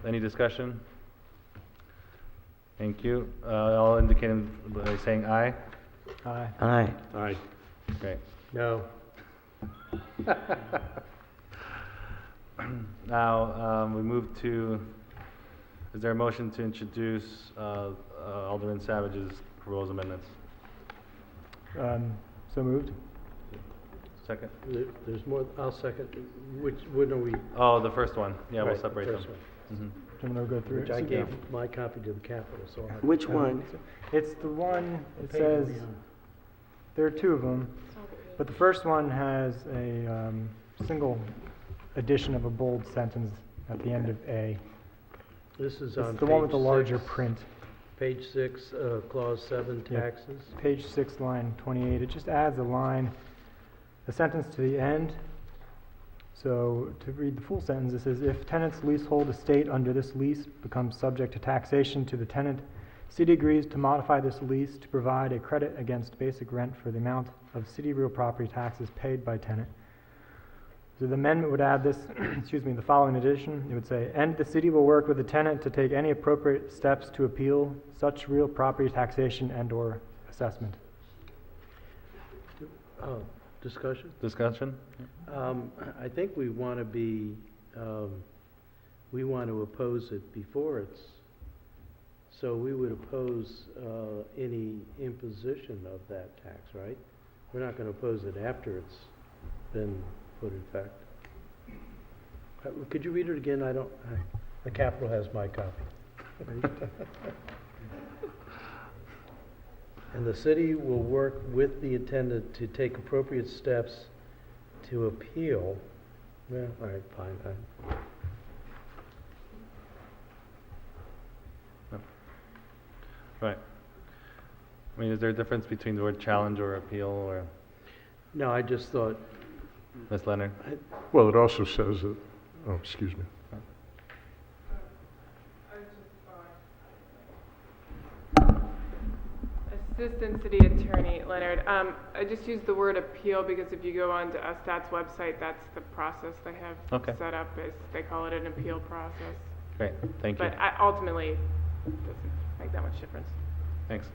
Any discussion? Thank you. All indicating by saying aye. Aye. Aye. Aye. Great. No. Now, we move to, is there a motion to introduce Alderman Savage's proposed amendments? So moved. Second? There's more, I'll second. When are we? Oh, the first one. Yeah, we'll Right, separate first them. one. Mhm. I'm gonna go through Which it. I gave my copy to the Capitol, so I'll have. Which one? It's the one, it page are we says, on? there are two of them, but the first one has a single addition of a bold sentence at the end of A. This is It's on the one with page the larger 6, print. Page 6, clause 7, Yeah. taxes. Page 6, line 28. It just adds a line, a sentence to the end. So to read the full sentence, it says, if tenant's leasehold estate under this lease becomes subject to taxation to the tenant, city agrees to modify this lease to provide a credit against basic rent for the amount of city real property taxes paid by tenant. So the amendment would add this, excuse me, the following addition. It would say, and the city will work with the tenant to take any appropriate steps to appeal such real property taxation and/or assessment. Discussion? Discussion? I think we want to be, we want to oppose it before it's, so we would oppose any imposition of that tax, right? We're not going to oppose it after it's been put in effect. Could you read it again? The Capitol has my copy. And the city will work with the attendant to take appropriate steps to appeal. Well, all right, fine. Right. I mean, is there a difference between the word challenge or appeal, or? No, I just thought. Ms. Leonard? Well, it also says that, oh, excuse me. Assistant City Attorney Leonard. I just use the word appeal because if you go onto STAT's website, that's the process they have set up. Is they call it an appeal process. Great, thank you. But ultimately, it doesn't make that much difference. Thanks.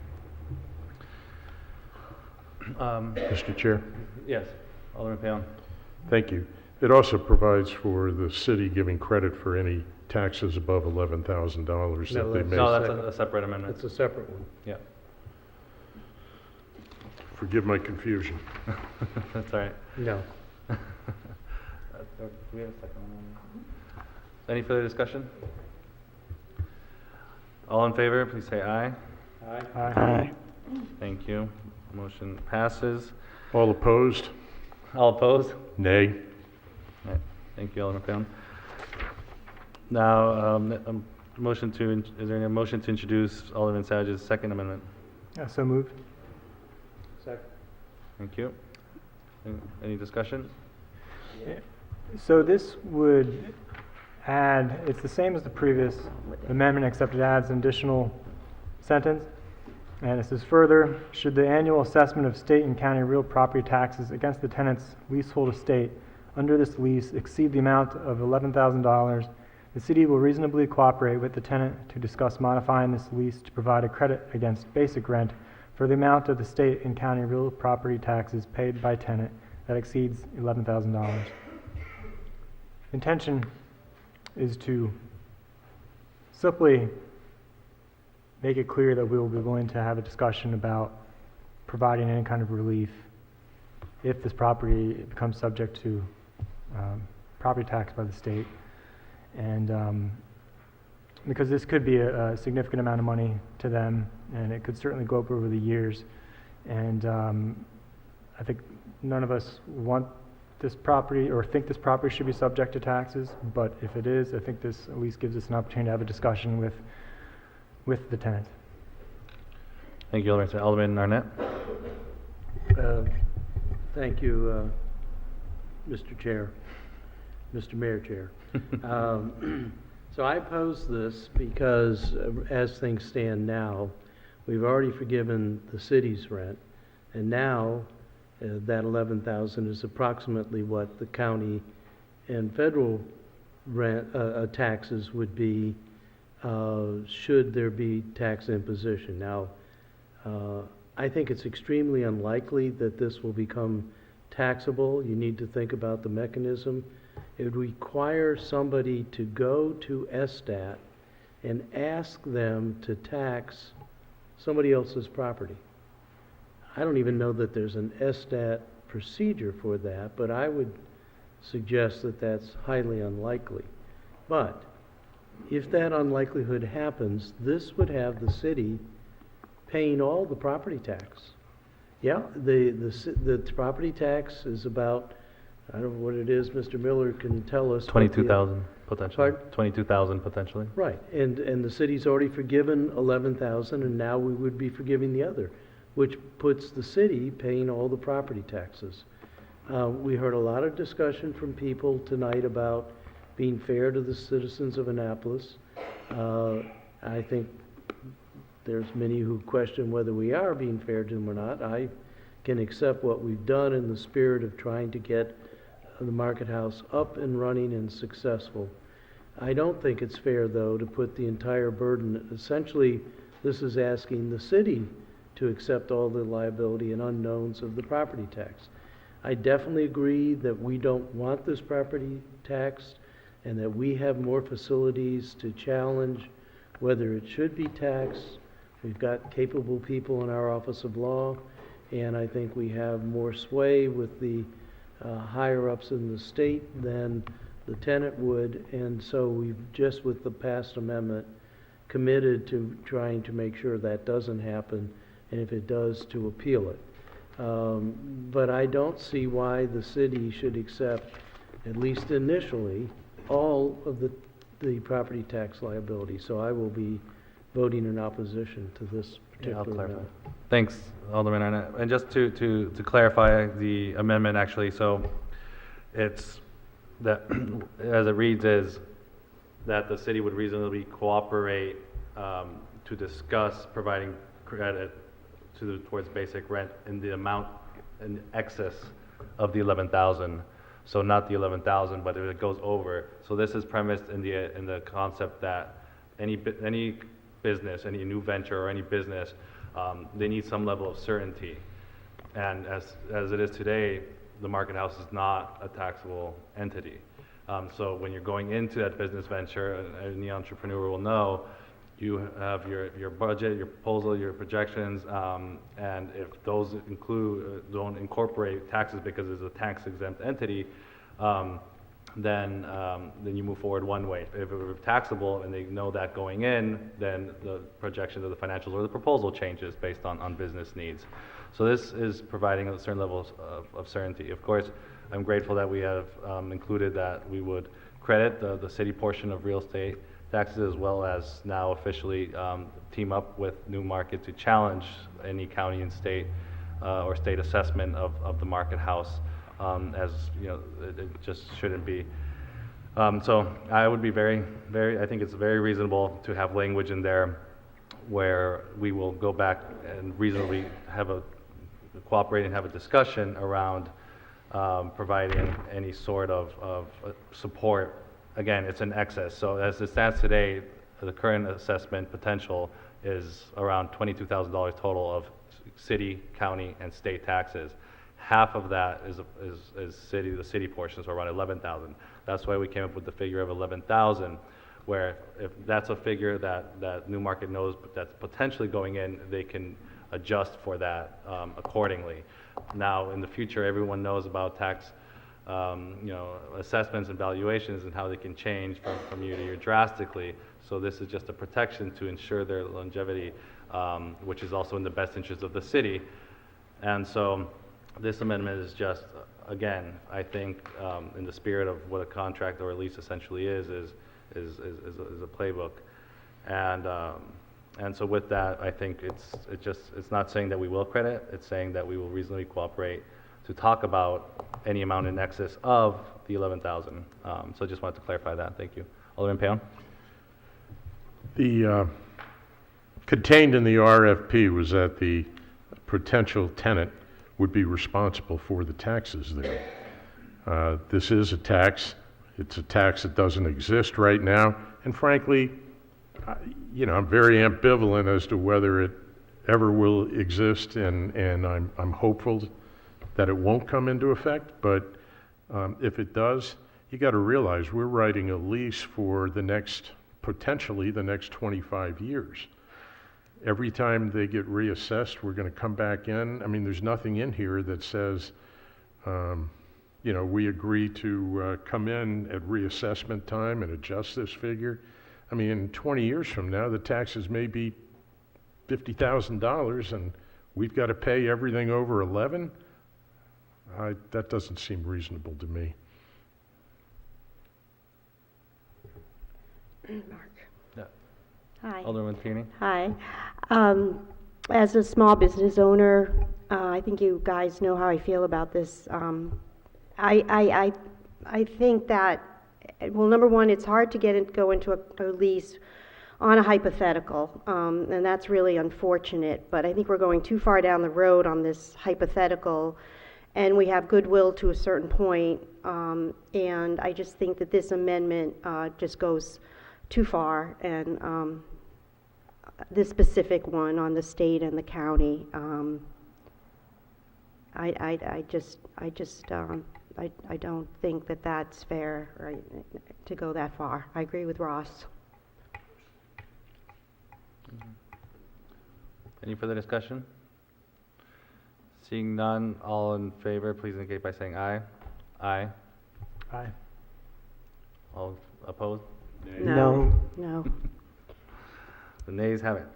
Mr. Chair? Yes, Alderman Payon. Thank you. It also provides for the city giving credit for any taxes above $11,000 that they may. No, that's a separate amendment. It's a separate one. Yeah. Forgive my confusion. That's all right. No. Do we have a second one? Any further discussion? All in favor, please say aye. Aye. Aye. Thank you. Motion passes. All opposed? All opposed? Nay. All right. Thank you, Alderman Payon. Now, is there any motion to introduce Alderman Savage's second amendment? So moved. Second. Thank you. Any discussion? So this would add, it's the same as the previous amendment, except it adds an additional sentence. And it says further, should the annual assessment of state and county real property taxes against the tenant's leasehold estate under this lease exceed the amount of $11,000, the city will reasonably cooperate with the tenant to discuss modifying this lease to provide a credit against basic rent for the amount of the state and county real property taxes paid by tenant that exceeds $11,000. Intention is to simply make it clear that we will be willing to have a discussion about providing any kind of relief if this property becomes subject to property tax by the state. And because this could be a significant amount of money to them, and it could certainly go up over the years. And I think none of us want this property or think this property should be subject to taxes, but if it is, I think this at least gives us an opportunity to have a discussion with the tenant. Thank you, Alderman. Alderman Arnett. Thank you, Mr. Chair, Mr. Mayor Chair. So I oppose this because as things stand now, we've already forgiven the city's rent, and now that $11,000 is approximately what the county and federal rent taxes would be should there be tax imposition. Now, I think it's extremely unlikely that this will become taxable. You need to think about the mechanism. It would require somebody to go to STAT and ask them to tax somebody else's property. I don't even know that there's an STAT procedure for that, but I would suggest that that's highly unlikely. But if that unlikelihood happens, this would have the city paying all the property tax. Yeah, the property tax is about, I don't know what it is, Mr. Miller can tell us. 22,000 potentially. Pardon? 22,000 potentially. Right, and the city's already forgiven 11,000, and now we would be forgiving the other, which puts the city paying all the property taxes. We heard a lot of discussion from people tonight about being fair to the citizens of Annapolis. I think there's many who question whether we are being fair to them or not. I can accept what we've done in the spirit of trying to get the Market House up and running and successful. I don't think it's fair, though, to put the entire burden. Essentially, this is asking the city to accept all the liability and unknowns of the property tax. I definitely agree that we don't want this property taxed and that we have more facilities to challenge whether it should be taxed. We've got capable people in our Office of Law, and I think we have more sway with the higher-ups in the state than The tenant would, and so we've just with the past amendment committed to trying to make sure that doesn't happen, and if it does, to appeal it. But I don't see why the city should accept, at least initially, all of the property tax liability. So I will be voting in opposition to this Yeah, I'll particular clarify. amendment. Thanks, Alderman Arnett. And just to clarify the amendment, actually, so it's that, as it reads, is that the city would reasonably cooperate to discuss providing credit towards basic rent in the amount in excess of the 11,000. So not the 11,000, but if it goes over. So this is premised in the concept that any business, any new venture or any business, they need some level of certainty. And as it is today, the market house is not a taxable entity. So when you're going into that business venture, and the entrepreneur will know, you have your budget, your proposal, your projections, and if those don't incorporate taxes because it's a tax-exempt entity, then you move forward one way. If it were taxable and they know that going in, then the projections of the financials or the proposal changes based on business needs. So this is providing a certain level of certainty. Of course, I'm grateful that we have included that we would credit the city portion of real estate taxes, as well as now officially team up with Newmarket to challenge any county and state or state assessment of the market house, as you know, it just shouldn't be. So I would be I think it's very reasonable to have language in there where we will go back and reasonably cooperate and have a discussion around providing any sort of support. Again, it's in excess. So as it stands today, the current assessment potential is around $22,000 total of city, county, and state taxes. Half of that is the city portion, so around 11,000. That's why we came up with the figure of 11,000, where if that's a figure that Newmarket knows that's potentially going in, they can adjust for that accordingly. Now, in the future, everyone knows about tax assessments and valuations and how they can change from year to year drastically. So this is just a protection to ensure their longevity, which is also in the best interest of the city. And so this amendment is just, again, I think in the spirit of what a contract or a lease essentially is a playbook. And so with that, I think it's not saying that we will credit, it's saying that we will reasonably cooperate to talk about any amount in excess of the 11,000. So I just wanted to clarify that. Thank you. Alderman Payon? The contained in the RFP was that the potential tenant would be responsible for the taxes there. This is a tax. It's a tax that doesn't exist right now. And frankly, I'm very ambivalent as to whether it ever will exist, and I'm hopeful that it won't come into effect. But if it does, you got to realize we're writing a lease for potentially the next 25 years. Every time they get reassessed, we're going to come back in. I mean, there's nothing in here that says, we agree to come in at reassessment time and adjust this figure. I mean, in 20 years from now, the taxes may be $50,000 and we've got to pay everything over 11. That doesn't seem reasonable to me. Mark. Yeah. Hi. Alderman Tierney? Hi. As a small business owner, I think you guys know how I feel about this. I think that, well, number one, it's hard to go into a lease on a hypothetical, and that's really unfortunate. But I think we're going too far down the road on this hypothetical, and we have goodwill to a certain point. And I just think that this amendment just goes too far, and this specific one on the state and the county, I don't think that that's fair, right, to go that far. I agree with Ross. Any further discussion? Seeing none, all in favor, please indicate by saying aye. Aye. Aye. All opposed? No. No. The nays have it.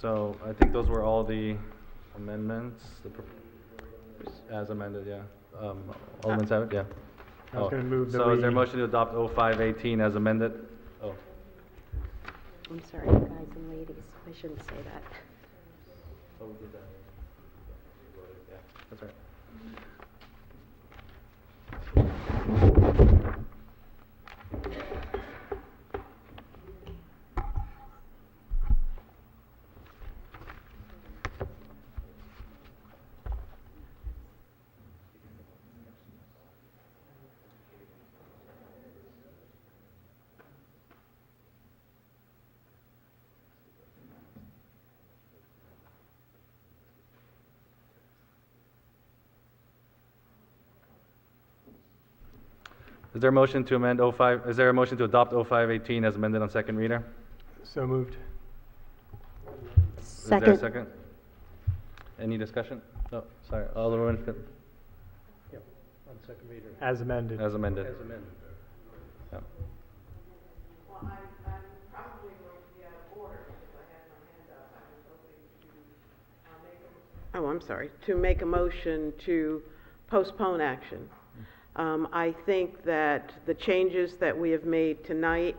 So I think those were all the amendments, as amended, yeah. Alderman Savage, yeah. I was gonna move that So is there a we- motion to adopt 0518 as amended? Oh, I'm sorry, you guys and ladies, I shouldn't say that. oh, we did that. Yeah, that's right. Is there a motion to amend 05, is there a motion to adopt 0518 as amended on second reader? So moved. Is there a second? Any discussion? No, sorry, Alderman, Yep, on second reader. As amended. as amended. As amended. Yeah. Well, I'm probably going to be out of order because I had my hand up. I was hoping to make a... Oh, I'm sorry, to make a motion to postpone action. I think that the changes that we have made tonight,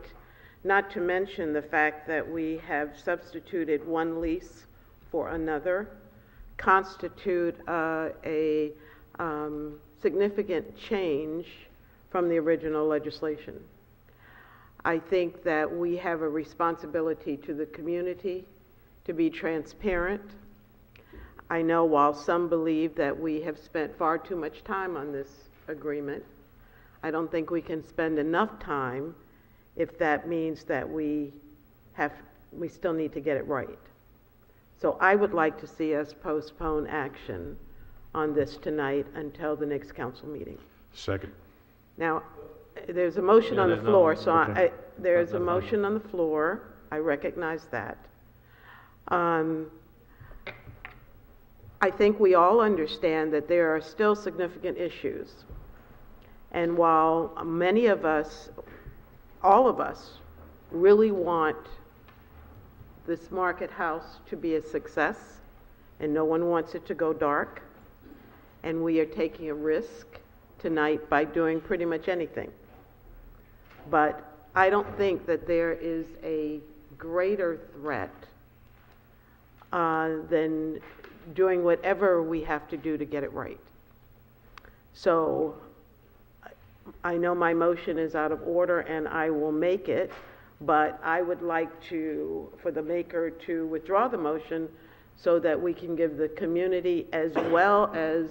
not to mention the fact that we have substituted one lease for another, constitute a significant change from the original legislation. I think that we have a responsibility to the community to be transparent. I know while some believe that we have spent far too much time on this agreement, I don't think we can spend enough time if that means that we still need to get it right. So I would like to see us postpone action on this tonight until the next council meeting. Second. Now, there's a motion on the there's no- floor, so okay. there's a That's fine. motion on the floor. I recognize that. I think we all understand that there are still significant issues. And while many of us, all of us, really want this market house to be a success, and no one wants it to go dark, and we are taking a risk tonight by doing pretty much anything. But I don't think that there is a greater threat than doing whatever we have to do to get it right. So I know my motion is out of order and I will make it, but I would like for the maker to withdraw the motion so that we can give the community as well as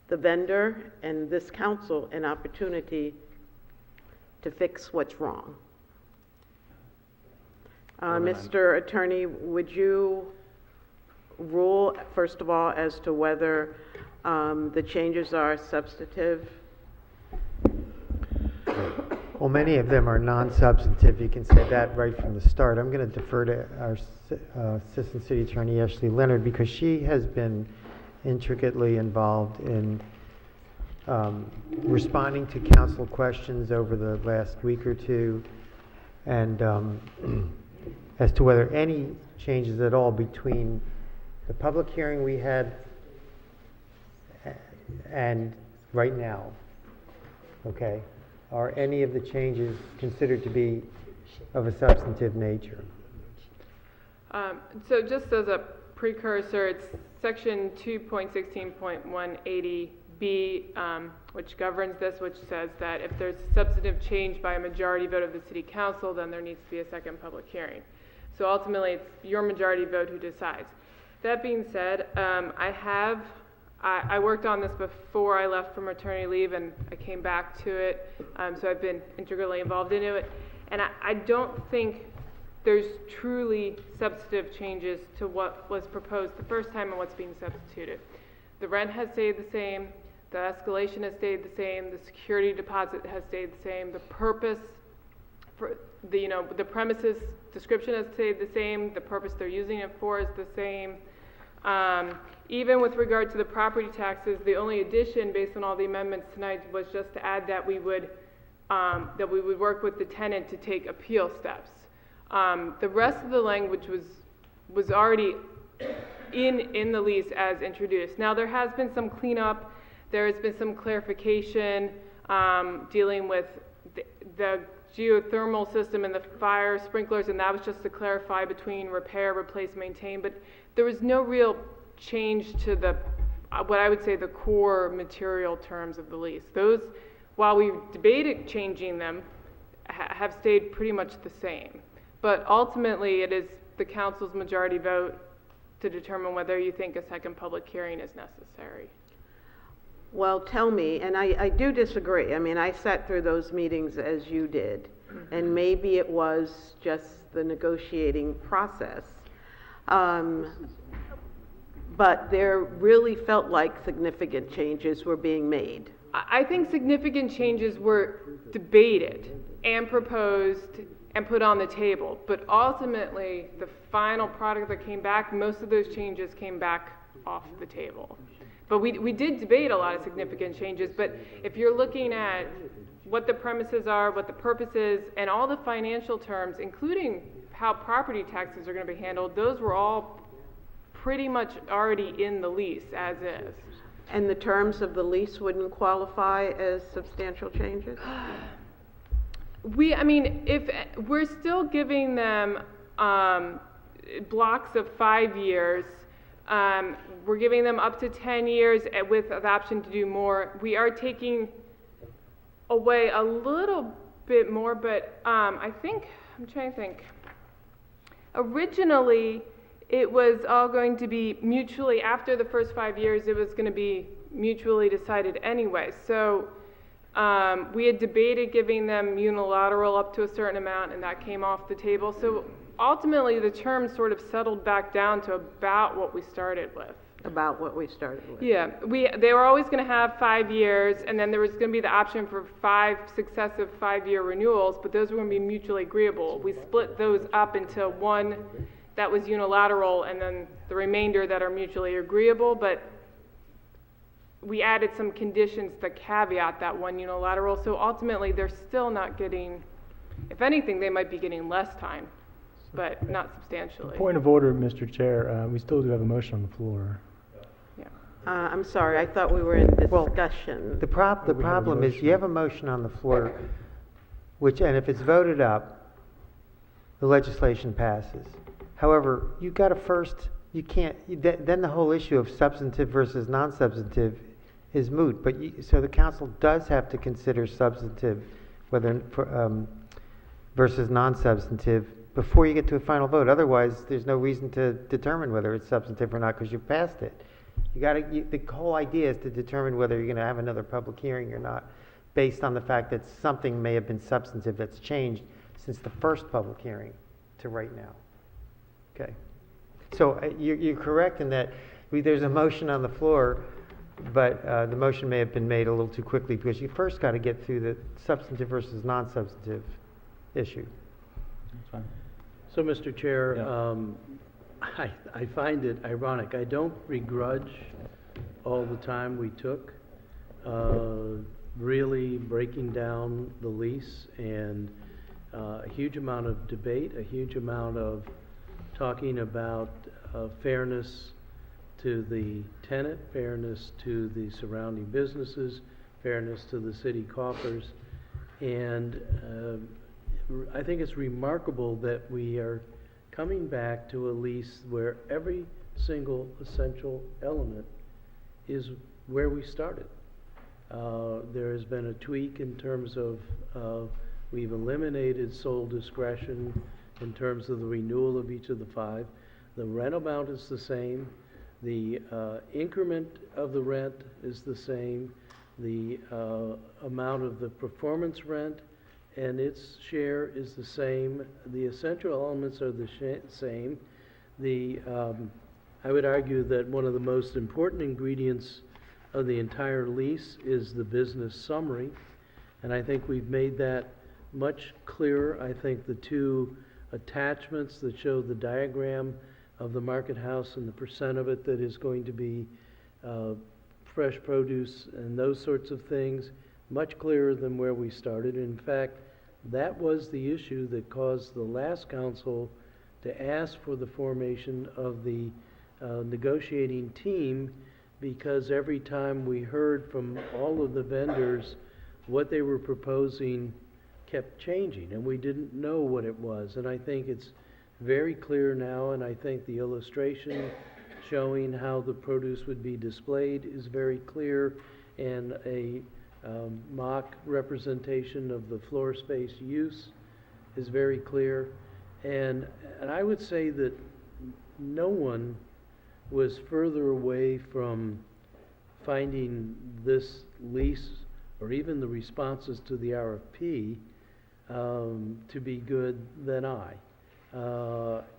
the vendor and this council an opportunity to fix what's wrong. Mr. Attorney, would you rule, first of all, as to whether the changes are substantive? Well, many of them are non-substantive. You can say that right from the start. I'm going to defer to our Assistant City Attorney Ashley Leonard because she has been intricately involved in responding to council questions over the last week or two, and as to whether any changes at all between the public hearing we had and right now, okay, are any of the changes considered to be of a substantive nature? So just as a precursor, it's section 2.16.180B, which governs this, which says that if there's substantive change by a majority vote of the city council, then there needs to be a second public hearing. So ultimately, it's your majority vote who decides. That being said, I worked on this before I left for maternity leave, and I came back to it, so I've been integrally involved into it. And I don't think there's truly substantive changes to what was proposed the first time and what's being substituted. The rent has stayed the same, the escalation has stayed the same, the security deposit has stayed the same, the purpose for the premises description has stayed the same, the purpose they're using it for is the same. Even with regard to the property taxes, the only addition based on all the amendments tonight was just to add that we would work with the tenant to take appeal steps. The rest of the language was already in the lease as introduced. Now, there has been some cleanup, there has been some clarification dealing with the geothermal system and the fire sprinklers, and that was just to clarify between repair, replace, maintain, but there was no real change to the, what I would say, the core material terms of the lease. Those, while we debated changing them, have stayed pretty much the same. But ultimately, it is the council's majority vote to determine whether you think a second public hearing is necessary. Well, tell me, and I do disagree. I mean, I sat through those meetings as you did, and maybe it was just the negotiating process. But there really felt like significant changes were being made. I think significant changes were debated and proposed and put on the table, but ultimately, the final product that came back, most of those changes came back off the table. But we did debate a lot of significant changes, but if you're looking at what the premises are, what the purpose is, and all the financial terms, including how property taxes are going to be handled, those were all pretty much already in the lease as is. And the terms of the lease wouldn't qualify as substantial changes? I mean, if we're still giving them blocks of 5 years, we're giving them up to 10 years with the option to do more. We are taking away a little bit more, but I think, I'm trying to think. Originally, it was all going to be mutually, after the first 5 years, it was going to be mutually decided anyway. So we had debated giving them unilateral up to a certain amount, and that came off the table. So ultimately, the terms sort of settled back down to about what we started with. About what we started with. Yeah, they were always going to have 5 years, and then there was going to be the option for 5 successive 5-year renewals, but those were going to be mutually agreeable. We split those up into one that was unilateral, and then the remainder that are mutually agreeable, but we added some conditions to caveat that one unilateral, so ultimately they're still not getting, if anything, they might be getting less time, but not substantially. Point of order, Mr. Chair, we still do have a motion on the floor. I'm sorry, I thought we were in discussion. The problem is you have a motion on the floor, which, and if it's voted up, the legislation passes. However, you've got to first, you can't, then the whole issue of substantive versus non-substantive is moot. But so the council does have to consider substantive, whether versus non-substantive, before you get to a final vote. Otherwise, there's no reason to determine whether it's substantive or not because you passed it. The whole idea is to determine whether you're going to have another public hearing or not, based on the fact that something may have been substantive that's changed since the first public hearing to right now. Okay. So you're correct in that there's a motion on the floor, but the motion may have been made a little too quickly because you first got to get through the substantive versus non-substantive issue. That's fine. So, Mr. Chair, I find it ironic. I don't begrudge all the time we took really breaking down the lease, and a huge amount of debate, a huge amount of talking about fairness to the tenant, fairness to the surrounding businesses, fairness to the city coffers. And I think it's remarkable that we are coming back to a lease where every single essential element is where we started. There has been a tweak in terms of we've eliminated sole discretion in terms of the renewal of each of the 5. The rent amount is the same. The increment of the rent is the same. The amount of the performance rent and its share is the same. The essential elements are the same. I would argue that one of the most important ingredients of the entire lease is the business summary, and I think we've made that much clearer. I think the 2 attachments that show the diagram of the market house and the percent of it that is going to be fresh produce and those sorts of things, much clearer than where we started. In fact, that was the issue that caused the last council to ask for the formation of the negotiating team, because every time we heard from all of the vendors what they were proposing kept changing, and we didn't know what it was. And I think it's very clear now, and I think the illustration showing how the produce would be displayed is very clear, and a mock representation of the floor space use is very clear. And I would say that no one was further away from finding this lease or even the responses to the RFP to be good than I.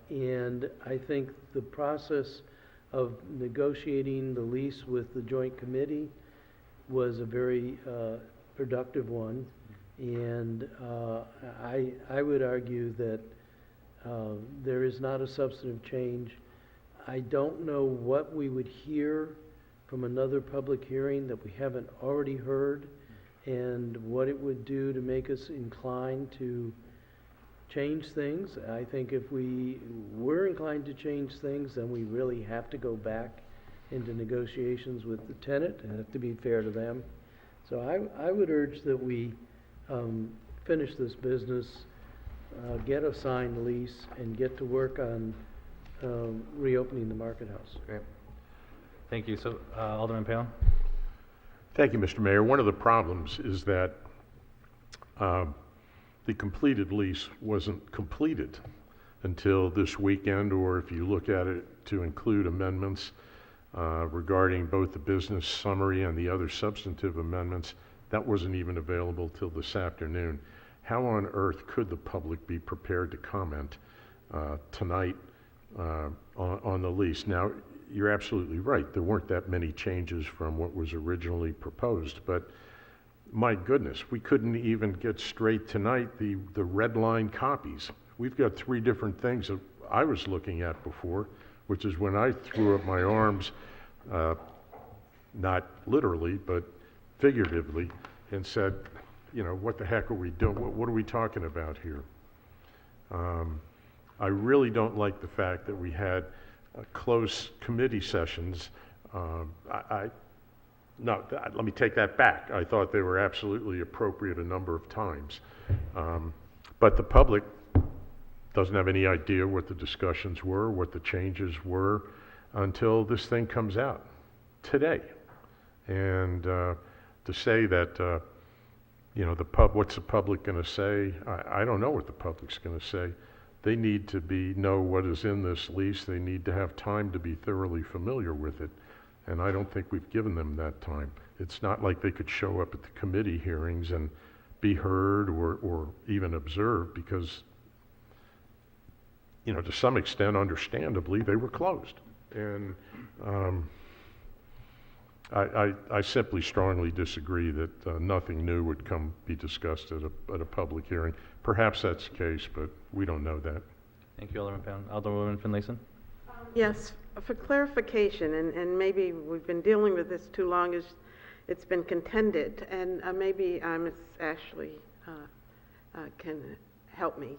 And I think the process of negotiating the lease with the joint committee was a very productive one. And I would argue that there is not a substantive change. I don't know what we would hear from another public hearing that we haven't already heard, and what it would do to make us inclined to change things. I think if we were inclined to change things, then we really have to go back into negotiations with the tenant and have to be fair to them. So I would urge that we finish this business, get a signed lease, and get to work on reopening the market house. Great. Thank you. So, Alderman Payon? Thank you, Mr. Mayor. One of the problems is that the completed lease wasn't completed until this weekend, or if you look at it to include amendments regarding both the business summary and the other substantive amendments, that wasn't even available till this afternoon. How on earth could the public be prepared to comment tonight on the lease? Now, you're absolutely right. There weren't that many changes from what was originally proposed, but my goodness, we couldn't even get straight tonight the red line copies. We've got 3 different things that I was looking at before, which is when I threw up my arms, not literally, but figuratively, and said, you know, what the heck are we doing? What are we talking about here? I really don't like the fact that we had close committee sessions. No, let me take that back. I thought they were absolutely appropriate a number of times. But the public doesn't have any idea what the discussions were, what the changes were, until this thing comes out today. And to say that, you know, what's the public going to say? I don't know what the public's going to say. They need to know what is in this lease. They need to have time to be thoroughly familiar with it. And I don't think we've given them that time. It's not like they could show up at the committee hearings and be heard or even observed, because, you know, to some extent, understandably, they were closed. And I simply strongly disagree that nothing new would be discussed at a public hearing. Perhaps that's the case, but we don't know that. Thank you, Alderman Pound. Alderwoman Finlayson? Yes, for clarification, and maybe we've been dealing with this too long as it's been contended, and maybe Ms. Ashley can help me.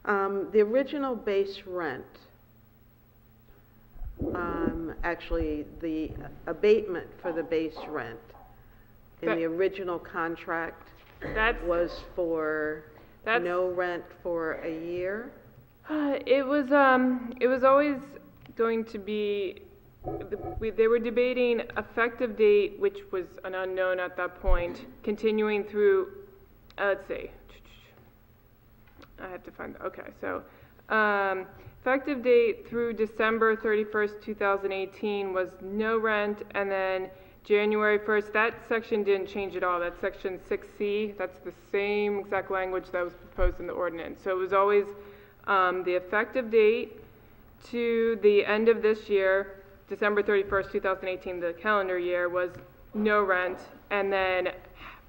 The original base rent, actually the abatement for the base rent in the original contract was for no rent for a year? It was always going to be, they were debating effective date, which was an unknown at that point, continuing through, let's see, I have to find, okay, so effective date through December 31st, 2018 was no rent, and then January 1st, that section didn't change at all. That's section 6C. That's the same exact language that was proposed in the ordinance. So it was always the effective date to the end of this year, December 31st, 2018, the calendar year, was no rent, and then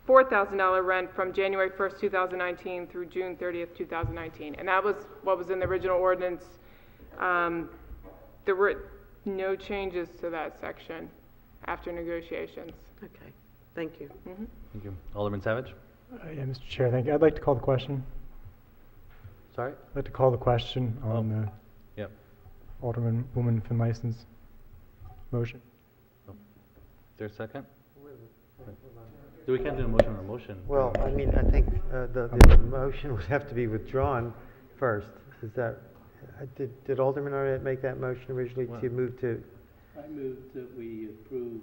$4,000 rent from January 1st, 2019 through June 30th, 2019. And that was what was in the original ordinance there were no changes to that section after negotiations. Okay, thank you. Mhm. Thank you. Alderman Savage? Yeah, Mr. Chair, thank you. I'd like to call the question. Sorry? I'd like to call the question on Yep. Woman Finlayson's motion. Is there a second? We can't do a motion on a motion. Well, I mean, I think the motion would have to be withdrawn first. Is that, did Alderman Arnett make that motion originally to move to? I move that we approve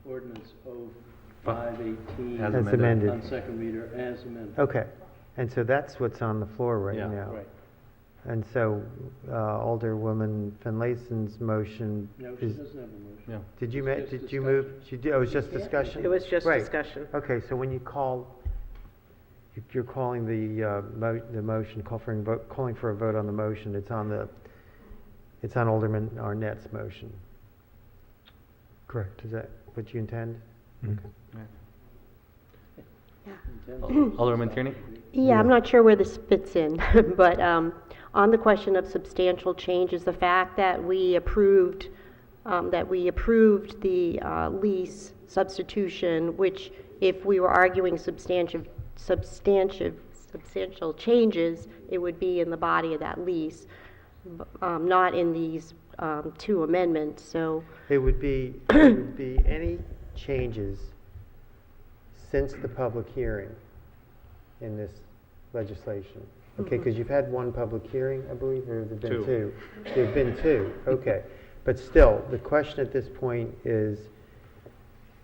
ordinance 0518 As amended. on second reader as amended. Okay, and so that's what's on the floor right Yeah. now. Right. And so Alderwoman Finlayson's motion No, she is. doesn't have a motion. Yeah. Did you It's just did you move? Oh, it was just Yeah. discussion? It was just Right. discussion. Okay, so when you call, you're calling the motion, calling for a vote on the motion, it's on Alderman Arnett's motion. Correct. Is that what you intend? Alderman Tierney? Yeah, I'm not sure where this fits in, but on the question of substantial changes, the fact that we approved the lease substitution, which if we were arguing substantial changes, it would be in the body of that lease, not in these two amendments. So It would be any changes since the public hearing in this legislation. Okay, because you've had one public hearing, I believe, or have there been two? There have been two, okay. But still, the question at this point is,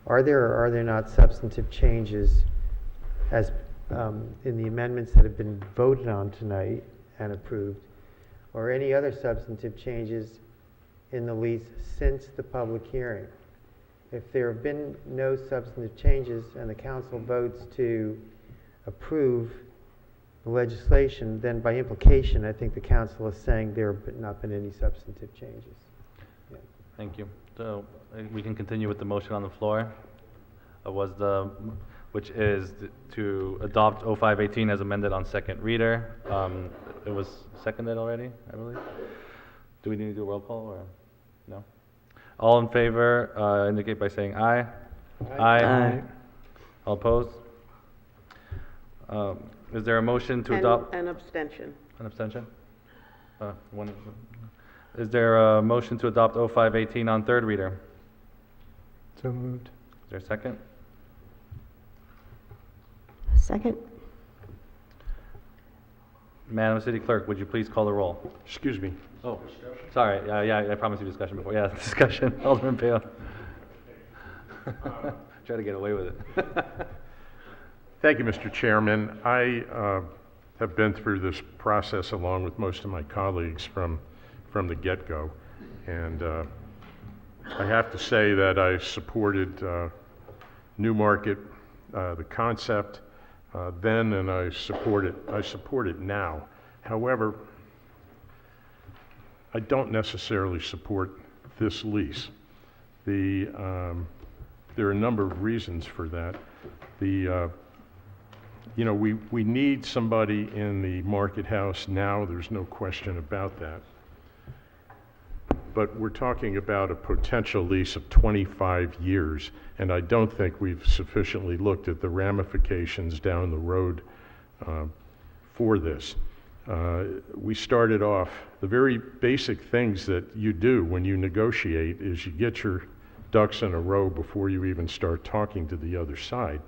are there or are there not substantive changes as in the amendments that have been voted on tonight and approved, or any other substantive changes in the lease since the public hearing? If there have been no substantive changes and the council votes to approve the legislation, then by implication, I think the council is saying there have not been any substantive changes. Yeah. Thank you. So we can continue with the motion on the floor. Which is to adopt 0518 as amended on second reader. It was seconded already, I believe. Do we need to do a roll call or no? All in favor indicate by saying aye. Aye. All opposed? Is there a motion to adopt? An abstention. An abstention? One. Is there a motion to adopt 0518 on third reader? So moved. Is there a second? second. Madam City Clerk, would you please call the roll? Excuse me. Oh, sorry. Yeah, I promised you discussion before. Yeah, discussion. Alderman Pale. Try to get away with it. Thank you, Mr. Chairman. I have been through this process along with most of my colleagues from the get-go, and I have to say that I supported Newmarket, the concept then, and I support it now. However, I don't necessarily support this lease. There are a number of reasons for that. We need somebody in the market house now. There's no question about that. But we're talking about a potential lease of 25 years, and I don't think we've sufficiently looked at the ramifications down the road for this. We started off, the very basic things that you do when you negotiate is you get your ducks in a row before you even start talking to the other side.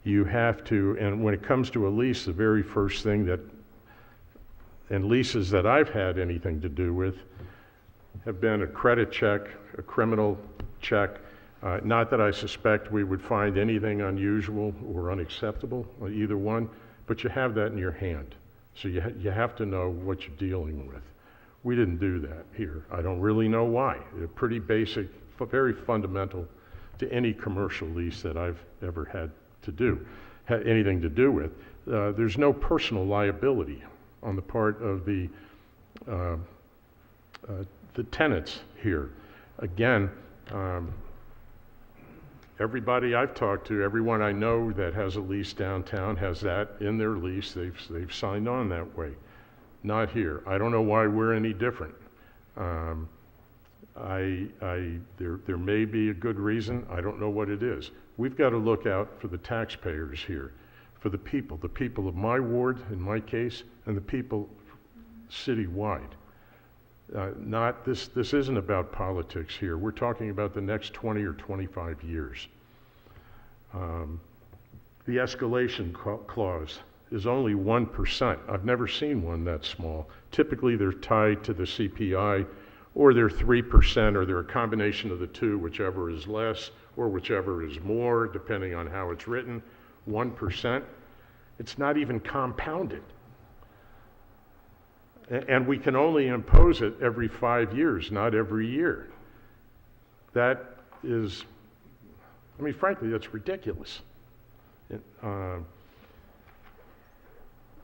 You have to, and when it comes to a lease, the very first thing that, and leases that I've had anything to do with, have been a credit check, a criminal check. Not that I suspect we would find anything unusual or unacceptable, or either one, but you have that in your hand. So you have to know what you're dealing with. We didn't do that here. I don't really know why. They're pretty basic, very fundamental to any commercial lease that I've ever had anything to do with. There's no personal liability on the part of the tenants here. Again, everybody I've talked to, everyone I know that has a lease downtown has that in their lease. They've signed on that way. Not here. I don't know why we're any different. There may be a good reason. I don't know what it is. We've got to look out for the taxpayers here, for the people of my ward, in my case, and the people citywide. This isn't about politics here. We're talking about the next 20 or 25 years. The escalation clause is only 1%. I've never seen one that small. Typically, they're tied to the CPI, or they're 3%, or they're a combination of the two, whichever is less or whichever is more, depending on how it's written. 1%. It's not even compounded. And we can only impose it every 5 years, not every year. That is, I mean, frankly, that's ridiculous.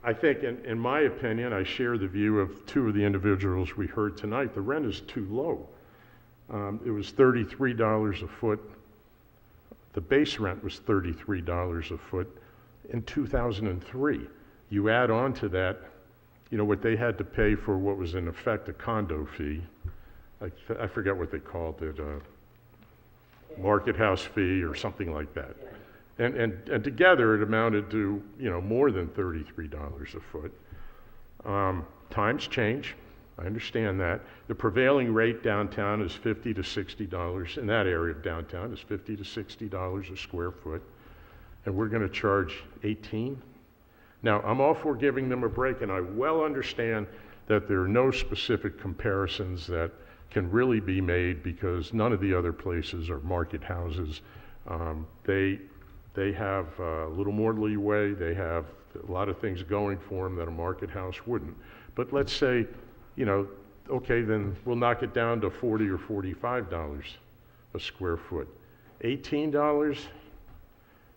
I think, in my opinion, I share the view of two of the individuals we heard tonight. The rent is too low. It was $33 a foot. The base rent was $33 a foot in 2003. You add on to that, you know, what they had to pay for what was in effect a condo fee. I forget what they called it, market house fee or something like that. And together it amounted to, you know, more than $33 a foot. Times change, I understand that. The prevailing rate downtown is $50 to $60, in that area of downtown is $50 to $60 a square foot, and we're gonna charge 18? Now, I'm all for giving them a break, and I well understand that there are no specific comparisons that can really be made because none of the other places are market houses. They have a little more leeway. They have a lot of things going for them that a market house wouldn't. But let's say, you know, okay, then we'll knock it down to $40 or $45 a square foot. $18,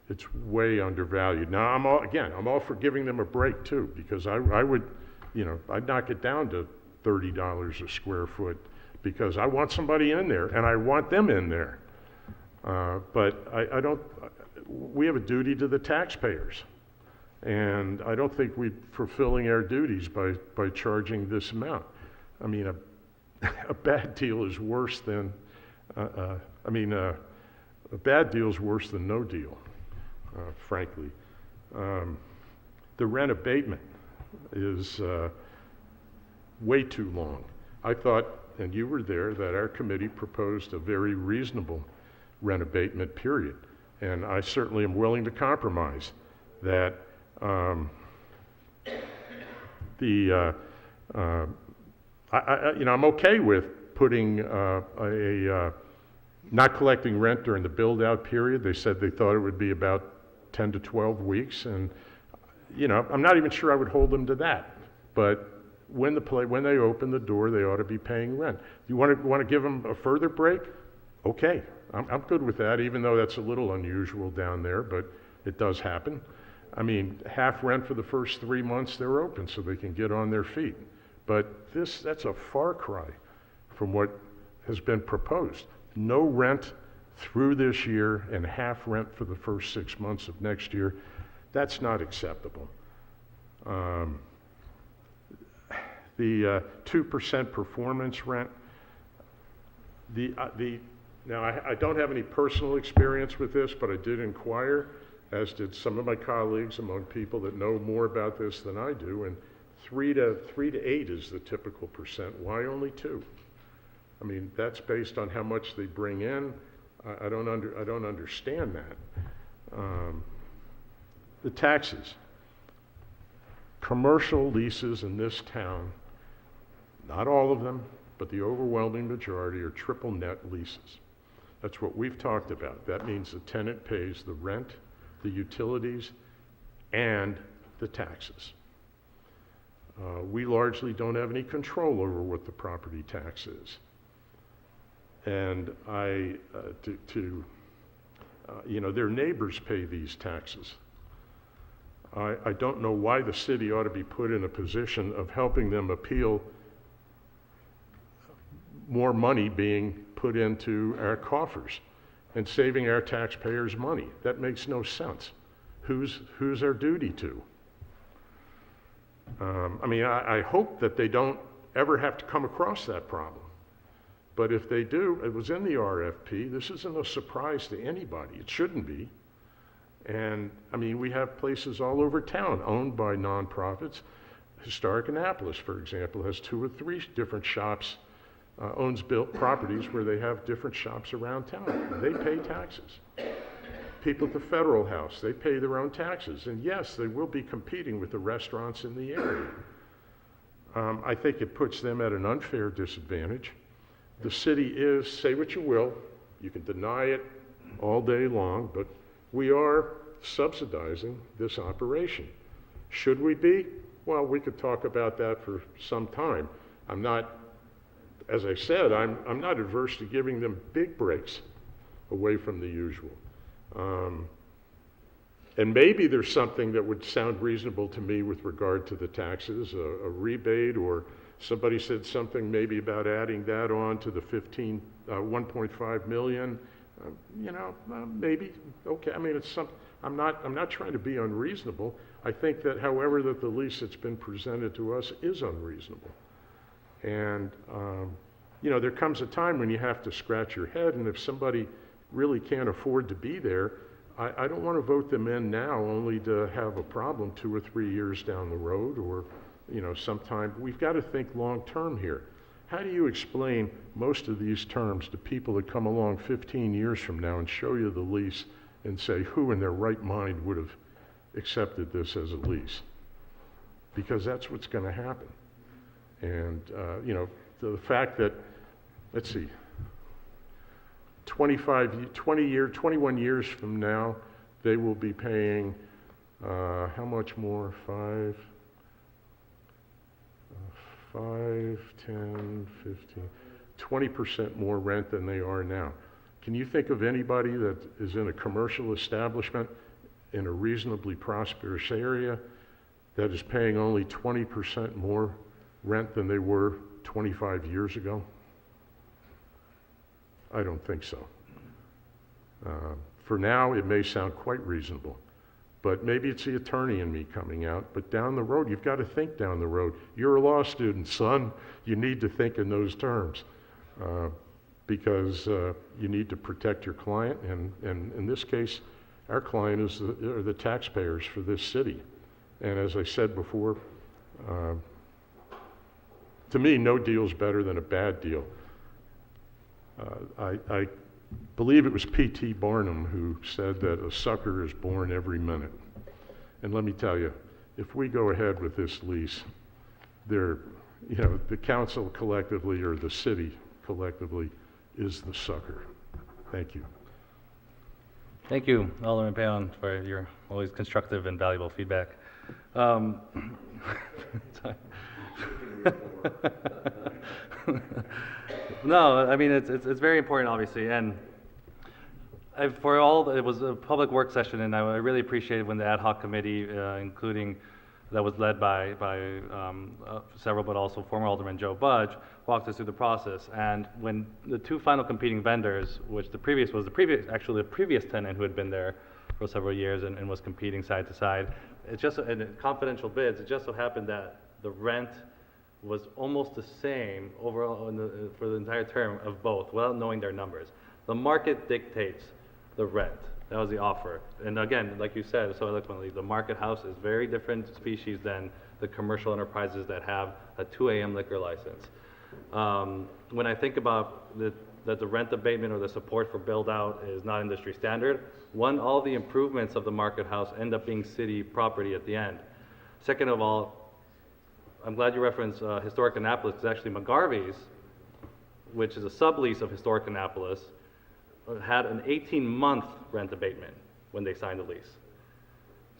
it's way undervalued. Now, I'm all for giving them a break too, because I would, you know, I'd knock it down to $30 a square foot because I want somebody in there and I want them in there. But I don't, we have a duty to the taxpayers. And I don't think we're fulfilling our duties by charging this amount. I mean, a bad deal is worse than, a bad deal is worse than no deal, frankly. The rent abatement is way too long. I thought, and you were there, that our committee proposed a very reasonable rent abatement period. And I certainly am willing to compromise that I'm okay with putting not collecting rent during the build-out period. They said they thought it would be about 10 to 12 weeks, and you know, I'm not even sure I would hold them to that. But when they open the door, they ought to be paying rent. You want to give them a further break? Okay, I'm good with that, even though that's a little unusual down there, but it does happen. I mean, half rent for the first 3 months they're open so they can get on their feet. But that's a far cry from what has been proposed. No rent through this year and half rent for the first 6 months of next year. That's not acceptable. The 2% performance rent, now I don't have any personal experience with this, but I did inquire, as did some of my colleagues among people that know more about this than I do, and 3 to 8 is the typical percent. Why only 2? I mean, that's based on how much they bring in. I don't understand that. The taxes. Commercial leases in this town, not all of them, but the overwhelming majority are triple net leases. That's what we've talked about. That means the tenant pays the rent, the utilities, and the taxes. We largely don't have any control over what the property tax is. And their neighbors pay these taxes. I don't know why the city ought to be put in a position of helping them appeal more money being put into our coffers and saving our taxpayers money. That makes no sense. Who's our duty to? I hope that they don't ever have to come across that problem. But if they do, it was in the RFP, this isn't a surprise to anybody. It shouldn't be. And, I mean, we have places all over town owned by nonprofits. Historic Annapolis, for example, has 2 or 3 different shops, owns built properties where they have different shops around town. They pay taxes. People at the Federal House, they pay their own taxes. And yes, they will be competing with the restaurants in the area. I think it puts them at an unfair disadvantage. The city is, say what you will, you can deny it all day long, but we are subsidizing this operation. Should we be? Well, we could talk about that for some time. I'm not, as I said, I'm not adverse to giving them big breaks away from the usual. And maybe there's something that would sound reasonable to me with regard to the taxes, a rebate, or somebody said something maybe about adding that on to the 1.5 million. Maybe, okay, I mean, it's something, I'm not trying to be unreasonable. I think that however that the lease that's been presented to us is unreasonable. And, there comes a time when you have to scratch your head, and if somebody really can't afford to be there, I don't want to vote them in now only to have a problem 2 or 3 years down the road, or, sometime. We've got to think long-term here. How do you explain most of these terms to people that come along 15 years from now and show you the lease and say, who in their right mind would have accepted this as a lease? Because that's what's going to happen. And, the fact that, let's see, 21 years from now, they will be paying, how much more? 5, 10, 15, 20% more rent than they are now. Can you think of anybody that is in a commercial establishment in a reasonably prosperous area that is paying only 20% more rent than they were 25 years ago? I don't think so. For now, it may sound quite reasonable, but maybe it's the attorney in me coming out. But down the road, you've got to think down the road. You're a law student, son. You need to think in those terms because you need to protect your client. And in this case, our client are the taxpayers for this city. And as I said before, to me, no deal is better than a bad deal. I believe it was P.T. Barnum who said that a sucker is born every minute. And let me tell you, if we go ahead with this lease, the council collectively or the city collectively is the sucker. Thank you. Thank you, Alderman Payon, for your always constructive and valuable feedback. No, I mean, it's very important, obviously, and it was a public work session, and I really appreciated when the ad hoc committee, including that was led by several, but also former Alderman Joe Budge, walked us through the process. And when the 2 final competing vendors, which the previous tenant who had been there for several years and was competing side to side, in confidential bids, it just so happened that the rent was almost the same overall for the entire term of both, without knowing their numbers. The market dictates the rent. That was the offer. And again, like you said so eloquently, the market house is very different species than the commercial enterprises that have a 2 a.m. liquor license. When I think about that the rent abatement or the support for build out is not industry standard, one, all the improvements of the market house end up being city property at the end. Second of all, I'm glad you referenced Historic Annapolis, because actually McGarvey's, which is a sublease of Historic Annapolis, had an 18-month rent abatement when they signed the lease.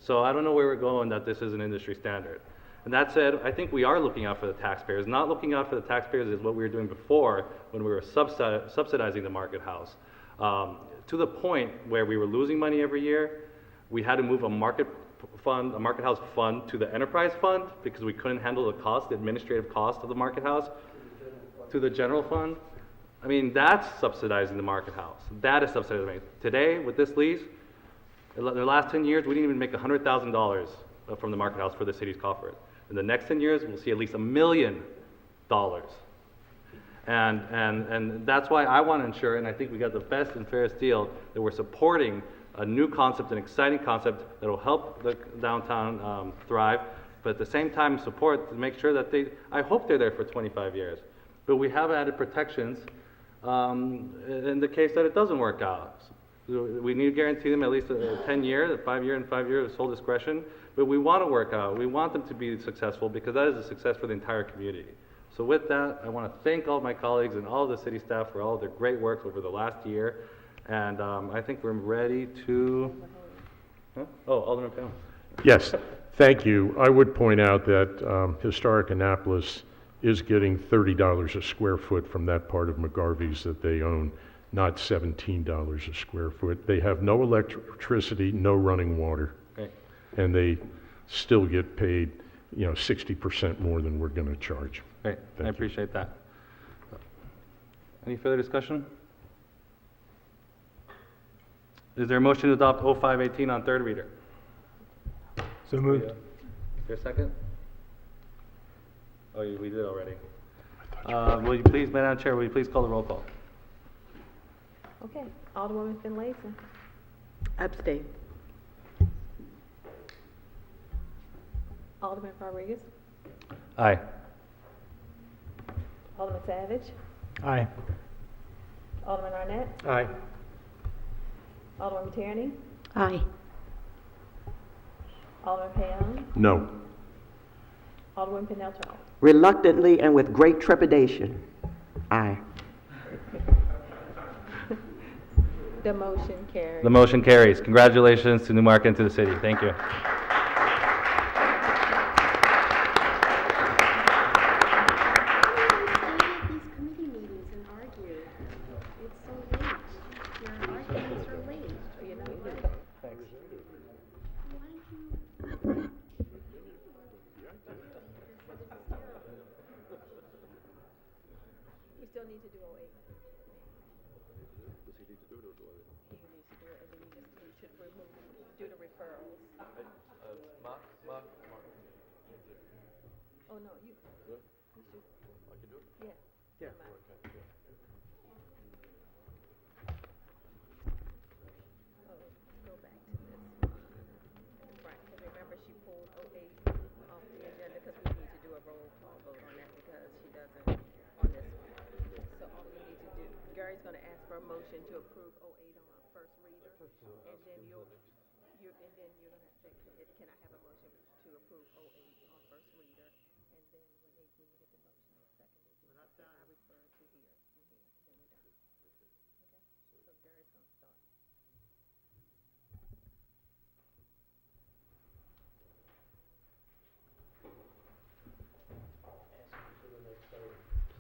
So I don't know where we're going that this is an industry standard. And that said, I think we are looking out for the taxpayers. Not looking out for the taxpayers is what we were doing before when we were subsidizing the market house. To the point where we were losing money every year, we had to move a market house fund to the enterprise fund because we couldn't handle the administrative cost of the market house, to the general fund. I mean, that's subsidizing the market house. That is subsidizing. Today, with this lease, in the last 10 years, we didn't even make $100,000 from the market house for the city's coffers. In the next 10 years, we'll see at least $1 million. And that's why I want to ensure, and I think we got the best and fairest deal, that we're supporting a new concept, an exciting concept that will help the downtown thrive, but at the same time support to make sure that I hope they're there for 25 years. But we have added protections in the case that it doesn't work out. We need to guarantee them at least a 10-year, a 5-year, and 5 years of sole discretion. But we want to work out. We want them to be successful because that is a success for the entire community. So with that, I want to thank all of my colleagues and all of the city staff for all of their great work over the last year. And I think we're ready to... Huh? Oh, Alderman Payne. Yes, thank you. I would point out that Historic Annapolis is getting $30 a square foot from that part of McGarvey's that they own, not $17 a square foot. They have no electricity, no running water, Okay. and they still get paid, 60% more than we're going to charge. Great, I appreciate that. Any further discussion? Is there a motion to adopt 0518 on third reader? So moved. Is there a second? Oh, we did already. Will you please, Madam Chair, will you please call the roll call? Okay, Alderwoman Finlayson. Abstain. Alderman Rodriguez. Aye. Alderman Savage. Aye. Alderman Arnett. Aye. Alderman Tierney. Aye. Alderman Payon. No. Alderman Pineltrell. Reluctantly and with great trepidation, aye. The motion carries. The motion carries. Congratulations to Newmarket and to the city. Thank you. These committee meetings and argue. It's so late. Your arguments are late. You know, Why don't you? We still need to do 08. Does he need to do it or do I? He needs to do it, and then you should do the referrals. Mark. Oh, no, you. Yeah. You should. I can do it? Yeah. Yeah. Never mind. Okay, yeah. Oh, let's go back to this one. Right, because remember she pulled 08 off the agenda because we need to do a roll call vote on that because she doesn't on this one. So all we need to do, Gary's gonna ask for a motion to approve 08 on our first reader. And then you're gonna say, can I have a motion to approve 08 on first reader? And then when you get the motion in second, I refer to here and here, and then we're done. Okay? So Gary's gonna start.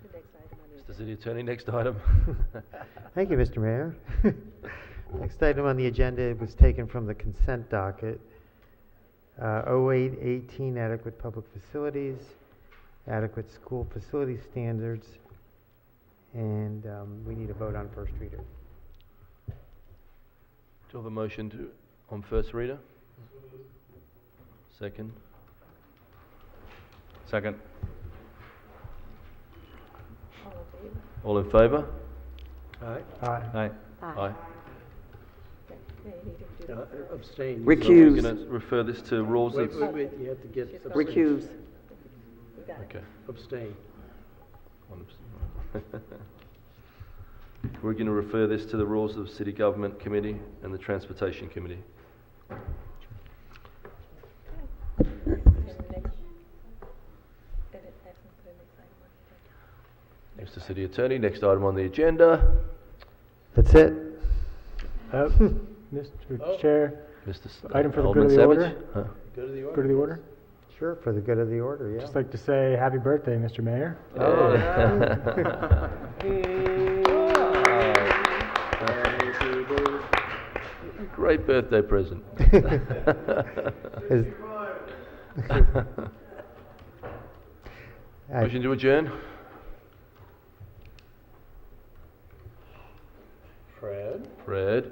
The next item on the Mr. City Attorney, next item. Thank you, Mr. Mayor. Next item on the agenda was taken from the consent docket. 0818, adequate public facilities, adequate school facility standards, and we need a vote on first reader. Do you have a motion on first reader? Second. Second. All in favour? Aye. Aye. Aye. Aye. Abstain. We're Recuse. going to refer this to rules. Wait, you have to get. Recuse. Okay. Abstain. We're going to refer this to the Rules of City Government Committee and the Transportation Committee. Mr. City Attorney, next item on the agenda. That's it. Mr. Chair, Mr. item for the Alderman good of the Savage? order. Huh? Go to the order. Go to the order. Sure, for the good of the order, yeah. Just like to say happy birthday, Mr. Mayor. Great birthday present. Motion to adjourn? Fred?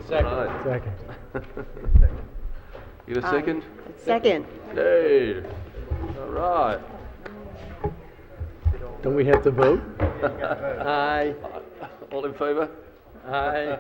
Second. Right. Second. Get a second? Second. Hey. All right. Don't we have to vote? Aye. All in favour? Aye.